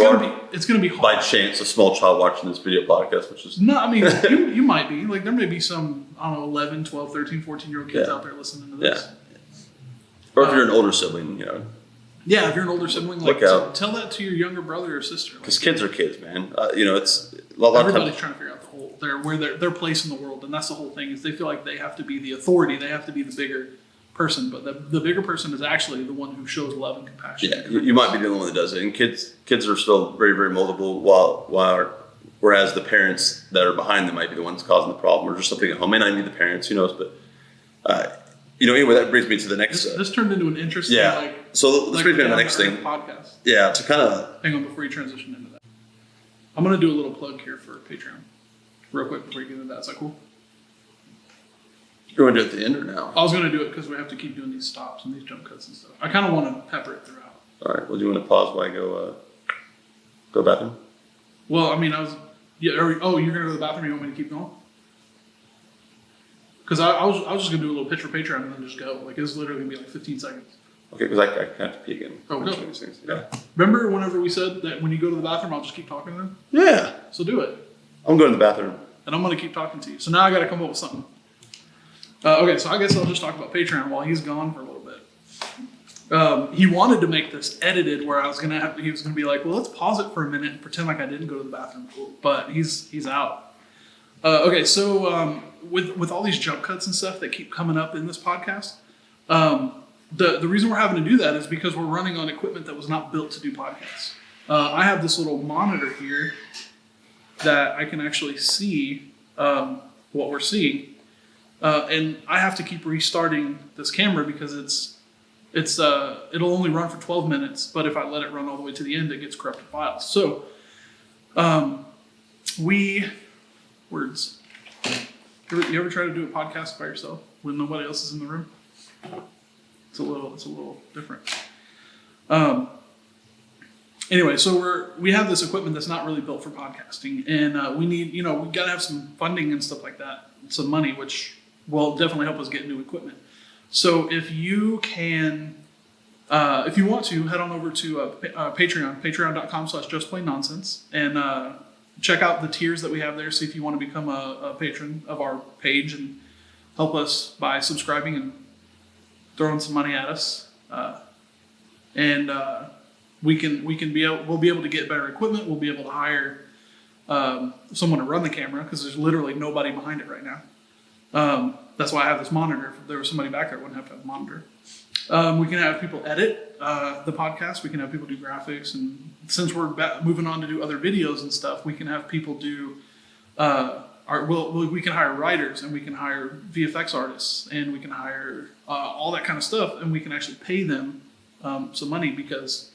A: it's going to be hard.
B: By chance a small child watching this video podcast, which is
A: no, I mean you might be like there may be some 11, 12, 13, 14-year-old kids out there listening to this.
B: Yeah. Or if you're an older sibling,
A: Yeah, if you're an older sibling, like tell that to your younger brother or sister.
B: Because kids are kids, man. It's a lot of
A: everybody's
B: times
A: trying to figure out their place in the world, and that's the whole thing. Is they feel like they have to be the authority, they have to be the bigger person, but the bigger person is actually the one who shows love and compassion.
B: Yeah, you might be the only one that does it. And kids are still very, very moldable, whereas the parents that are behind them might be the ones causing the problem, or just something at home. May not be the parents, who knows? But anyway, that brings me to the next.
A: This turned into an interesting.
B: Yeah. So let's brings me to the next thing.
A: Podcast.
B: Yeah, to kind of
A: hang on before you transition into that. I'm going to do a little plug here for Patreon, real quick before you get into that. Is that cool?
B: You're going to do it at the end or now?
A: I was going to do it because we have to keep doing these stops and these jump cuts and stuff. I kind of want to pepper it throughout.
B: All right. Well, do you want to pause while I go bathroom?
A: Well, I mean, you're going to go to the bathroom? You want me to keep going? Because I was just going to do a little pitch for Patreon and then just go. Like, it's literally going to be like 15 seconds.
B: Okay, because I have to pee again.
A: Oh, go. Yeah. Remember whenever we said that when you go to the bathroom, I'll just keep talking to them?
B: Yeah.
A: So do it.
B: I'm going to the bathroom.
A: And I'm going to keep talking to you. So now I got to come up with something. Okay, so I guess I'll just talk about Patreon while he's gone for a little bit. He wanted to make this edited where he was going to be like, well, let's pause it for a minute and pretend like I didn't go to the bathroom. But he's out. Okay, so with all these jump cuts and stuff that keep coming up in this podcast, the reason we're having to do that is because we're running on equipment that was not built to do podcasts. I have this little monitor here that I can actually see what we're seeing. And I have to keep restarting this camera because it'll only run for 12 minutes, but if I let it run all the way to the end, it gets corrupted files. So words. You ever try to do a podcast by yourself when nobody else is in the room? It's a little different. Anyway, so we have this equipment that's not really built for podcasting, and we need, we got to have some funding and stuff like that, some money, which will definitely help us get new equipment. So if you can, if you want to, head on over to Patreon, patreon.com/justplainnonsense, and check out the tiers that we have there. See if you want to become a patron of our page and help us by subscribing and throwing some money at us. We'll be able to get better equipment. We'll be able to hire someone to run the camera because there's literally nobody behind it right now. That's why I have this monitor. If there was somebody back there, I wouldn't have to have a monitor. We can have people edit the podcast. We can have people do graphics, and since we're moving on to do other videos and stuff, we can have people do we can hire writers, and we can hire VFX artists, and we can hire all that kind of stuff, and we can actually pay them some money because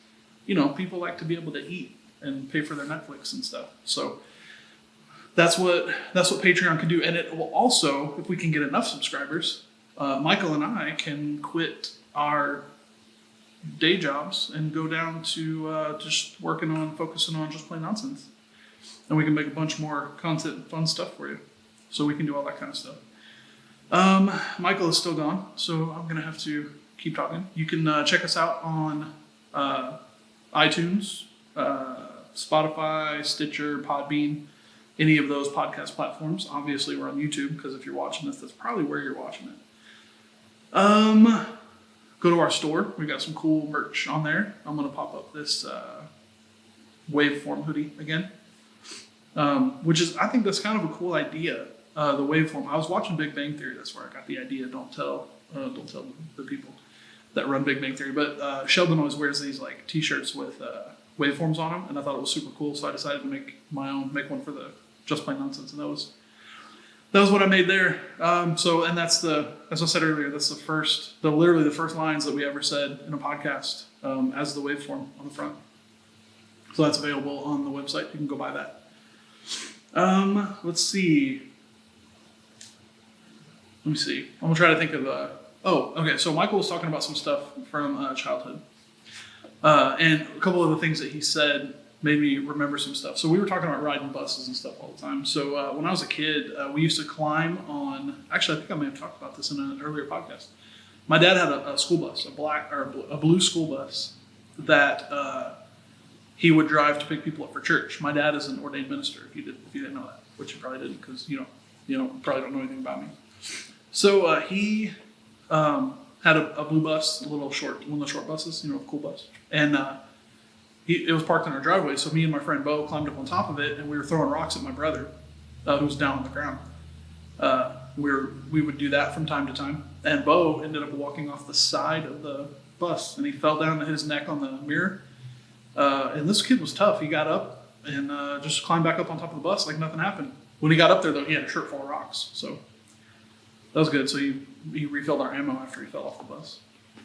A: people like to be able to eat and pay for their Netflix and stuff. So that's what Patreon can do, and it will also, if we can get enough subscribers, Michael and I can quit our day jobs and go down to just focusing on just plain nonsense, and we can make a bunch more content and fun stuff for you. So we can do all that kind of stuff. Michael is still gone, so I'm gonna have to keep talking. You can check us out on iTunes, Spotify, Stitcher, Podbean, any of those podcast platforms. Obviously, we're on YouTube because if you're watching this, that's probably where you're watching it. Go to our store. We got some cool merch on there. I'm gonna pop up this waveform hoodie again, which is, I think that's kind of a cool idea. The waveform. I was watching Big Bang Theory. That's where I got the idea. Don't tell the people that run Big Bang Theory. But Sheldon always wears these like T-shirts with waveforms on them, and I thought it was super cool. So I decided to make one for the Just Plain Nonsense, and that was what I made there. And that's as I said earlier, that's literally the first lines that we ever said in a podcast as the waveform on the front. So that's available on the website. You can go buy that. Let's see. Let me see. I'm gonna try to think of. Okay. So Michael was talking about some stuff from childhood, and a couple of the things that he said made me remember some stuff. So we were talking about riding buses and stuff all the time. So when I was a kid, we used to climb on. Actually, I think I may have talked about this in an earlier podcast. My dad had a school bus, a blue school bus that he would drive to pick people up for church. My dad is an ordained minister. If you didn't know that, which you probably didn't, because you probably don't know anything about me. So he had a blue bus, one of the short buses, a cool bus, and it was parked in our driveway. So me and my friend Bo climbed up on top of it, and we were throwing rocks at my brother, who was down on the ground. We would do that from time to time, and Bo ended up walking off the side of the bus, and he fell down to his neck on the mirror. And this kid was tough. He got up and just climbed back up on top of the bus like nothing happened. When he got up there, though, he had a shirt full of rocks. So that was good. So he refilled our ammo after he fell off the bus.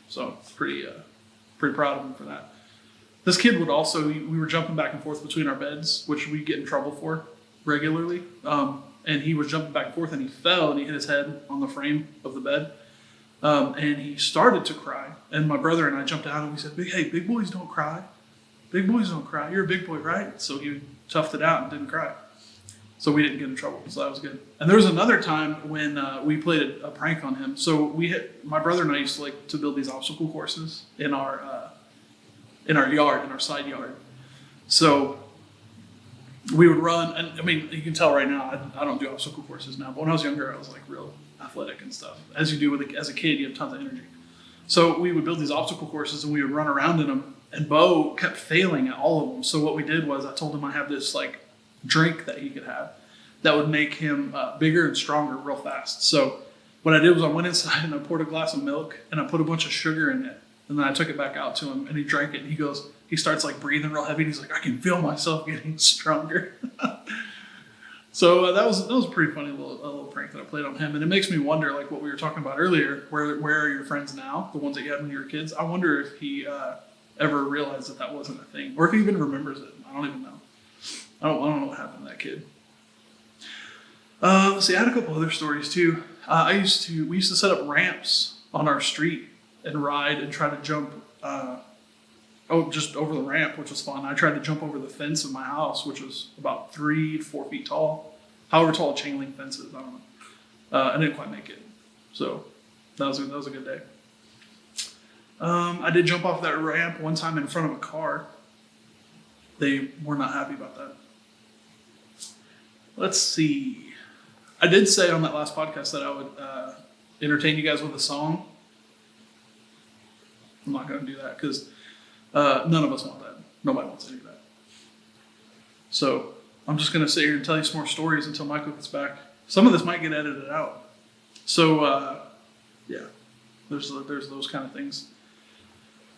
A: So pretty proud of him for that. This kid would also, we were jumping back and forth between our beds, which we get in trouble for regularly. And he was jumping back and forth, and he fell, and he hit his head on the frame of the bed. And he started to cry. And my brother and I jumped out, and we said, "Hey, big boys don't cry. Big boys don't cry. You're a big boy, right?" So he toughed it out and didn't cry. So we didn't get in trouble. So that was good. And there was another time when we played a prank on him. So my brother and I used to like to build these obstacle courses in our yard, in our side yard. So we would run, and I mean, you can tell right now, I don't do obstacle courses now, but when I was younger, I was like real athletic and stuff. As you do as a kid, you have tons of energy. So we would build these obstacle courses, and we would run around in them, and Bo kept failing at all of them. So what we did was I told him I have this like drink that he could have that would make him bigger and stronger real fast. So what I did was I went inside and I poured a glass of milk, and I put a bunch of sugar in it. And then I took it back out to him, and he drank it, and he starts like breathing real heavy, and he's like, "I can feel myself getting stronger." So that was a pretty funny little prank that I played on him, and it makes me wonder, like what we were talking about earlier, where are your friends now? The ones that you had when you were kids. I wonder if he ever realized that wasn't a thing, or if he even remembers it. I don't even know. I don't know what happened to that kid. Let's see. I had a couple other stories too. We used to set up ramps on our street and ride and try to jump. Just over the ramp, which was fun. I tried to jump over the fence of my house, which was about 3 to 4 feet tall. However tall a chain link fence is, I don't know. I didn't quite make it. So that was a good day. I did jump off that ramp one time in front of a car. They were not happy about that. Let's see. I did say on that last podcast that I would entertain you guys with a song. I'm not going to do that because none of us want that. Nobody wants to do that. So I'm just going to sit here and tell you some more stories until Michael gets back. Some of this might get edited out. So, yeah, there's those kind of things.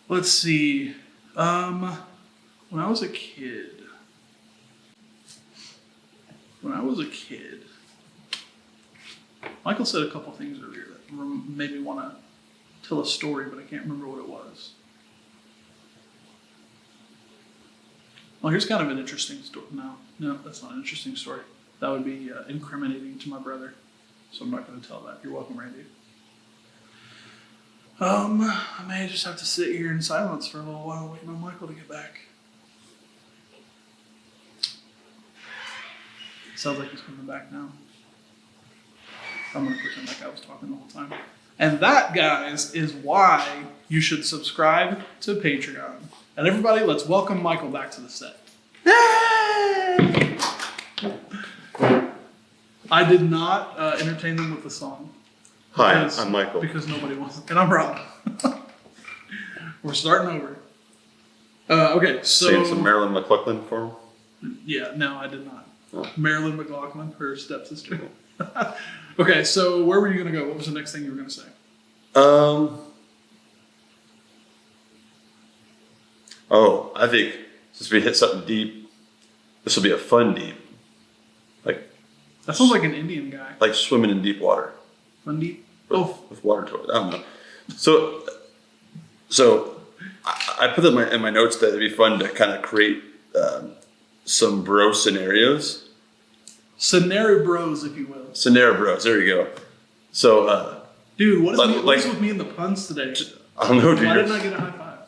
A: Let's see. When I was a kid, Michael said a couple things earlier that made me want to tell a story, but I can't remember what it was. Well, here's kind of an interesting story. No, that's not an interesting story. That would be incriminating to my brother. So I'm not going to tell that. You're welcome, Randy. I may just have to sit here in silence for a little while waiting on Michael to get back. Sounds like he's coming back now. I'm going to pretend like I was talking the whole time. And that, guys, is why you should subscribe to Patreon. And everybody, let's welcome Michael back to the set. I did not entertain them with the song.
B: Hi, I'm Michael.
A: Because nobody wants it. And I'm Rob. We're starting over. Okay, so...
B: Saying some Marilyn McLachlan for him?
A: Yeah, no, I did not.
B: Oh.
A: Marilyn McLachlan, her stepsister. Okay, so where were you going to go? What was the next thing you were going to say?
B: I think since we hit something deep, this will be a fun deep.
A: That sounds like an Indian guy.
B: Like swimming in deep water.
A: Fun deep?
B: With water toys. I don't know. So I put in my notes that it'd be fun to kind of create some bro scenarios.
A: Scenario bros, if you will.
B: Scenario bros. There you go. So,
A: dude, what is with me and the puns today?
B: I don't know, dude.
A: Why didn't I get a high five?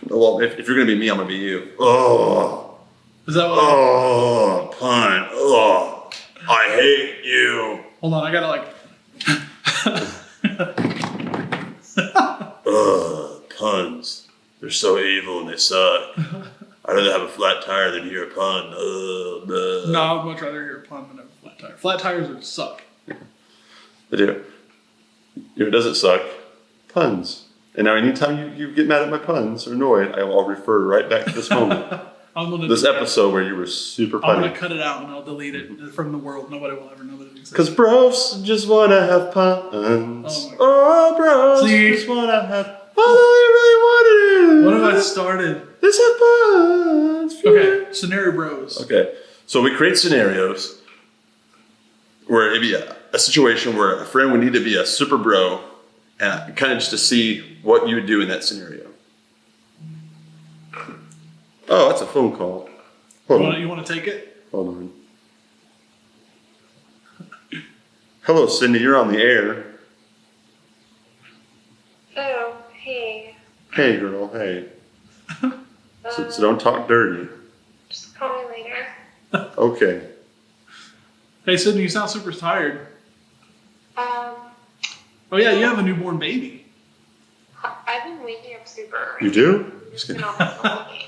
B: Well, if you're gonna be me, I'm gonna be you. Oh.
A: Is that what?
B: Oh, pun. Oh, I hate you.
A: Hold on, I gotta
B: Puns. They're so evil and they suck. I'd rather have a flat tire than hear a pun.
A: No, I would much rather hear a pun than a flat tire. Flat tires would suck.
B: They do. It doesn't suck. Puns. And now anytime you get mad at my puns or annoyed, I'll refer right back to this moment. This episode where you were super punny.
A: I'm going to cut it out and I'll delete it from the world. Nobody will ever know that it exists.
B: Because bros just want to have puns. Bros just want to have... All they really wanted is...
A: What have I started?
B: Let's have puns.
A: Okay, scenario bros.
B: Okay, so we create scenarios where it'd be a situation where a friend would need to be a super bro and kind of just to see what you would do in that scenario. Oh, that's a phone call. Hold on.
A: You want to take it?
B: Hold on. Hello, Cindy. You're on the air.
F: Oh, hey.
B: Hey, girl. Hey. So don't talk dirty.
F: Just call me later.
B: Okay.
A: Hey, Sydney, you sound super tired. Oh, yeah, you have a newborn baby.
F: I've been waking up super early.
B: You do?
F: Just been on my phone game.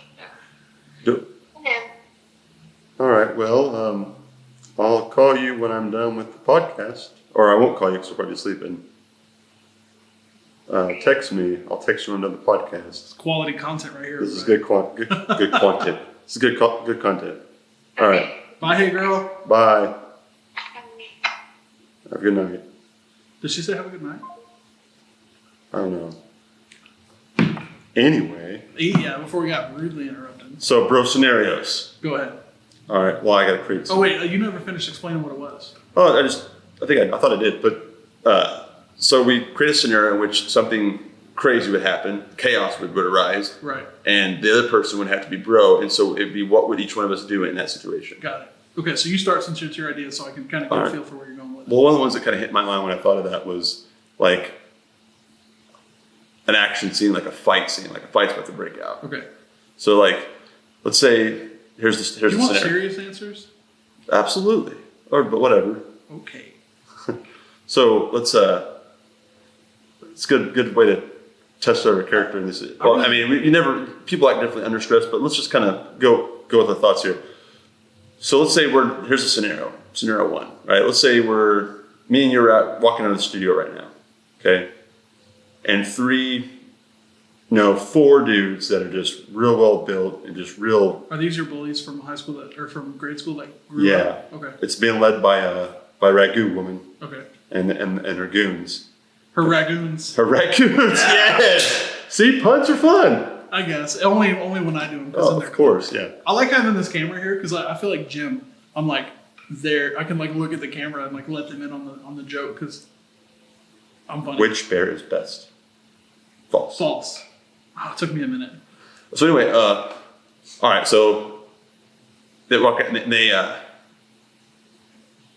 B: Do. All right. Well, I'll call you when I'm done with the podcast, or I won't call you because you're probably sleeping. Text me. I'll text you when I'm done the podcast.
A: It's quality content right here.
B: This is good content. This is good content. All right.
A: Bye, hey girl.
B: Bye. Have a good night.
A: Did she say have a good night?
B: I don't know. Anyway.
A: Yeah, before we got rudely interrupted.
B: So, bro scenarios.
A: Go ahead.
B: All right. Well, I got to create.
A: Oh wait, you never finished explaining what it was.
B: Oh, I thought I did, but so we create a scenario in which something crazy would happen, chaos would arise,
A: Right.
B: and the other person would have to be bro, and so it'd be what would each one of us do in that situation.
A: Got it. Okay, so you start since it's your idea, so I can kind of get
B: All
A: a
B: right.
A: feel for where you're going with it.
B: Well, one of the ones that kind of hit my mind when I thought of that was like an action scene, like a fight scene, like a fight's about to break out.
A: Okay.
B: So like, let's say here's the
A: You want
B: scenario.
A: serious answers?
B: Absolutely, but whatever.
A: Okay.
B: So let's it's a good way to test our character in this. Well, I mean, people act differently under stress, but let's just kind of go with the thoughts here. So let's say here's a scenario one, right? Let's say me and you're out walking out of the studio right now, okay? And 4 dudes that are just real well built and just real.
A: Are these your bullies from high school or from grade school that grew
B: Yeah.
A: up? Okay.
B: It's being led by Ragu woman
A: Okay.
B: and her goons.
A: Her ragoons.
B: Her raccoons, yes. See, puns are fun.
A: I guess only when I do them.
B: Oh, of course, yeah.
A: I like having this camera here because I feel like Jim. I'm like there. I can like look at the camera and like let them in on the joke because I'm funny.
B: Which bear is best? False.
A: False. Oh, it took me a minute.
B: So anyway, all right. So they walk in and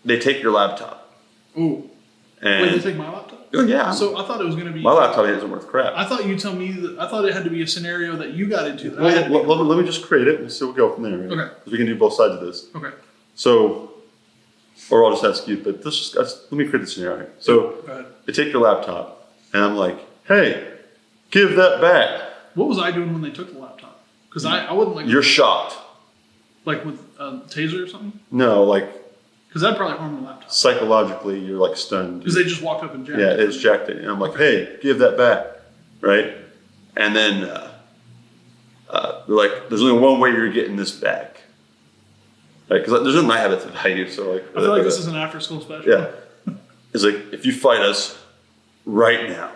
B: they take your laptop.
A: Ooh.
B: And
A: Wait, they take my laptop?
B: oh, yeah.
A: So I thought it was going to be.
B: My laptop isn't worth crap.
A: I thought you tell me that. I thought it had to be a scenario that you got into. That I had to be
B: let me just create it and so we'll go from there. Right?
A: Okay.
B: 'Cause we can do both sides of this.
A: Okay.
B: So, or I'll just ask you, but let me create the scenario. So
A: Go ahead.
B: they take your laptop and I'm like, hey, give that back.
A: What was I doing when they took the laptop? Because I wouldn't like.
B: You're shocked.
A: Like with a taser or something?
B: No, like
A: Because that'd probably harm the laptop.
B: psychologically, you're like stunned.
A: Because they just walked up and jacked
B: Yeah,
A: it.
B: it's jacked it. And I'm like, hey, give that back. Right? And then they're like, there's only one way you're getting this back. Right? Because there's nothing I have to tell you. So like,
A: I feel like this is an after-school special.
B: yeah. It's like, if you fight us right now,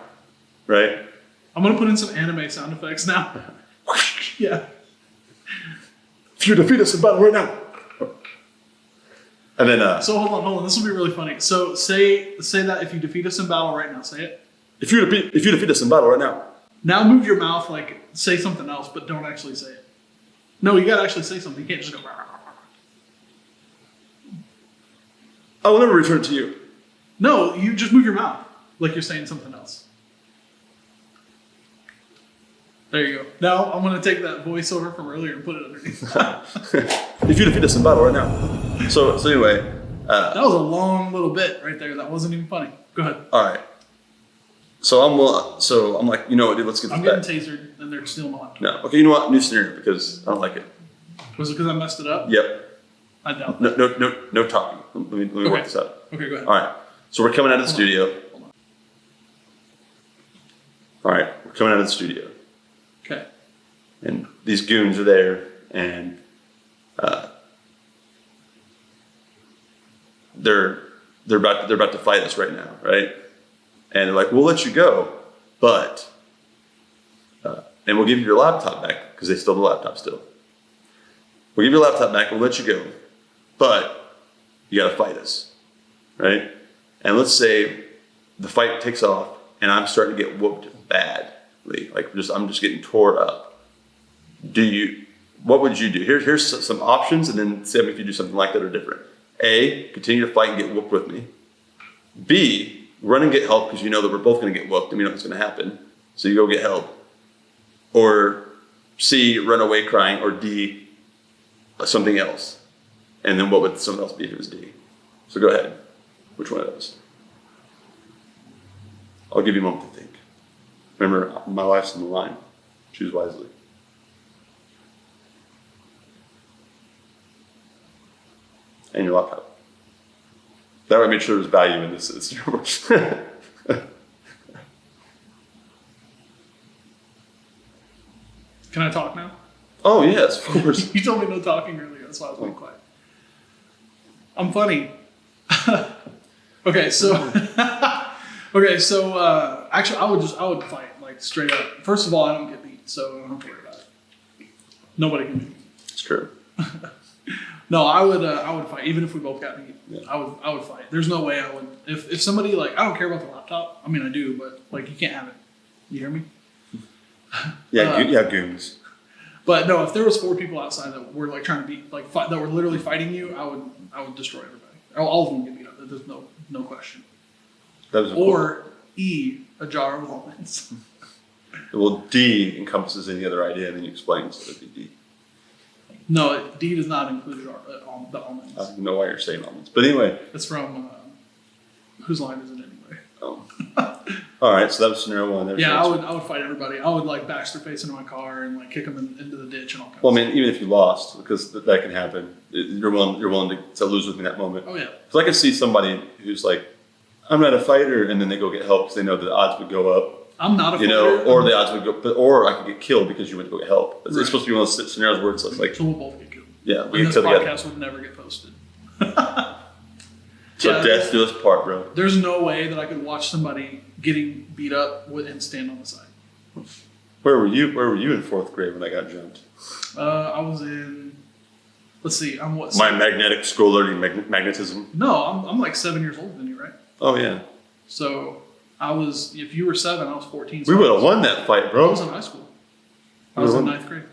B: right?
A: I'm gonna put in some anime sound effects now. Yeah.
B: If you defeat us in battle right now. And then,
A: So hold on. This will be really funny. So say that if you defeat us in battle right now, say it.
B: if you defeat us in battle right now.
A: Now move your mouth like say something else, but don't actually say it. No, you gotta actually say something. You can't just go. "Rah, rah, rah, rah."
B: I will never return to you.
A: No, you just move your mouth like you're saying something else. There you go. Now I'm gonna take that voiceover from earlier and put it underneath.
B: If you defeat us in battle right now. So anyway,
A: That was a long little bit right there. That wasn't even funny. Go ahead.
B: all right. So I'm like, you know what, dude, let's get this
A: I'm getting
B: back.
A: tasered and they're stealing my laptop.
B: No, okay, you know what? New scenario because I don't like it.
A: Was it because I messed it up?
B: Yep.
A: I doubt that.
B: No talking. Let me
A: Okay.
B: work this out.
A: Okay, go ahead.
B: All right. So we're coming out of the studio.
A: Hold on.
B: All right, we're coming out of the studio,
A: Okay.
B: and these goons are there, and they're about to fight us right now, right? And they're like, "We'll let you go, but and we'll give you your laptop back because they stole the laptop still. We'll give you your laptop back. We'll let you go, but you got to fight us, right? And let's say the fight takes off, and I'm starting to get whooped badly, like I'm just getting tore up. What would you do? Here's some options, and then say if you do something like that or different. A, continue to fight and get whooped with me. B, run and get help because you know that we're both going to get whooped and we know what's going to happen. So you go get help. Or C, run away crying. Or D, something else. And then what would something else be if it was D? So go ahead. Which one of those? I'll give you a moment to think. Remember, my life's on the line. Choose wisely. And your laptop. That way I made sure there was value in this.
A: Can I talk now?
B: Oh, yes, of course.
A: You told me no talking earlier. That's why I was being quiet. I'm funny. Okay, so actually, I would fight like straight up. First of all, I don't get beat, so I don't have to worry about it. Nobody can beat me.
B: It's true.
A: No, I would fight even if we both got beat.
B: Yeah.
A: I would fight. There's no way I would. If somebody like I don't care about the laptop. I mean I do, but like you can't have it. You hear me?
B: Yeah, goons.
A: But no, if there was 4 people outside that were like trying to beat like fight, that were literally fighting you, I would destroy everybody. All of them get beat up. There's no question.
B: That was
A: Or E, a jar of almonds.
B: well, D encompasses any other idea, and then you explain, so it'd be D.
A: No, D does not include the almonds.
B: I don't know why you're saying almonds, but anyway.
A: It's from whose line is it anyway?
B: Oh. All right, so that was scenario 1. There's
A: Yeah,
B: the
A: I
B: answer.
A: would fight everybody. I would like bash their face into my car and like kick them into the ditch and all kinds.
B: Well,
A: of
B: I mean, even if you lost, because that can happen, you're willing to lose with me in that moment.
A: stuff. Oh yeah.
B: Because I can see somebody who's like, I'm not a fighter, and then they go get help because they know the odds would go up.
A: I'm not a
B: You
A: fighter.
B: know, or the odds would go, or I could get killed because you went to go get help. It's
A: Right.
B: supposed to be one of those scenarios where it's like,
A: So we'll both get killed.
B: yeah, we
A: And
B: get
A: this
B: killed
A: podcast
B: together.
A: would never get posted.
B: So
A: Yeah,
B: death do us part, bro.
A: There's no way that I could watch somebody getting beat up and stand on the side.
B: Where were you? Where were you in 4th grade when I got jumped?
A: I was in. Let's see. I'm what?
B: My magnetic school learning magnetism.
A: No, I'm like 7 years older than you, right?
B: Oh yeah,
A: So I was. If you were 7, I was 14. So
B: we would have won that fight,
A: I
B: bro.
A: was in high school. I was in 9th grade.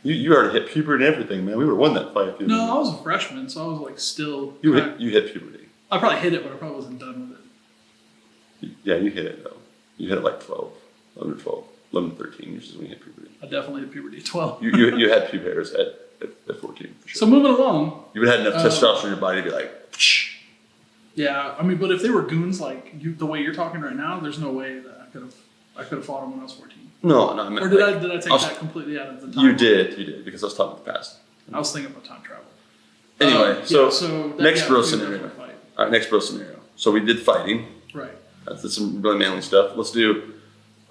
B: You already hit puberty and everything, man. We would have won that fight. If you
A: No, I was a freshman, so I was like still.
B: you hit puberty.
A: I probably hit it, but I probably wasn't done with it.
B: Yeah, you hit it though. You hit it like 12, 11 to 12, 11 to 13, which is when you hit puberty.
A: I definitely hit puberty at 12.
B: You had pubic hairs at 14 for sure.
A: So moving along,
B: You would have had enough testosterone in your body to be like, psh.
A: yeah. I mean, but if they were goons like you, the way you're talking right now, there's no way that I could have fought them when I was 14.
B: No, I meant
A: Or did
B: like,
A: I take
B: was-
A: that completely out of the time?
B: You did, because I was talking about the past.
A: I was thinking about time travel.
B: Anyway,
A: Yeah,
B: so
A: that-
B: next
A: yeah,
B: bro
A: we would
B: scenario.
A: definitely fight.
B: All right, next bro scenario. So we did fighting.
A: Right.
B: That's some really manly stuff. Let's do.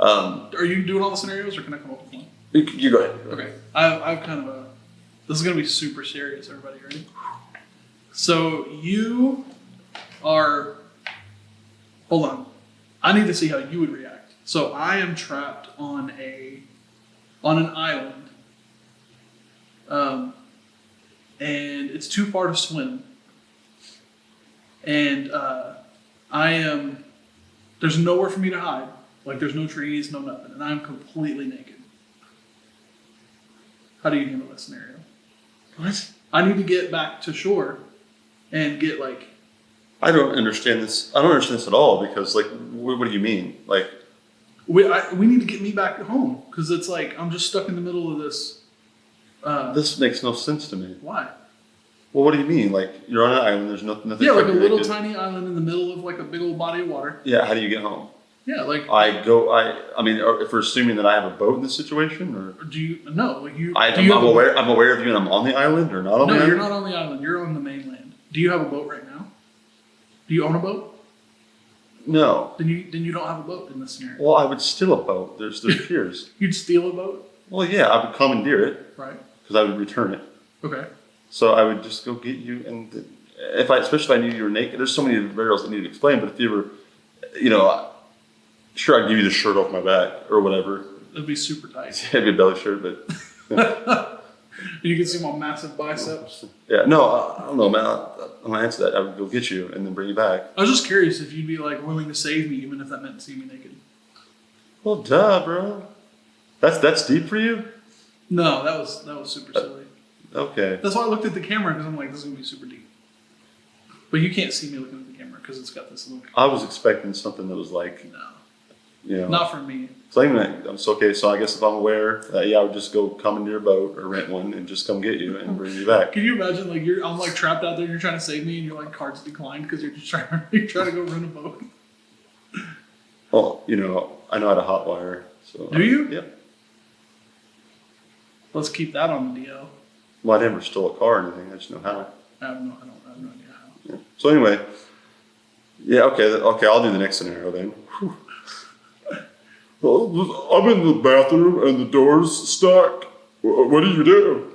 A: Are you doing all the scenarios, or can I come up with one?
B: You go ahead.
A: Okay. I've kind of a. This is gonna be super serious. Everybody ready? So you are. Hold on. I need to see how you would react. So I am trapped on an island, and it's too far to swim. And I am. There's nowhere for me to hide. Like there's no trees, no nothing, and I'm completely naked. How do you handle that scenario?
B: What?
A: I need to get back to shore and get like.
B: I don't understand this. I don't understand this at all because, like, what do you mean? Like,
A: We need to get me back home because it's like I'm just stuck in the middle of this.
B: this makes no sense to me.
A: Why?
B: Well, what do you mean? Like, you're on an island. There's nothing.
A: Yeah, like a
B: keeping you
A: little
B: naked.
A: tiny island in the middle of like a big old body of water.
B: Yeah. How do you get home?
A: Yeah, like
B: I mean, if we're assuming that I have a boat in this situation, or
A: do you no like you?
B: I'm
A: do you have a boat?
B: I'm aware of you, and I'm on the island or not on the
A: No,
B: island.
A: you're not on the island. You're on the mainland. Do you have a boat right now? Do you own a boat?
B: No.
A: Then you don't have a boat in this scenario.
B: Well, I would steal a boat. There's piers.
A: You'd steal a boat,
B: Well, yeah, I would commandeer it
A: right?
B: because I would return it.
A: Okay.
B: So I would just go get you, and especially if I knew you were naked. There's so many variables that need to explain. But if you were, sure, I'd give you the shirt off my back or whatever.
A: It'd be super tight.
B: It'd be a belly shirt, but
A: You can see my massive biceps.
B: yeah, no, I don't know, man. I'm gonna answer that. I would go get you and then bring you back.
A: I was just curious if you'd be like willing to save me, even if that meant seeing me naked.
B: Well, duh, bro. That's deep for you.
A: No, that was super silly.
B: Okay.
A: That's why I looked at the camera because I'm like, this is gonna be super deep. But you can't see me looking at the camera because it's got this look.
B: I was expecting something that was like,
A: No, not for me.
B: So okay. So I guess if I'm aware, I would just go commandeer a boat or rent one and just come get you and bring you back.
A: Can you imagine like I'm like trapped out there and you're trying to save me and you're like cards declined because you're just trying to go rent a boat.
B: Well, I know how to hotwire. So
A: Do you?
B: Yep.
A: Let's keep that on the DL.
B: Well, I never stole a car or anything. I just know how.
A: I have no idea how.
B: Yeah. So anyway, yeah. Okay. I'll do the next scenario then. Whew. Well, I'm in the bathroom and the door's stuck. What do you do?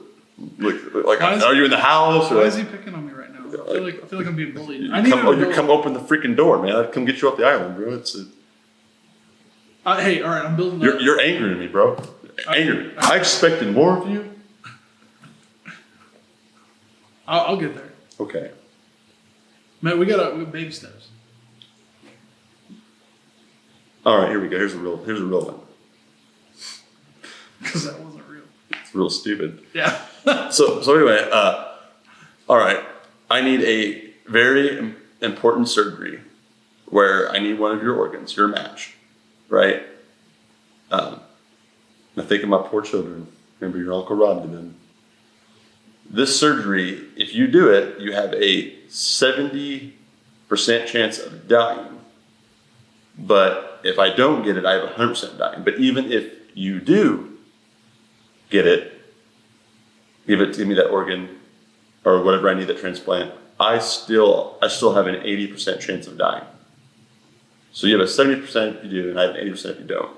B: Like, are you in the house?
A: Why
B: Or
A: is he picking on me right now? I feel like I'm being bullied.
B: you come open the freaking door, man. I'd come get you off the island, bro.
A: Hey, all right, I'm building.
B: You're angry at me, bro. Angry. I expected more of you.
A: I'll get there.
B: Okay.
A: Man, we got baby steps.
B: All right, here we go. Here's a real one.
A: Because that wasn't real.
B: It's real stupid.
A: Yeah.
B: So anyway, all right. I need a very important surgery where I need one of your organs, your match, right? I think of my poor children. Remember your Uncle Rob did them. This surgery, if you do it, you have a 70% chance of dying. But if I don't get it, I have 100% dying. But even if you do get it, give me that organ or whatever I need, that transplant, I still have an 80% chance of dying. So you have a 70% if you do, and I have an 80% if you don't.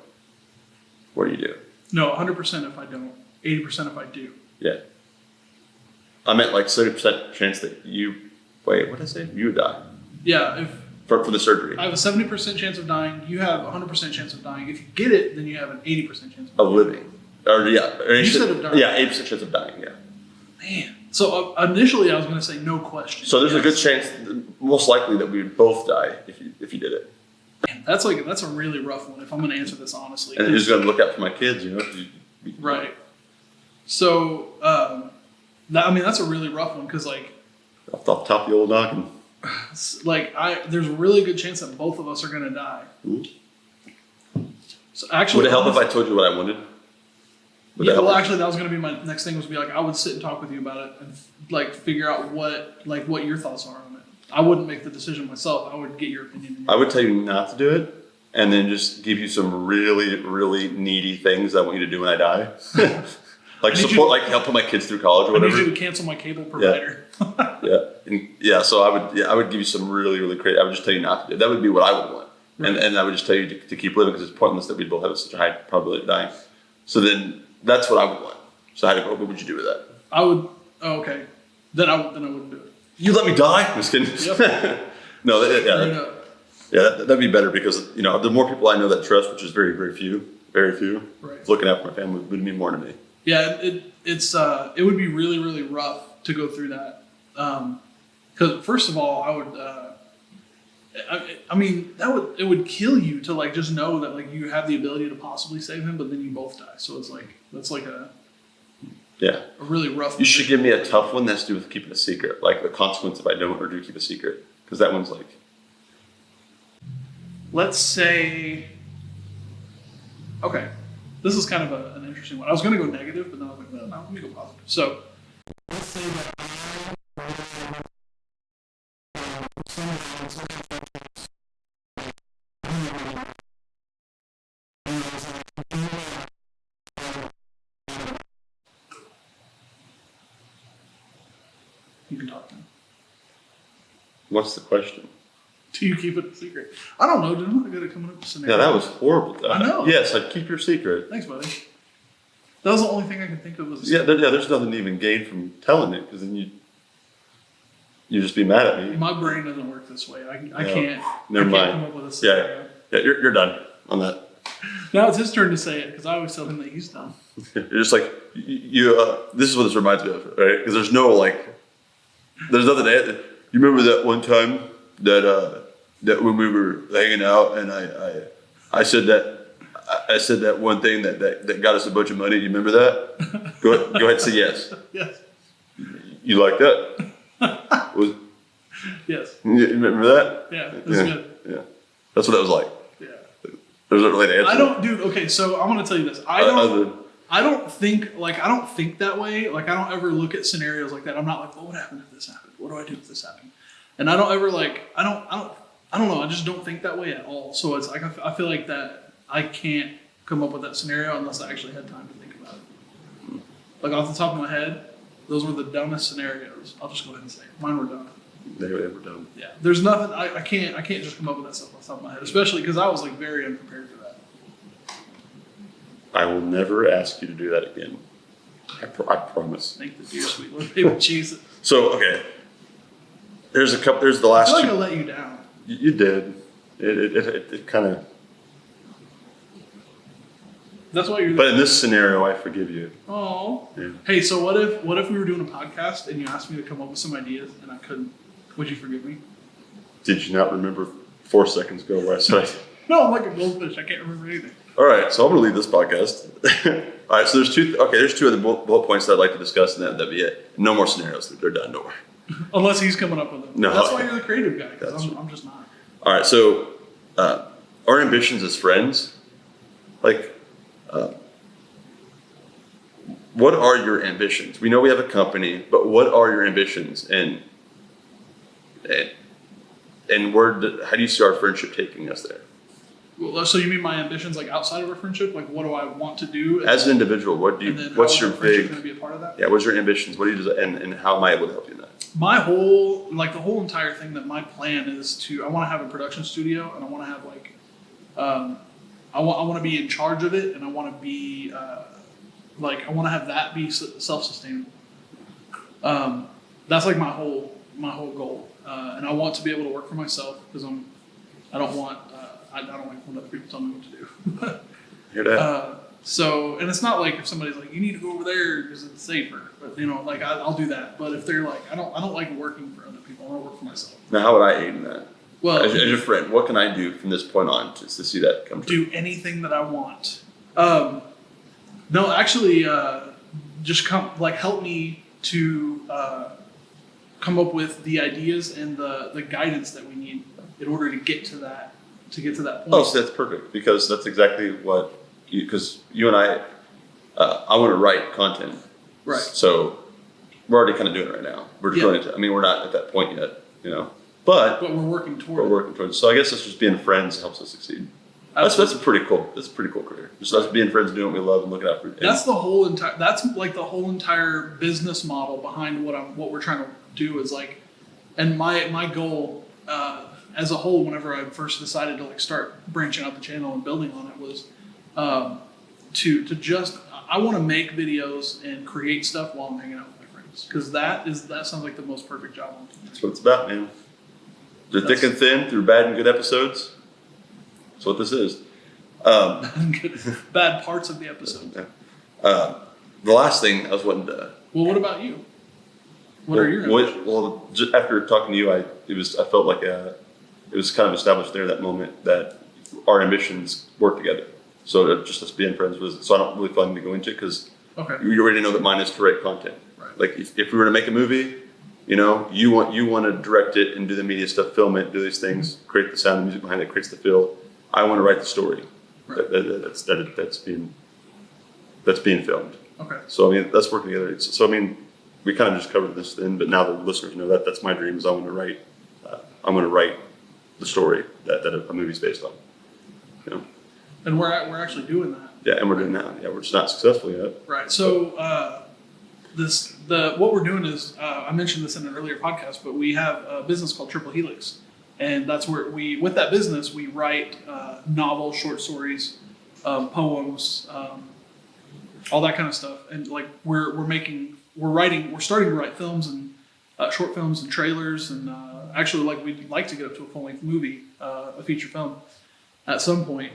B: What do you do?
A: No, 100% if I don't. 80% if I do.
B: Yeah. I meant like 70% chance that you, wait, what did I say? You would die.
A: Yeah, if
B: For the surgery.
A: I have a 70% chance of dying, you have a 100% chance of dying. If you get it, then you have an 80% chance of
B: Of living. Or yeah.
A: You said of dying.
B: Yeah, 80% chance of dying, yeah.
A: Man. So initially I was going to say no question.
B: So there's a good
A: Yes.
B: chance, most likely, that we would both die if you did it.
A: That's a really rough one if I'm going to answer this honestly.
B: And you're just going to look out for my kids, you know?
A: Right. So, that's a really rough one because, like,
B: Off the top of the old noggin.
A: there's a really good chance that both of us are going to die.
B: Ooh.
A: So actually,
B: Would it help if I told you what I wanted? Would that
A: Yeah,
B: help?
A: well, actually, that was going to be my next thing. Was be like, I would sit and talk with you about it and like figure out what your thoughts are on it. I wouldn't make the decision myself. I would get your opinion.
B: I would tell you not to do it, and then just give you some really, really needy things I want you to do when I die. Like
A: need
B: support, like help put my kids through college or
A: I need
B: whatever.
A: you to cancel my cable provider.
B: Yeah. So I would give you some really, really crazy. I would just tell you not to do it. That would be what I would want,
A: Right.
B: and I would just tell you to keep living because it's pointless that we both have such a high probability of dying. So then that's what I would want. So what would you do with that?
A: I would. Oh, okay. Then I wouldn't do it.
B: You let me die? I'm just kidding.
A: Yep.
B: No,
A: Fair enough.
B: that'd be better because the more people I know that trust, which is very, very few,
A: Right.
B: looking after my family would mean more to me.
A: Yeah, it would be really, really rough to go through that. Because first of all, I would. It would kill you to like just know that like you have the ability to possibly save him, but then you both die. So it's like that's like a really rough.
B: You should give me a tough one that's to do with keeping a secret, like the consequence if I don't or do keep a secret, because that one's like.
A: Let's say. Okay, this is kind of an interesting one. I was going to go negative, but then I was like, no, let me go positive. So. Let's say that. You can talk now.
B: What's the question?
A: Do you keep it a secret? I don't know, dude. I'm not good at coming up with
B: Yeah,
A: scenarios.
B: that was horrible.
A: I know.
B: Yes, I'd keep your secret.
A: Thanks, buddy. That was the only thing I could think of. Was
B: There's nothing to even gain from telling it, because then you just be mad at me.
A: my brain doesn't work this way. I
B: Yeah.
A: can't.
B: Never
A: I can't
B: mind.
A: come up with a scenario.
B: Yeah, you're done on that.
A: Now it's his turn to say it because I always tell him that he's done.
B: You're just like this is what this reminds me of, right? Because there's nothing. You remember that one time that when we were hanging out and I said that one thing that got us a bunch of money. Do you remember that? Go ahead and say yes.
A: Yes.
B: You like that?
A: Yes.
B: You remember that?
A: Yeah. This is good.
B: Yeah. That's what it was like.
A: Yeah.
B: There's not really an answer.
A: I don't, dude. Okay, so I'm gonna tell you this. I don't think that way. Like I don't ever look at scenarios like that. I'm not like, what would happen if this happened? What do I do if this happened? And I don't ever like. I don't know. I just don't think that way at all. So it's like I feel like that I can't come up with that scenario unless I actually had time to think about it. Like off the top of my head, those were the dumbest scenarios. I'll just go ahead and say it. Mine were dumb.
B: They were ever done.
A: Yeah, there's nothing. I can't just come up with that stuff off the top of my head, especially because I was like very unprepared for that.
B: I will never ask you to do that again. I promise.
A: Thank the dear sweet Lord, baby Jesus.
B: So okay, there's the
A: I
B: last
A: feel like
B: two.
A: I let you down.
B: You did. It kind of.
A: That's why you're.
B: But in this scenario, I forgive you.
A: Oh.
B: Yeah.
A: Hey, so what if we were doing a podcast and you asked me to come up with some ideas and I couldn't? Would you forgive me?
B: Did you not remember 4 seconds ago where I said?
A: No, I'm like a goldfish. I can't remember anything.
B: All right, so I'm gonna leave this podcast. All right, so there's two. Okay, there's two other bullet points that I'd like to discuss, and that'd be it. No more scenarios. They're done. Don't worry.
A: Unless he's coming up with them.
B: No.
A: That's why you're the creative guy, because
B: Gotcha.
A: I'm just not.
B: All right, so our ambitions as friends, like, what are your ambitions? We know we have a company, but what are your ambitions, and how do you see our friendship taking us there?
A: Well, so you mean my ambitions like outside of our friendship? Like what do I want to do?
B: As an individual, what do
A: and
B: you?
A: then
B: What's
A: how
B: your
A: is our friendship
B: big?
A: going to be a part of that?
B: Yeah, what's your ambitions? What do you and how am I able to help you in that?
A: My whole the whole entire thing that my plan is I want to have a production studio and I want to have like I want to be in charge of it and I want to be I want to have that be self-sustainable. That's like my whole goal, and I want to be able to work for myself because I don't want I don't like when other people tell me what to do.
B: Hear that?
A: So, and it's not like if somebody's like, you need to go over there because it's safer, but like I'll do that. But if they're like, I don't like working for other people. I want to work for myself.
B: Now, how would I aid in that?
A: Well,
B: As your friend, what can I do from this point on to see that come true?
A: do anything that I want. No, actually, just help me to come up with the ideas and the guidance that we need in order to get to that point.
B: Oh, so that's perfect because that's exactly what because you and I want to write content.
A: Right.
B: So we're already kind of doing it right now. We're just going to. I mean, we're not at that point yet, but
A: we're working toward
B: we're
A: it.
B: working towards. So I guess it's just being friends helps us succeed. That's a pretty cool. That's a pretty cool career. Just us being friends, doing what we love, and looking out for.
A: That's the whole entire. That's like the whole entire business model behind what we're trying to do is like, and my goal as a whole, whenever I first decided to start branching out the channel and building on it, was to just I want to make videos and create stuff while I'm hanging out with my friends because that sounds like the most perfect job.
B: That's what it's about, man. Through thick and thin, through bad and good episodes. That's what this is.
A: Bad parts of the episode.
B: The last thing I was wanting to.
A: Well, what about you? What are your ambitions?
B: Just after talking to you, I felt like it was kind of established there that moment that our ambitions work together. So just us being friends was. So I don't really feel like to go into it because you already know that mine is to write content.
A: Right.
B: Like if we were to make a movie, you want to direct it and do the media stuff, film it, do these things, create the sound, the music behind it, creates the feel. I want to write the story.
A: Right.
B: That's being filmed.
A: Okay.
B: So I mean, that's working together. So I mean, we kind of just covered this then, but now the listeners know that that's my dream. Is I want to write. I'm going to write the story that a movie's based on.
A: And we're actually doing that.
B: Yeah, and we're doing that. Yeah, we're just not successful yet.
A: Right. So what we're doing is I mentioned this in an earlier podcast, but we have a business called Triple Helix, and that's where with that business we write novels, short stories, poems, all that kind of stuff, and we're starting to write films and short films and trailers, and actually we'd like to get up to a full length movie, a feature film, at some point.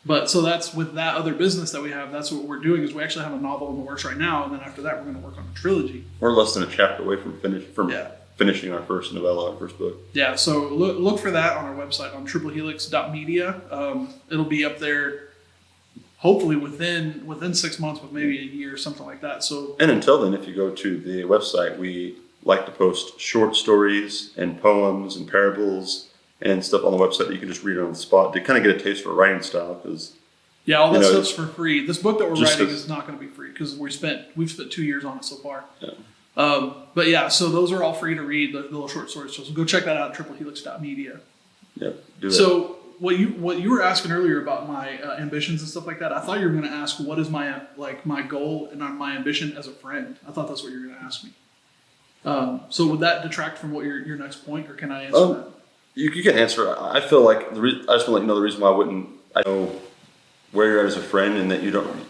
A: But so that's with that other business that we have. That's what we're doing is we actually have a novel in the works right now, and then after that we're going to work on a trilogy.
B: We're less than a chapter away from finishing our first novella, our first book.
A: Yeah, so look for that on our website on triplehelix.media. It'll be up there hopefully within 6 months, with maybe a year, something like that. So
B: And until then, if you go to the website, we like to post short stories and poems and parables and stuff on the website that you can just read on the spot to kind of get a taste for writing style. Because
A: yeah, all that stuff's for free. This book that we're
B: just
A: writing is not going to be free because we've spent 2 years on it so far.
B: Yeah.
A: But yeah, so those are all free to read, the little short stories. So go check that out at triplehelix.media.
B: Yeah, do that.
A: So what you were asking earlier about my ambitions and stuff like that, I thought you were going to ask what is my goal and my ambition as a friend. I thought that's what you were going to ask me. So would that detract from what your next point, or can I answer that?
B: You can answer. I feel like I just want to let you know the reason why I know where you're at as a friend, and that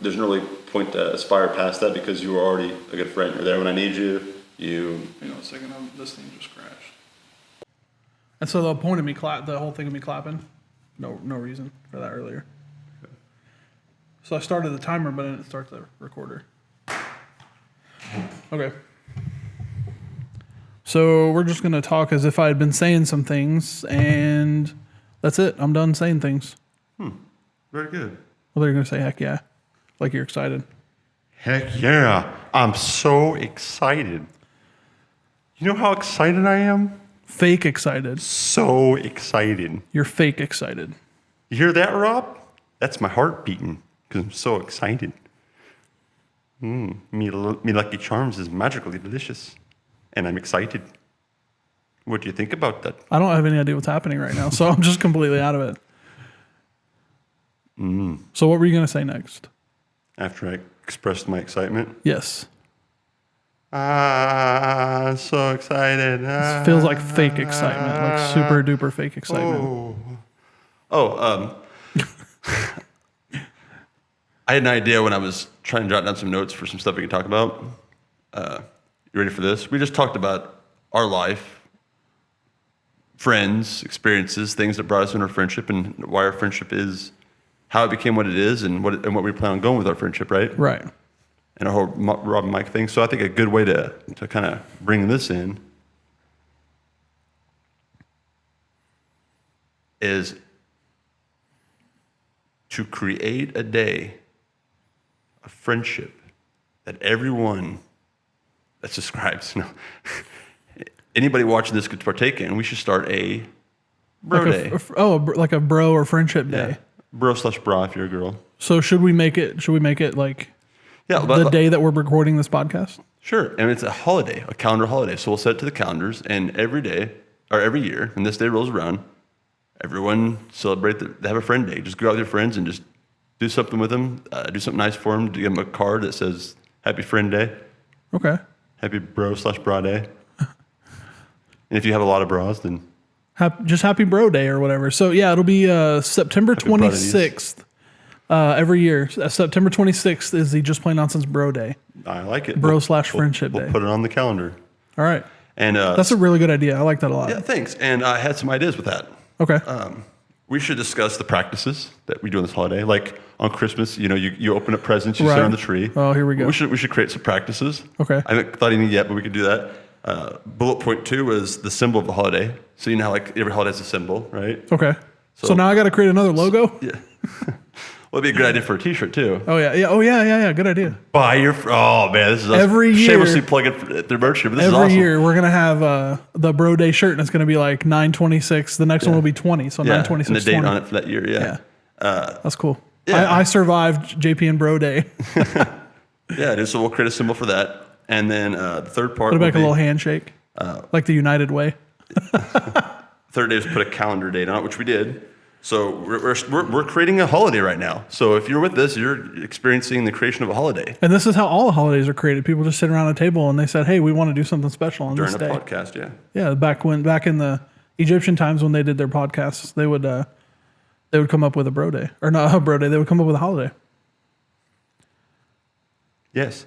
B: there's no really point to aspire past that because you are already a good friend. You're there when I need you.
A: Hang on a second. This thing just crashed. And so the point of me the whole thing of me clapping, no reason for that earlier. So I started the timer, but I didn't start the recorder. Okay. So we're just going to talk as if I had been saying some things, and that's it. I'm done saying things.
B: Very good.
A: Well, they're going to say, heck yeah. Like you're excited.
B: Heck yeah. I'm so excited. You know how excited I am?
A: Fake excited.
B: So excited.
A: You're fake excited.
B: You hear that, Rob? That's my heart beating because I'm so excited. Me Lucky Charms is magically delicious, and I'm excited. What do you think about that?
A: I don't have any idea what's happening right now, so I'm just completely out of it. So what were you going to say next?
B: After I expressed my excitement.
A: Yes.
B: So excited.
A: This feels like fake excitement, like super duper fake excitement.
B: I had an idea when I was trying to jot down some notes for some stuff we could talk about. You ready for this? We just talked about our life, friends, experiences, things that brought us into our friendship, and why our friendship is, how it became what it is, and what we plan on going with our friendship, right?
A: Right.
B: And our whole Rob and Mike thing. So I think a good way to kind of bring this in is to create a day of friendship that everyone that subscribes, anybody watching this could partake in. We should start a bro day.
A: Like a bro or friendship day.
B: Yeah. Bro/bra if you're a girl.
A: So should we make it like
B: Yeah,
A: the day that we're recording this podcast?
B: Sure, and it's a holiday, a calendar holiday. So we'll set it to the calendars, and every day, or every year, when this day rolls around, everyone celebrate, they have a friend day. Just go out with your friends and just do something with them, do something nice for them, give them a card that says, Happy Friend Day,
A: Okay.
B: Happy Bro/Bra Day. And if you have a lot of bras, then...
A: Just happy bro day or whatever. So yeah, it'll be September 26th. Every year, September 26th is the Just Plain Nonsense Bro Day.
B: I like it.
A: Bro/friendship day.
B: We'll put it on the calendar.
A: All right.
B: And
A: That's a really good idea. I like that a lot.
B: yeah, thanks. And I had some ideas with that.
A: Okay.
B: We should discuss the practices that we do on this holiday. Like on Christmas, you open up presents, you
A: Right.
B: sit on the tree.
A: Oh, here we go.
B: We should create some practices.
A: Okay.
B: I haven't thought any yet, but we could do that. Bullet point 2 is the symbol of the holiday. So you know how like every holiday has a symbol, right?
A: Okay. So
B: So-
A: now I got to create another logo?
B: Yeah. Well, it'd be a good idea for a T-shirt too.
A: Oh yeah. Yeah. Oh yeah. Good idea.
B: Buy your. Oh man, this is us
A: Every year-
B: shamelessly plugging their merch here. But this is
A: Every
B: awesome.
A: year we're gonna have the Bro Day shirt, and it's gonna be like 9/26. The next one will be 20. So
B: Yeah,
A: 9/26.
B: and the date
A: 20.
B: on it for that year. Yeah.
A: That's cool.
B: Yeah.
A: I survived JP and Bro Day.
B: Yeah, it is. So we'll create a symbol for that, and then the third part.
A: Put
B: will
A: back a
B: be-
A: little handshake, like the United Way.
B: Third day is put a calendar date on it, which we did. So we're creating a holiday right now. So if you're with this, you're experiencing the creation of a holiday
A: And this is how all the holidays are created. People just sit around a table and they said, "Hey, we want to do something special on
B: during
A: this
B: a
A: day."
B: podcast. Yeah.
A: Yeah, back in the Egyptian times when they did their podcasts, they would come up with a Bro Day, or not a Bro Day. They would come up with a holiday.
B: Yes.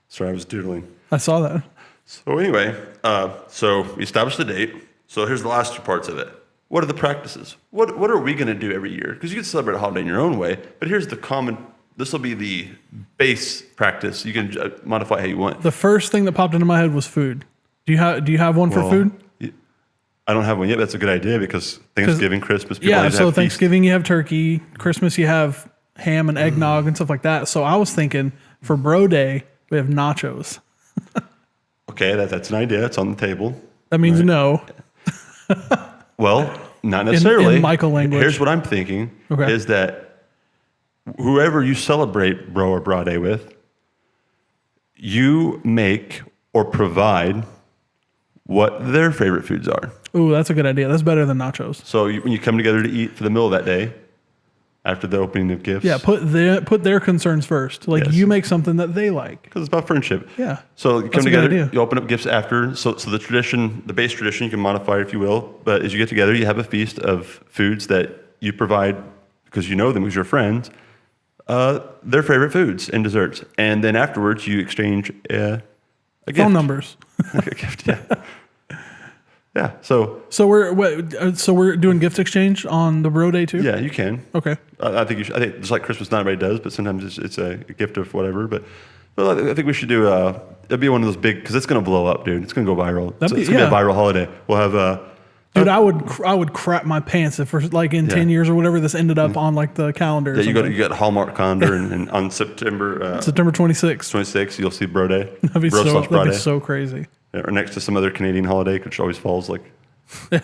B: Sorry, I was doodling.
A: I saw that.
B: So anyway, so we established the date. So here's the last two parts of it. What are the practices? What are we going to do every year? Because you can celebrate a holiday in your own way, but here's the common. This will be the base practice. You can modify how you want.
A: The first thing that popped into my head was food. Do you have one for
B: Well,
A: food?
B: I don't have one yet. That's a good idea because Thanksgiving, Christmas, people
A: Yeah,
B: always
A: so
B: have feast.
A: Thanksgiving you have turkey, Christmas you have ham and eggnog and stuff like that. So I was thinking for Bro Day we have nachos.
B: Okay, that's an idea. It's on the table.
A: That means no.
B: Well, not necessarily.
A: in Michael language.
B: Here's what I'm thinking
A: Okay.
B: is that whoever you celebrate Bro or Bra Day with, you make or provide what their favorite foods are.
A: Ooh, that's a good idea. That's better than nachos.
B: So when you come together to eat for the meal that day, after the opening of gifts.
A: Yeah, put their concerns first. Like
B: Yes.
A: you make something that they like.
B: Because it's about friendship.
A: Yeah.
B: So you
A: That's
B: come
A: a good
B: together,
A: idea.
B: you open up gifts after. So the tradition, the base tradition, you can modify it if you will. But as you get together, you have a feast of foods that you provide because you know them, because you're friends, their favorite foods and desserts. And then afterwards, you exchange a gift.
A: Phone numbers.
B: A gift, yeah. Yeah. So
A: So we're doing gift exchange on the bro day too.
B: yeah, you can.
A: Okay.
B: I think you should. I think just like Christmas, not everybody does, but sometimes it's a gift of whatever. But I think we should do. It'd be one of those big because it's going to blow up, dude. It's going to go viral. It's going to be a viral holiday. We'll have.
A: Dude, I would crap my pants if for like in 10 years or whatever this ended up on like the calendar.
B: Yeah, you got Hallmark calendar, and on September
A: September 26th.
B: 26th, you'll see Bro Day.
A: That'd be
B: Bro/Friday.
A: so crazy.
B: Yeah, or next to some other Canadian holiday, which always falls like on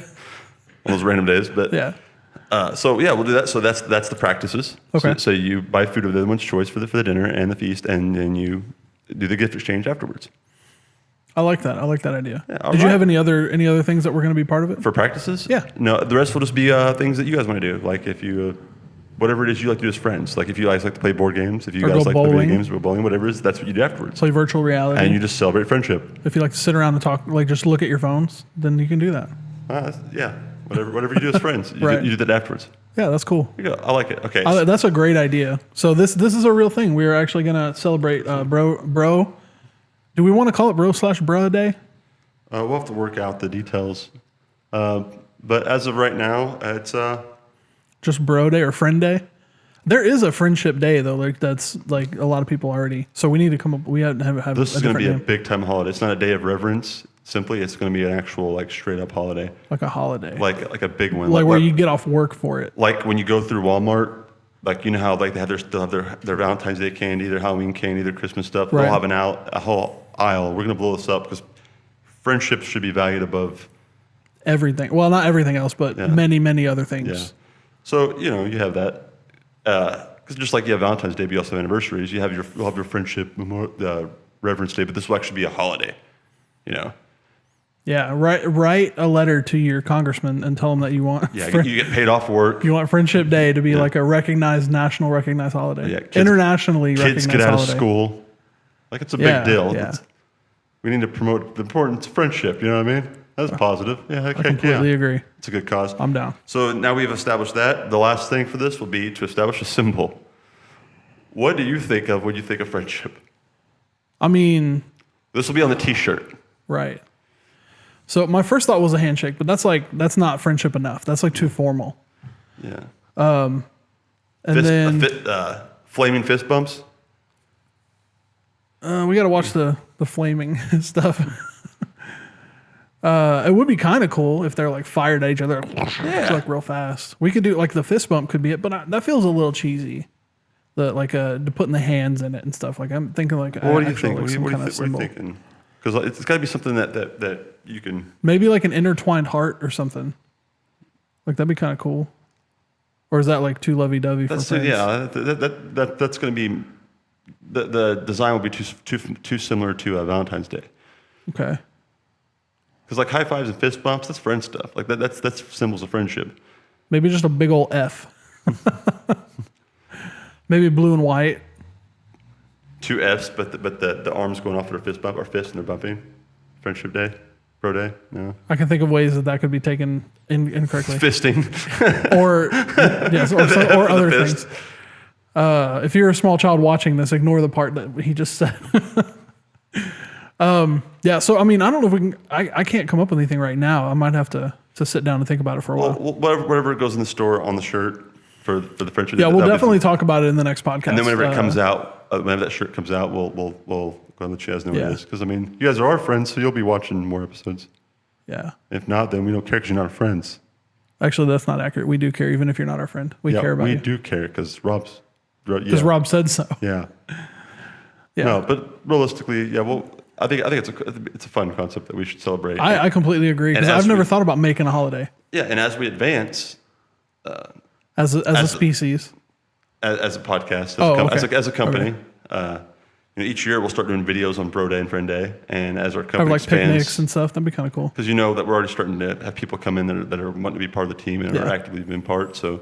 B: those random days. But
A: Yeah.
B: so yeah, we'll do that. So that's the practices.
A: Okay.
B: So you buy food of the other one's choice for the dinner and the feast, and then you do the gift exchange afterwards.
A: I like that. I like that idea.
B: Yeah,
A: Did you have any other things that were going to be part of it?
B: For practices?
A: Yeah.
B: No, the rest will just be things that you guys want to do. Like if you, whatever it is you like to do as friends. Like if you guys like to play board games, if you
A: Or
B: guys
A: go
B: like to play
A: bowling.
B: video games, or bowling, whatever it is, that's what you do afterwards.
A: Play virtual reality.
B: And you just celebrate friendship.
A: If you like to sit around and talk, like just look at your phones, then you can do that.
B: Yeah. Whatever you do as friends,
A: Right.
B: you do that afterwards.
A: Yeah, that's cool.
B: There you go. I like it. Okay.
A: That's a great idea. So this is a real thing. We are actually going to celebrate bro. Do we want to call it bro/bro day?
B: We'll have to work out the details. But as of right now, it's
A: Just bro day or friend day? There is a friendship day though. Like that's like a lot of people already. So we need to come up. We have
B: this
A: a
B: is going to
A: different
B: be a
A: name.
B: big time holiday. It's not a day of reverence. Simply, it's going to be an actual like straight up holiday,
A: Like a holiday.
B: like a big one,
A: Like where you get off work for it.
B: like when you go through Walmart. Like you know how like they have their Valentine's Day candy, their Halloween candy, their Christmas stuff.
A: Right.
B: They'll have a whole aisle. We're going to blow this up because friendships should be valued above.
A: Everything. Well, not everything else, but
B: Yeah.
A: many other things.
B: Yeah. So you know you have that. Because just like you have Valentine's Day, but you also have anniversaries. You'll have your friendship Reverence Day, but this will actually be a holiday. You know.
A: Yeah. Write a letter to your congressman and tell him that you want.
B: Yeah. You get paid off work.
A: You want Friendship Day to be like a national recognized holiday.
B: Yeah,
A: Internationally recognized
B: Kids get out
A: holiday.
B: of school. Like it's a
A: Yeah,
B: big deal.
A: yeah.
B: We need to promote the importance of friendship. You know what I mean? That's positive. Yeah.
A: I completely agree.
B: It's a good cause.
A: I'm down.
B: So now we've established that. The last thing for this will be to establish a symbol. What do you think of when you think of friendship?
A: I mean,
B: This will be on the T-shirt.
A: right. So my first thought was a handshake, but that's not friendship enough. That's like too formal.
B: Yeah.
A: And then
B: Flaming fist bumps.
A: we got to watch the flaming stuff. It would be kind of cool if they're like fired at each other, like real fast. We could do like the fist bump could be it, but that feels a little cheesy. To putting the hands in it and stuff. Like I'm thinking like
B: Well, what do you
A: actual,
B: think?
A: like, some
B: What are
A: kind
B: you
A: of symbol.
B: thinking? Because it's got to be something that you can.
A: Maybe like an intertwined heart or something. Like that'd be kind of cool. Or is that like too lovey-dovey for friends?
B: Yeah. That's going to be the design will be too similar to Valentine's Day.
A: Okay.
B: Because like high fives and fist bumps, that's friend stuff. Like that's symbols of friendship.
A: Maybe just a big old F. Maybe blue and white.
B: 2 Fs, but the arms going off for a fist bump or fist and they're bumping. Friendship Day, Bro Day. No.
A: I can think of ways that could be taken incorrectly.
B: Fisting.
A: Or yes, or other
B: fist.
A: things. If you're a small child watching this, ignore the part that he just said. Yeah, so I mean, I don't know if we can. I can't come up with anything right now. I might have to sit down and think about it for a while.
B: Well, whatever goes in the store on the shirt for the friendship.
A: Yeah, we'll
B: that'll be
A: definitely talk about it in the next podcast.
B: And then whenever it comes out, whenever that shirt comes out, we'll go and let you guys know what
A: Yeah.
B: it is. Because I mean, you guys are our friends, so you'll be watching more episodes.
A: Yeah.
B: If not, then we don't care because you're not our friends.
A: Actually, that's not accurate. We do care, even if you're not our friend. We care about
B: we
A: you.
B: do care because Rob's.
A: Because Rob said so.
B: Yeah.
A: Yeah.
B: No, but realistically, yeah. Well, I think it's a fun concept that we should celebrate.
A: I completely agree because
B: And as
A: I've never
B: we-
A: thought about making a holiday
B: Yeah, and as we advance
A: as a species.
B: as a podcast,
A: Okay.
B: as a company,
A: Okay.
B: each year we'll start doing videos on Bro Day and Friend Day, and as our
A: Have
B: company
A: like picnics
B: expands,
A: and stuff. That'd be kind of cool.
B: because you know that we're already starting to have people come in that are wanting to be part of the team and are
A: Yeah.
B: actively being part. So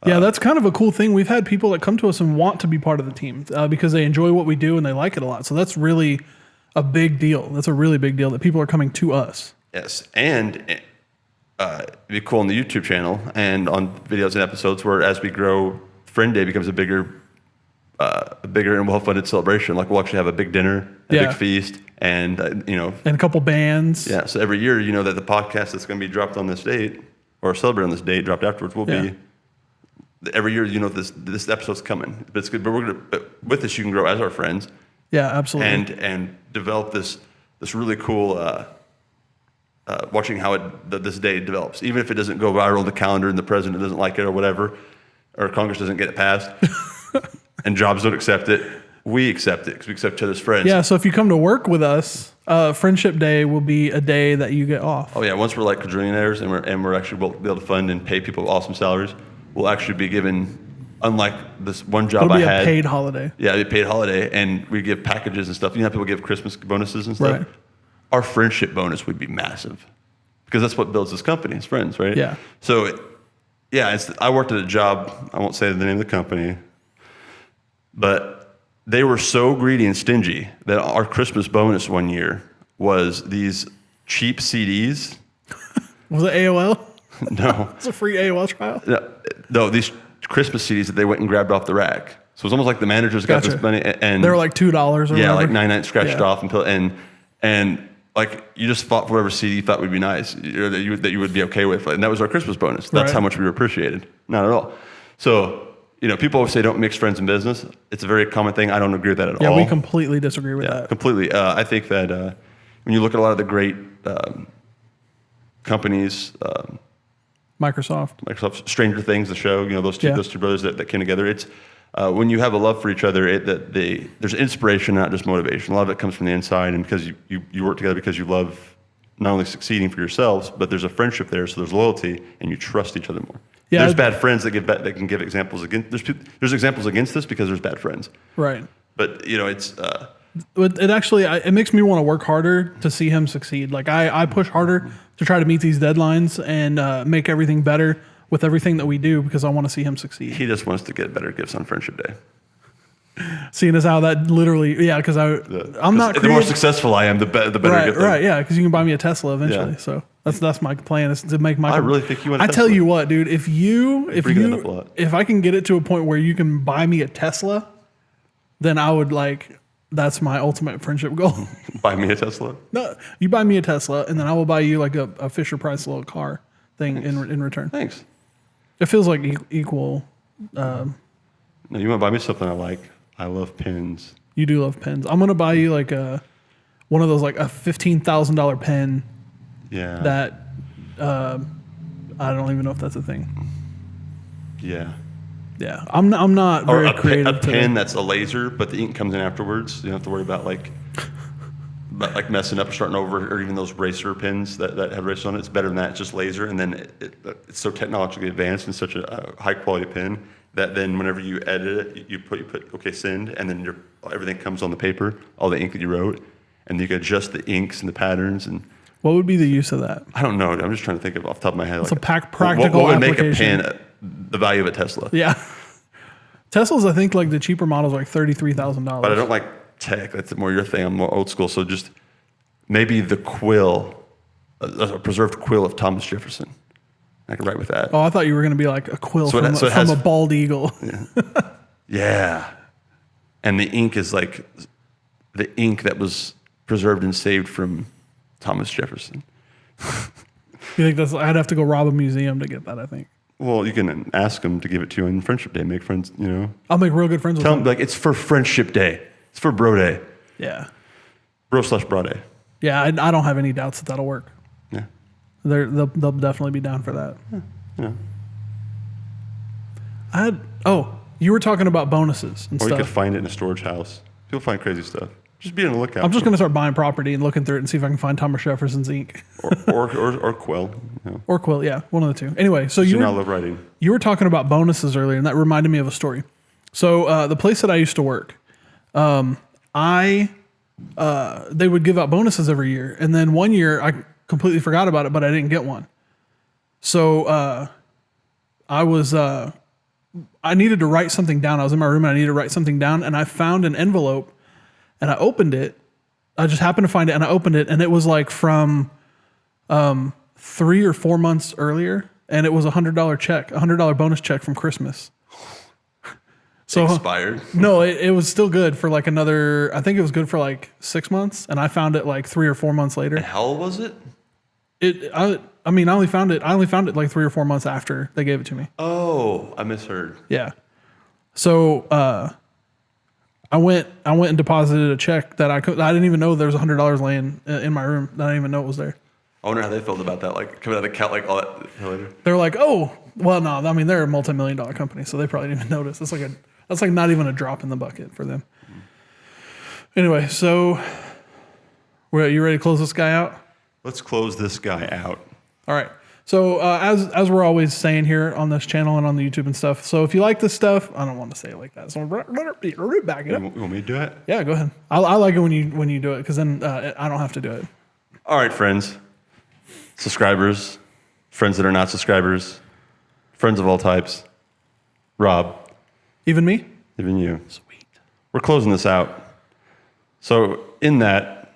A: Yeah, that's kind of a cool thing. We've had people that come to us and want to be part of the team because they enjoy what we do and they like it a lot. So that's really a big deal. That's a really big deal that people are coming to us.
B: yes, and it'd be cool on the YouTube channel and on videos and episodes where as we grow, Friend Day becomes a bigger and well-funded celebration. Like we'll actually have a big dinner a
A: Yeah.
B: big feast, and
A: And a couple bands.
B: yeah. So every year, that the podcast that's going to be dropped on this date or celebrated on this date, dropped afterwards, will
A: Yeah.
B: be. Every year, this episode's coming, but it's good. But with this, you can grow as our friends,
A: Yeah, absolutely.
B: and develop this really cool. Watching how this day develops, even if it doesn't go viral in the calendar and the president doesn't like it or whatever, or Congress doesn't get it passed, and jobs don't accept it, we accept it because we accept each other's friends.
A: Yeah, so if you come to work with us, Friendship Day will be a day that you get off.
B: Oh yeah, once we're like quadrillionaires and we're actually be able to fund and pay people awesome salaries, we'll actually be given, unlike this one job
A: It'll be
B: I
A: a
B: had.
A: paid holiday.
B: Yeah, a paid holiday, and we give packages and stuff. You know how people give Christmas bonuses and stuff?
A: Right.
B: Our friendship bonus would be massive because that's what builds this company, it's friends, right?
A: Yeah.
B: So, I worked at a job, I won't say the name of the company, but they were so greedy and stingy that our Christmas bonus one year was these cheap CDs.
A: Was it AOL?
B: No.
A: It's a free AOL trial.
B: No, these Christmas CDs that they went and grabbed off the rack. So it was almost like the managers got
A: Gotcha.
B: this money and
A: They were like $2 or
B: yeah,
A: whatever.
B: like 99 scratched
A: Yeah.
B: off and like you just fought for whatever CD you thought would be nice or that you would be okay with, and that was our Christmas bonus. That's
A: Right.
B: how much we were appreciated. Not at all. So people always say don't mix friends and business. It's a very common thing. I don't agree with that at all.
A: Yeah, we completely disagree with that.
B: Completely. I think that when you look at a lot of the great companies.
A: Microsoft.
B: Microsoft, Stranger Things, the show, those two
A: Yeah.
B: brothers that came together. It's when you have a love for each other, there's inspiration, not just motivation. A lot of it comes from the inside, and because you work together because you love not only succeeding for yourselves, but there's a friendship there, so there's loyalty, and you trust each other more.
A: Yeah,
B: There's bad friends that can give examples against. There's examples against this because there's bad friends.
A: Right.
B: But it's
A: It actually it makes me want to work harder to see him succeed. Like I push harder to try to meet these deadlines and make everything better with everything that we do because I want to see him succeed.
B: he just wants to get better gifts on Friendship Day.
A: Seeing as how that literally, because I'm not
B: The more
A: creative.
B: successful I am, the better
A: Right,
B: gift.
A: right, yeah, because you can buy me a Tesla eventually.
B: Yeah.
A: So that's my plan is to make my.
B: I really think you want a
A: I tell
B: Tesla.
A: you what, dude, if
B: bring that up a lot.
A: if I can get it to a point where you can buy me a Tesla, then I would that's my ultimate friendship goal.
B: Buy me a Tesla.
A: No, you buy me a Tesla, and then I will buy you like a Fisher Price little car thing in return.
B: Thanks.
A: It feels like equal.
B: No, you want to buy me something I like? I love pens.
A: You do love pens. I'm gonna buy you like one of those like a $15,000 pen
B: Yeah.
A: that I don't even know if that's a thing.
B: Yeah.
A: Yeah, I'm not
B: Or
A: very
B: a
A: creative. today.
B: pen that's a laser, but the ink comes in afterwards. You don't have to worry about like messing up or starting over, or even those racer pens that have racers on it. It's better than that. It's just laser, and then it's so technologically advanced and such a high quality pen that then whenever you edit it, you put okay send, and then everything comes on the paper, all the ink that you wrote, and you can adjust the inks and the patterns and.
A: What would be the use of that?
B: I don't know. I'm just trying to think of off the top of my head.
A: It's
B: like,
A: a practical
B: what would make a
A: application.
B: pen the value of a Tesla?
A: Yeah, Teslas. I think like the cheaper models are like $33,000.
B: But I don't like tech. That's more your thing. I'm more old school. So just maybe the quill, a preserved quill of Thomas Jefferson. I could write with that.
A: Oh, I thought you were gonna be like a quill
B: So it
A: from
B: has-
A: a bald eagle.
B: Yeah. And the ink is like the ink that was preserved and saved from Thomas Jefferson.
A: You think that's? I'd have to go rob a museum to get that. I think
B: Well, you can ask them to give it to you on Friendship Day. Make friends,
A: I'll make real good friends with
B: Tell
A: them.
B: them, like, it's for Friendship Day. It's for Bro Day.
A: Yeah,
B: Bro/Bra Day.
A: yeah. I don't have any doubts that that'll work.
B: Yeah.
A: They'll definitely be down for that.
B: Yeah.
A: You were talking about bonuses and
B: Or you
A: stuff.
B: could find it in a storage house. You'll find crazy stuff. Just be on the lookout.
A: I'm just going to start buying property and looking through it and see if I can find Thomas Jefferson's ink
B: or Quill.
A: or quill. Yeah, one of the two. Anyway, so
B: You now love writing.
A: you were talking about bonuses earlier, and that reminded me of a story. So the place that I used to work, they would give out bonuses every year, and then one year I completely forgot about it, but I didn't get one. So I needed to write something down. I was in my room and I needed to write something down, and I found an envelope, and I opened it. I just happened to find it, and I opened it, and it was like from 3 or 4 months earlier, and it was $100 check, $100 bonus check from Christmas. So
B: Expired.
A: no, it was still good for like another. I think it was good for like 6 months, and I found it like 3 or 4 months later.
B: And how old was it?
A: I mean, I only found it like 3 or 4 months after they gave it to me.
B: Oh, I misheard.
A: Yeah. So I went and deposited a check that I didn't even know there was $100 laying in my room. I didn't even know it was there.
B: I wonder how they felt about that. Like coming out of the account, like all that later.
A: They were like, oh, well, no, I mean they're a multi-million-dollar company, so they probably didn't even notice. That's like not even a drop in the bucket for them. Anyway, so you ready to close this guy out?
B: Let's close this guy out.
A: All right. So as we're always saying here on this channel and on the YouTube and stuff. So if you like this stuff, I don't want to say it like that. So back it
B: You
A: up.
B: want me to do it?
A: Yeah, go ahead. I like it when you do it because then I don't have to do it.
B: All right, friends, subscribers, friends that are not subscribers, friends of all types, Rob,
A: Even me?
B: even you. Sweet. We're closing this out. So in that,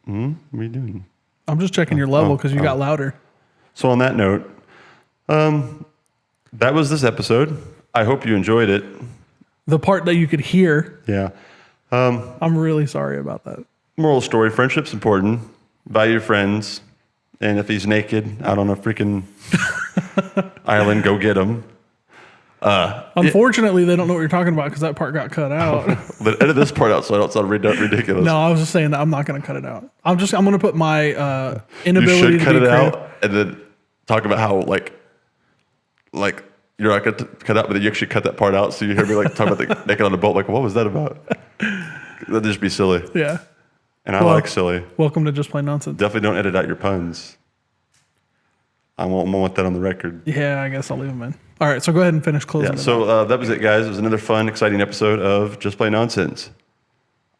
B: what are you doing?
A: I'm just checking your level because you got louder.
B: So on that note, that was this episode. I hope you enjoyed it.
A: The part that you could hear,
B: Yeah.
A: I'm really sorry about that.
B: Moral story, friendship's important. Value your friends. And if he's naked out on a freaking island, go get him.
A: Unfortunately, they don't know what you're talking about because that part got cut out.
B: But edit this part out so I don't sound ridiculous.
A: No, I was just saying that I'm not going to cut it out. I'm going to put my
B: You
A: inability
B: should cut
A: to be
B: it
A: creative.
B: out and then talk about how like you're not going to cut out, but then you actually cut that part out. So you hear me like talk about the naked on the boat. Like, what was that about? That'd just be silly.
A: Yeah.
B: And I
A: Well,
B: like silly.
A: Welcome to Just Plain Nonsense.
B: Definitely don't edit out your puns. I won't want that on the record.
A: Yeah, I guess I'll leave them in. All right, so go ahead and finish closing.
B: Yeah,
A: it
B: so
A: out.
B: that was it, guys. It was another fun, exciting episode of Just Play Nonsense.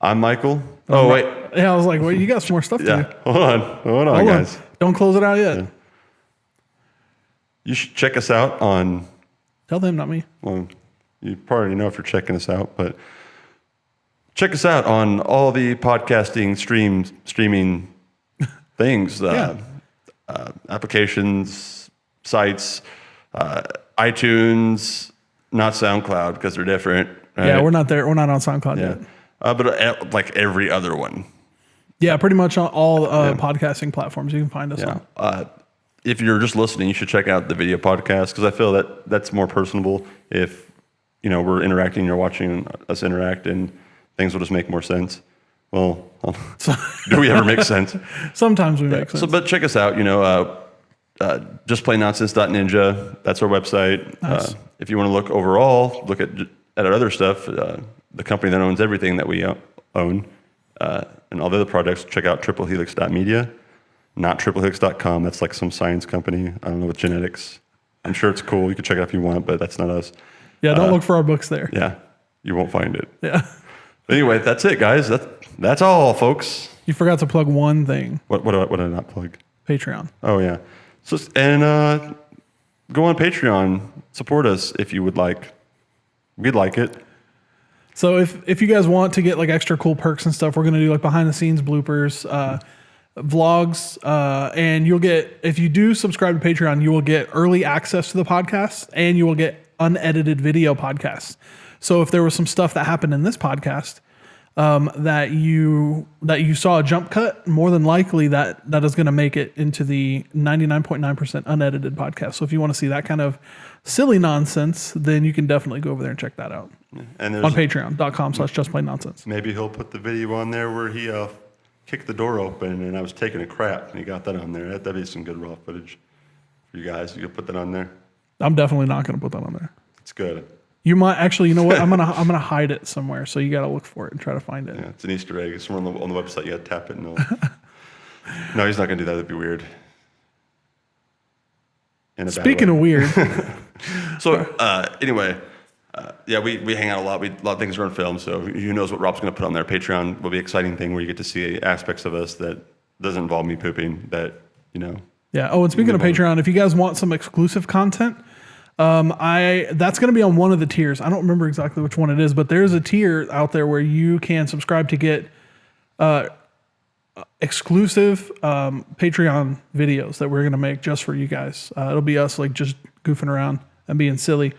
B: I'm Michael. Oh, wait.
A: Yeah, I was like, well, you got some more stuff to
B: Yeah,
A: do.
B: hold on,
A: Hold on.
B: guys.
A: Don't close it out yet.
B: You should check us out on,
A: Tell them, not me.
B: well, you probably already know if you're checking us out, but check us out on all the podcasting streaming things, applications, sites, iTunes, not SoundCloud because they're different. Right?
A: Yeah, we're not there. We're not on SoundCloud
B: Yeah.
A: yet.
B: But like every other one.
A: Yeah, pretty much on all podcasting platforms you can find us on.
B: If you're just listening, you should check out the video podcast because I feel that that's more personable. If we're interacting, you're watching us interact, and things will just make more sense. Well, do we ever make sense?
A: Sometimes we make sense.
B: So, but check us out. Justplaynonsense.ninja. That's our website.
A: Nice.
B: If you want to look overall, look at our other stuff. The company that owns everything that we own and all the other projects. Check out triplehelix.media. Not triplehelix.com. That's like some science company. I don't know, with genetics. I'm sure it's cool. You can check it out if you want, but that's not us.
A: Yeah, don't look for our books there.
B: Yeah, you won't find it.
A: Yeah.
B: Anyway, that's it, guys. That's all, folks.
A: You forgot to plug one thing.
B: What did I not plug?
A: Patreon.
B: Oh yeah. So go on Patreon. Support us if you would like. We'd like it.
A: So if you guys want to get like extra cool perks and stuff, we're gonna do like behind the scenes bloopers, vlogs, and you'll get, if you do subscribe to Patreon, you will get early access to the podcast and you will get unedited video podcasts. So if there was some stuff that happened in this podcast that you saw a jump cut, more than likely that is going to make it into the 99.9% unedited podcast. So if you want to see that kind of silly nonsense, then you can definitely go over there and check that out
B: And
A: on patreon.com/justplainnonsense.
B: maybe he'll put the video on there where he kicked the door open and I was taking a crap and he got that on there. That'd be some good raw footage for you guys. You can put that on there.
A: I'm definitely not going to put that on there.
B: It's good.
A: You might actually, you know what? I'm gonna hide it somewhere, so you got to look for it and try to find it.
B: Yeah, it's an Easter egg. It's somewhere on the website. You got to tap it. No, no, he's not going to do that. That'd be weird. In a bad
A: Speaking
B: way.
A: of weird,
B: So anyway, yeah, we hang out a lot. A lot of things are on film, so who knows what Rob's going to put on there. Patreon will be an exciting thing where you get to see aspects of us that doesn't involve me pooping. That
A: yeah. Oh, and speaking of Patreon, if you guys want some exclusive content, that's going to be on one of the tiers. I don't remember exactly which one it is, but there's a tier out there where you can subscribe to get exclusive Patreon videos that we're going to make just for you guys. It'll be us like just goofing around and being silly.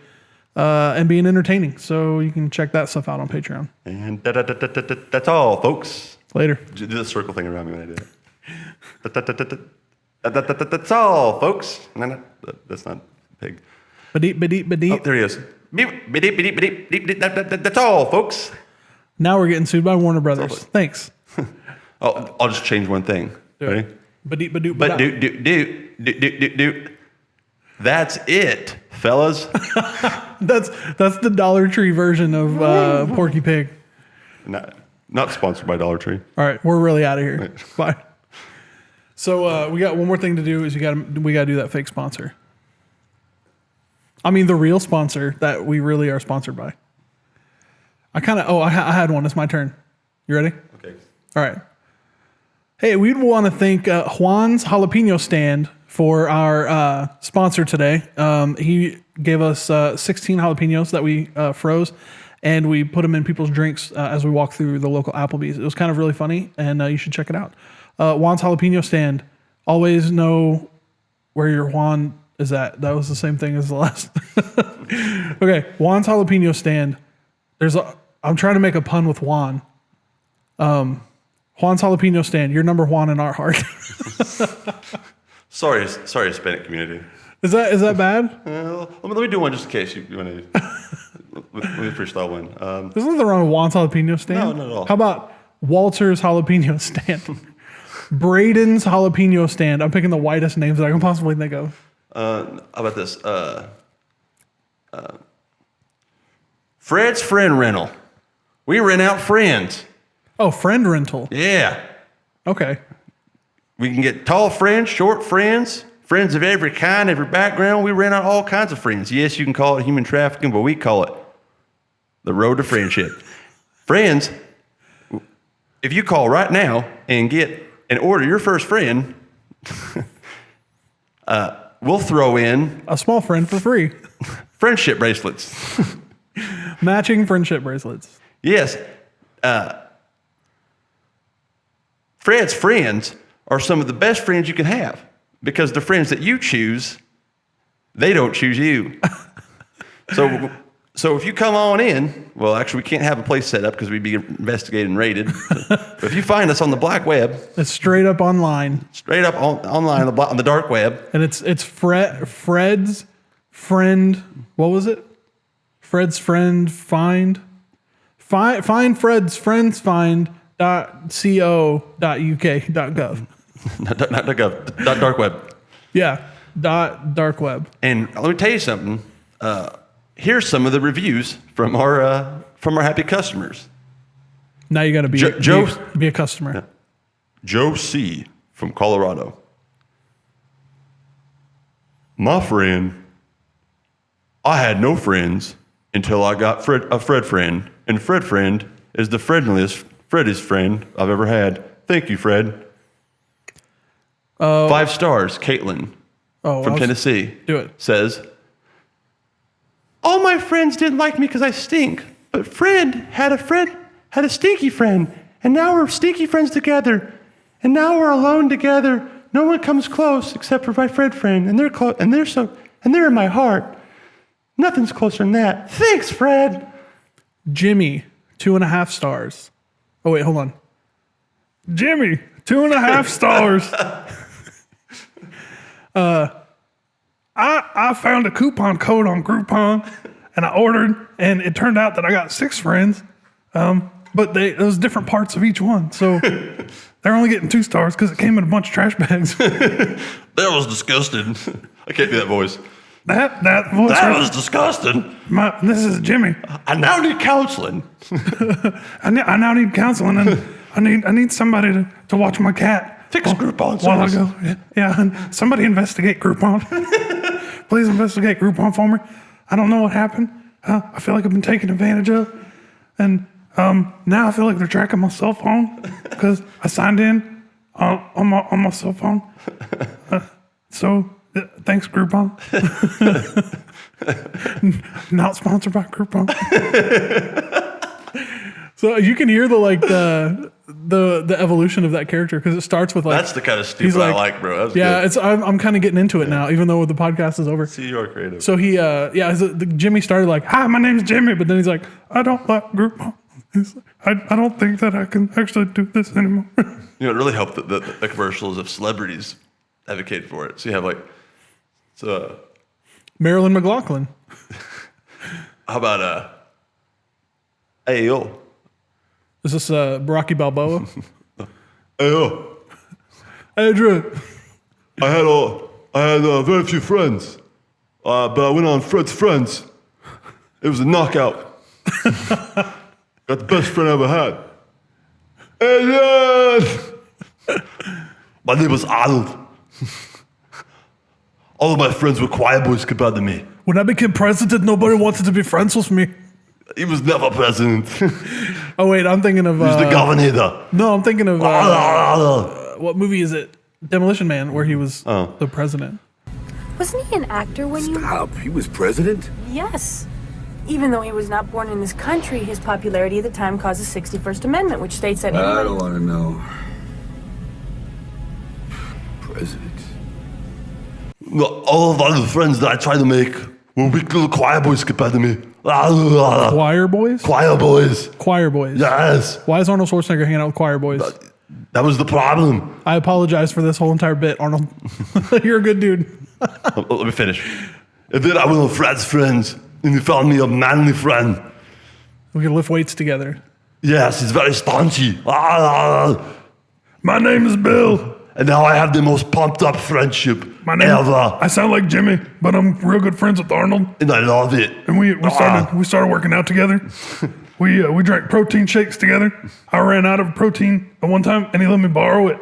A: and being entertaining. So you can check that stuff out on Patreon.
B: And that's all, folks.
A: Later.
B: Do the circle thing around me when I do it. That's all, folks. No, that's not pig.
A: Ba-deep, ba-deep, ba-deep.
B: Oh, there he is. That's all, folks.
A: Now we're getting sued by Warner Brothers. Thanks.
B: Oh, I'll just change one thing. Ready?
A: Ba-deep, ba-doop,
B: But
A: ba-da.
B: do. That's it, fellas.
A: That's the Dollar Tree version of Porky Pig.
B: Not sponsored by Dollar Tree.
A: All right, we're really out of here. Bye. So we got one more thing to do. Is we got to do that fake sponsor. I mean, the real sponsor that we really are sponsored by. I had one. It's my turn. You ready?
B: Okay.
A: All right. Hey, we'd want to thank Juan's Jalapeno Stand for our sponsor today. He gave us 16 jalapenos that we froze, and we put them in people's drinks as we walk through the local Applebee's. It was kind of really funny, and you should check it out. Juan's Jalapeno Stand. Always know where your Juan is at. That was the same thing as the last. Okay, Juan's Jalapeno Stand. I'm trying to make a pun with Juan. Juan's Jalapeno Stand. You're number one in our heart.
B: Sorry, Hispanic community.
A: Is that bad?
B: Let me do one just in case you want to. Let me freestyle one.
A: There's nothing wrong with Juan's Jalapeno Stand.
B: No, not at all.
A: How about Walter's Jalapeno Stand? Braden's Jalapeno Stand. I'm picking the whitest names that I can possibly think of.
B: How about this? Fred's Friend Rental. We rent out friends.
A: Oh, friend rental.
B: Yeah.
A: Okay.
B: We can get tall friends, short friends, friends of every kind, every background. We rent out all kinds of friends. Yes, you can call it human trafficking, but we call it the road to friendship. Friends, if you call right now and get and order your first friend, we'll throw in
A: A small friend for free.
B: friendship bracelets.
A: Matching friendship bracelets.
B: Yes. Fred's friends are some of the best friends you can have because the friends that you choose, they don't choose you. So if you come on in, well, actually, we can't have a place set up because we'd be investigated and raided. But if you find us on the black web,
A: It's straight up online.
B: straight up online on the dark web,
A: And it's Fred's friend. What was it? Fred's friend find Fred's friends find.co.uk.gov.
B: not dark web.
A: Yeah. Dark web.
B: And let me tell you something. Here's some of the reviews from our happy customers.
A: Now you got to be a customer.
B: Joe C. from Colorado. My friend, I had no friends until I got a Fred friend, and Fred friend is the friendliest friend I've ever had. Thank you, Fred. 5 stars, Caitlin from Tennessee.
A: Do it.
B: Says, all my friends didn't like me because I stink, but Fred had a stinky friend, and now we're stinky friends together, and now we're alone together. No one comes close except for my Fred friend, and they're close, and they're in my heart. Nothing's closer than that. Thanks, Fred.
A: Jimmy, 2.5 stars. Oh wait, hold on. Jimmy, 2.5 stars. I found a coupon code on Groupon, and I ordered, and it turned out that I got 6 friends. But it was different parts of each one, so they're only getting 2 stars because it came in a bunch of trash bags.
B: That was disgusting. I can't do that voice.
A: That voice.
B: That was disgusting.
A: This is Jimmy.
B: I now need counseling.
A: I now need counseling, and I need somebody to watch my cat.
B: Fix Groupon
A: While I
B: service.
A: go, yeah, and somebody investigate Groupon. Please investigate Groupon for me. I don't know what happened. I feel like I've been taken advantage of, and now I feel like they're tracking my cell phone because I signed in on my cell phone. Thanks, Groupon. Not sponsored by Groupon. So you can hear the the evolution of that character because it starts with like
G: That's the kind of
A: he's
G: stupid I like, bro. That's
A: yeah,
G: good.
A: it's I'm kind of getting into it now, even though the podcast is over.
G: See, you're creative.
A: So he Jimmy started like, "Hi, my name's Jimmy," but then he's like, "I don't like group home. I don't think that I can actually do this anymore."
G: You know, it really helped that the commercials of celebrities advocate for it. So you have like,
A: Marilyn McLaughlin.
G: how about hey yo,
A: Is this Rocky Balboa?
G: hey yo,
A: Adrian.
G: I had very few friends, but I went on Fred's Friends. It was a knockout. Got the best friend I ever had. Adrian! My name was Arnold. All of my friends were choir boys compared to me.
A: When I became president, nobody wanted to be friends with me.
G: He was never president. He
A: Oh wait, I'm thinking of
G: was the governor.
A: No, I'm thinking of what movie is it? Demolition Man, where he was the president.
H: Wasn't he an actor when you...
I: Stop. He was president?
H: Yes. Even though he was not born in this country, his popularity at the time caused the 61st Amendment, which states that...
I: I don't want to know. President.
G: All of the friends that I tried to make were weak little choir boys compared to me.
A: Choir boys?
G: Choir boys.
A: Choir boys.
G: Yes.
A: Why is Arnold Schwarzenegger hanging out with choir boys?
G: That was the problem.
A: I apologize for this whole entire bit, Arnold. You're a good dude.
G: Let me finish. And then I went with Fred's Friends, and he found me a manly friend.
A: We can lift weights together.
G: Yes, he's very staunchy.
A: My name is Bill.
G: And now I have the most pumped up friendship
A: My name.
G: ever.
A: I sound like Jimmy, but I'm real good friends with Arnold.
G: And I love it.
A: And we started working out together. We drank protein shakes together. I ran out of protein at one time, and he let me borrow it.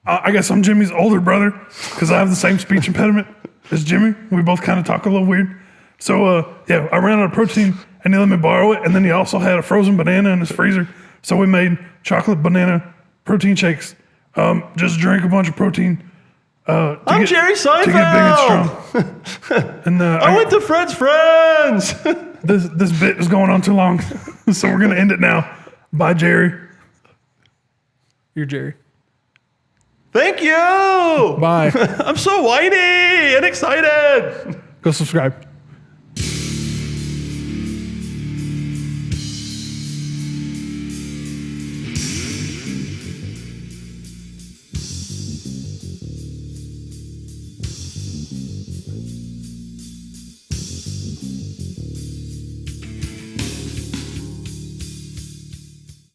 A: I guess I'm Jimmy's older brother because I have the same speech impediment as Jimmy. We both kind of talk a little weird. So I ran out of protein, and he let me borrow it. And then he also had a frozen banana in his freezer. So we made chocolate banana protein shakes. Just drank a bunch of protein.
G: I'm Jerry Seinfeld.
A: To get big and strong. And
G: I went to Fred's Friends.
A: this bit is going on too long, so we're gonna end it now. Bye, Jerry. You're Jerry.
G: Thank you.
A: Bye.
G: I'm so whiny and excited.
A: Go subscribe.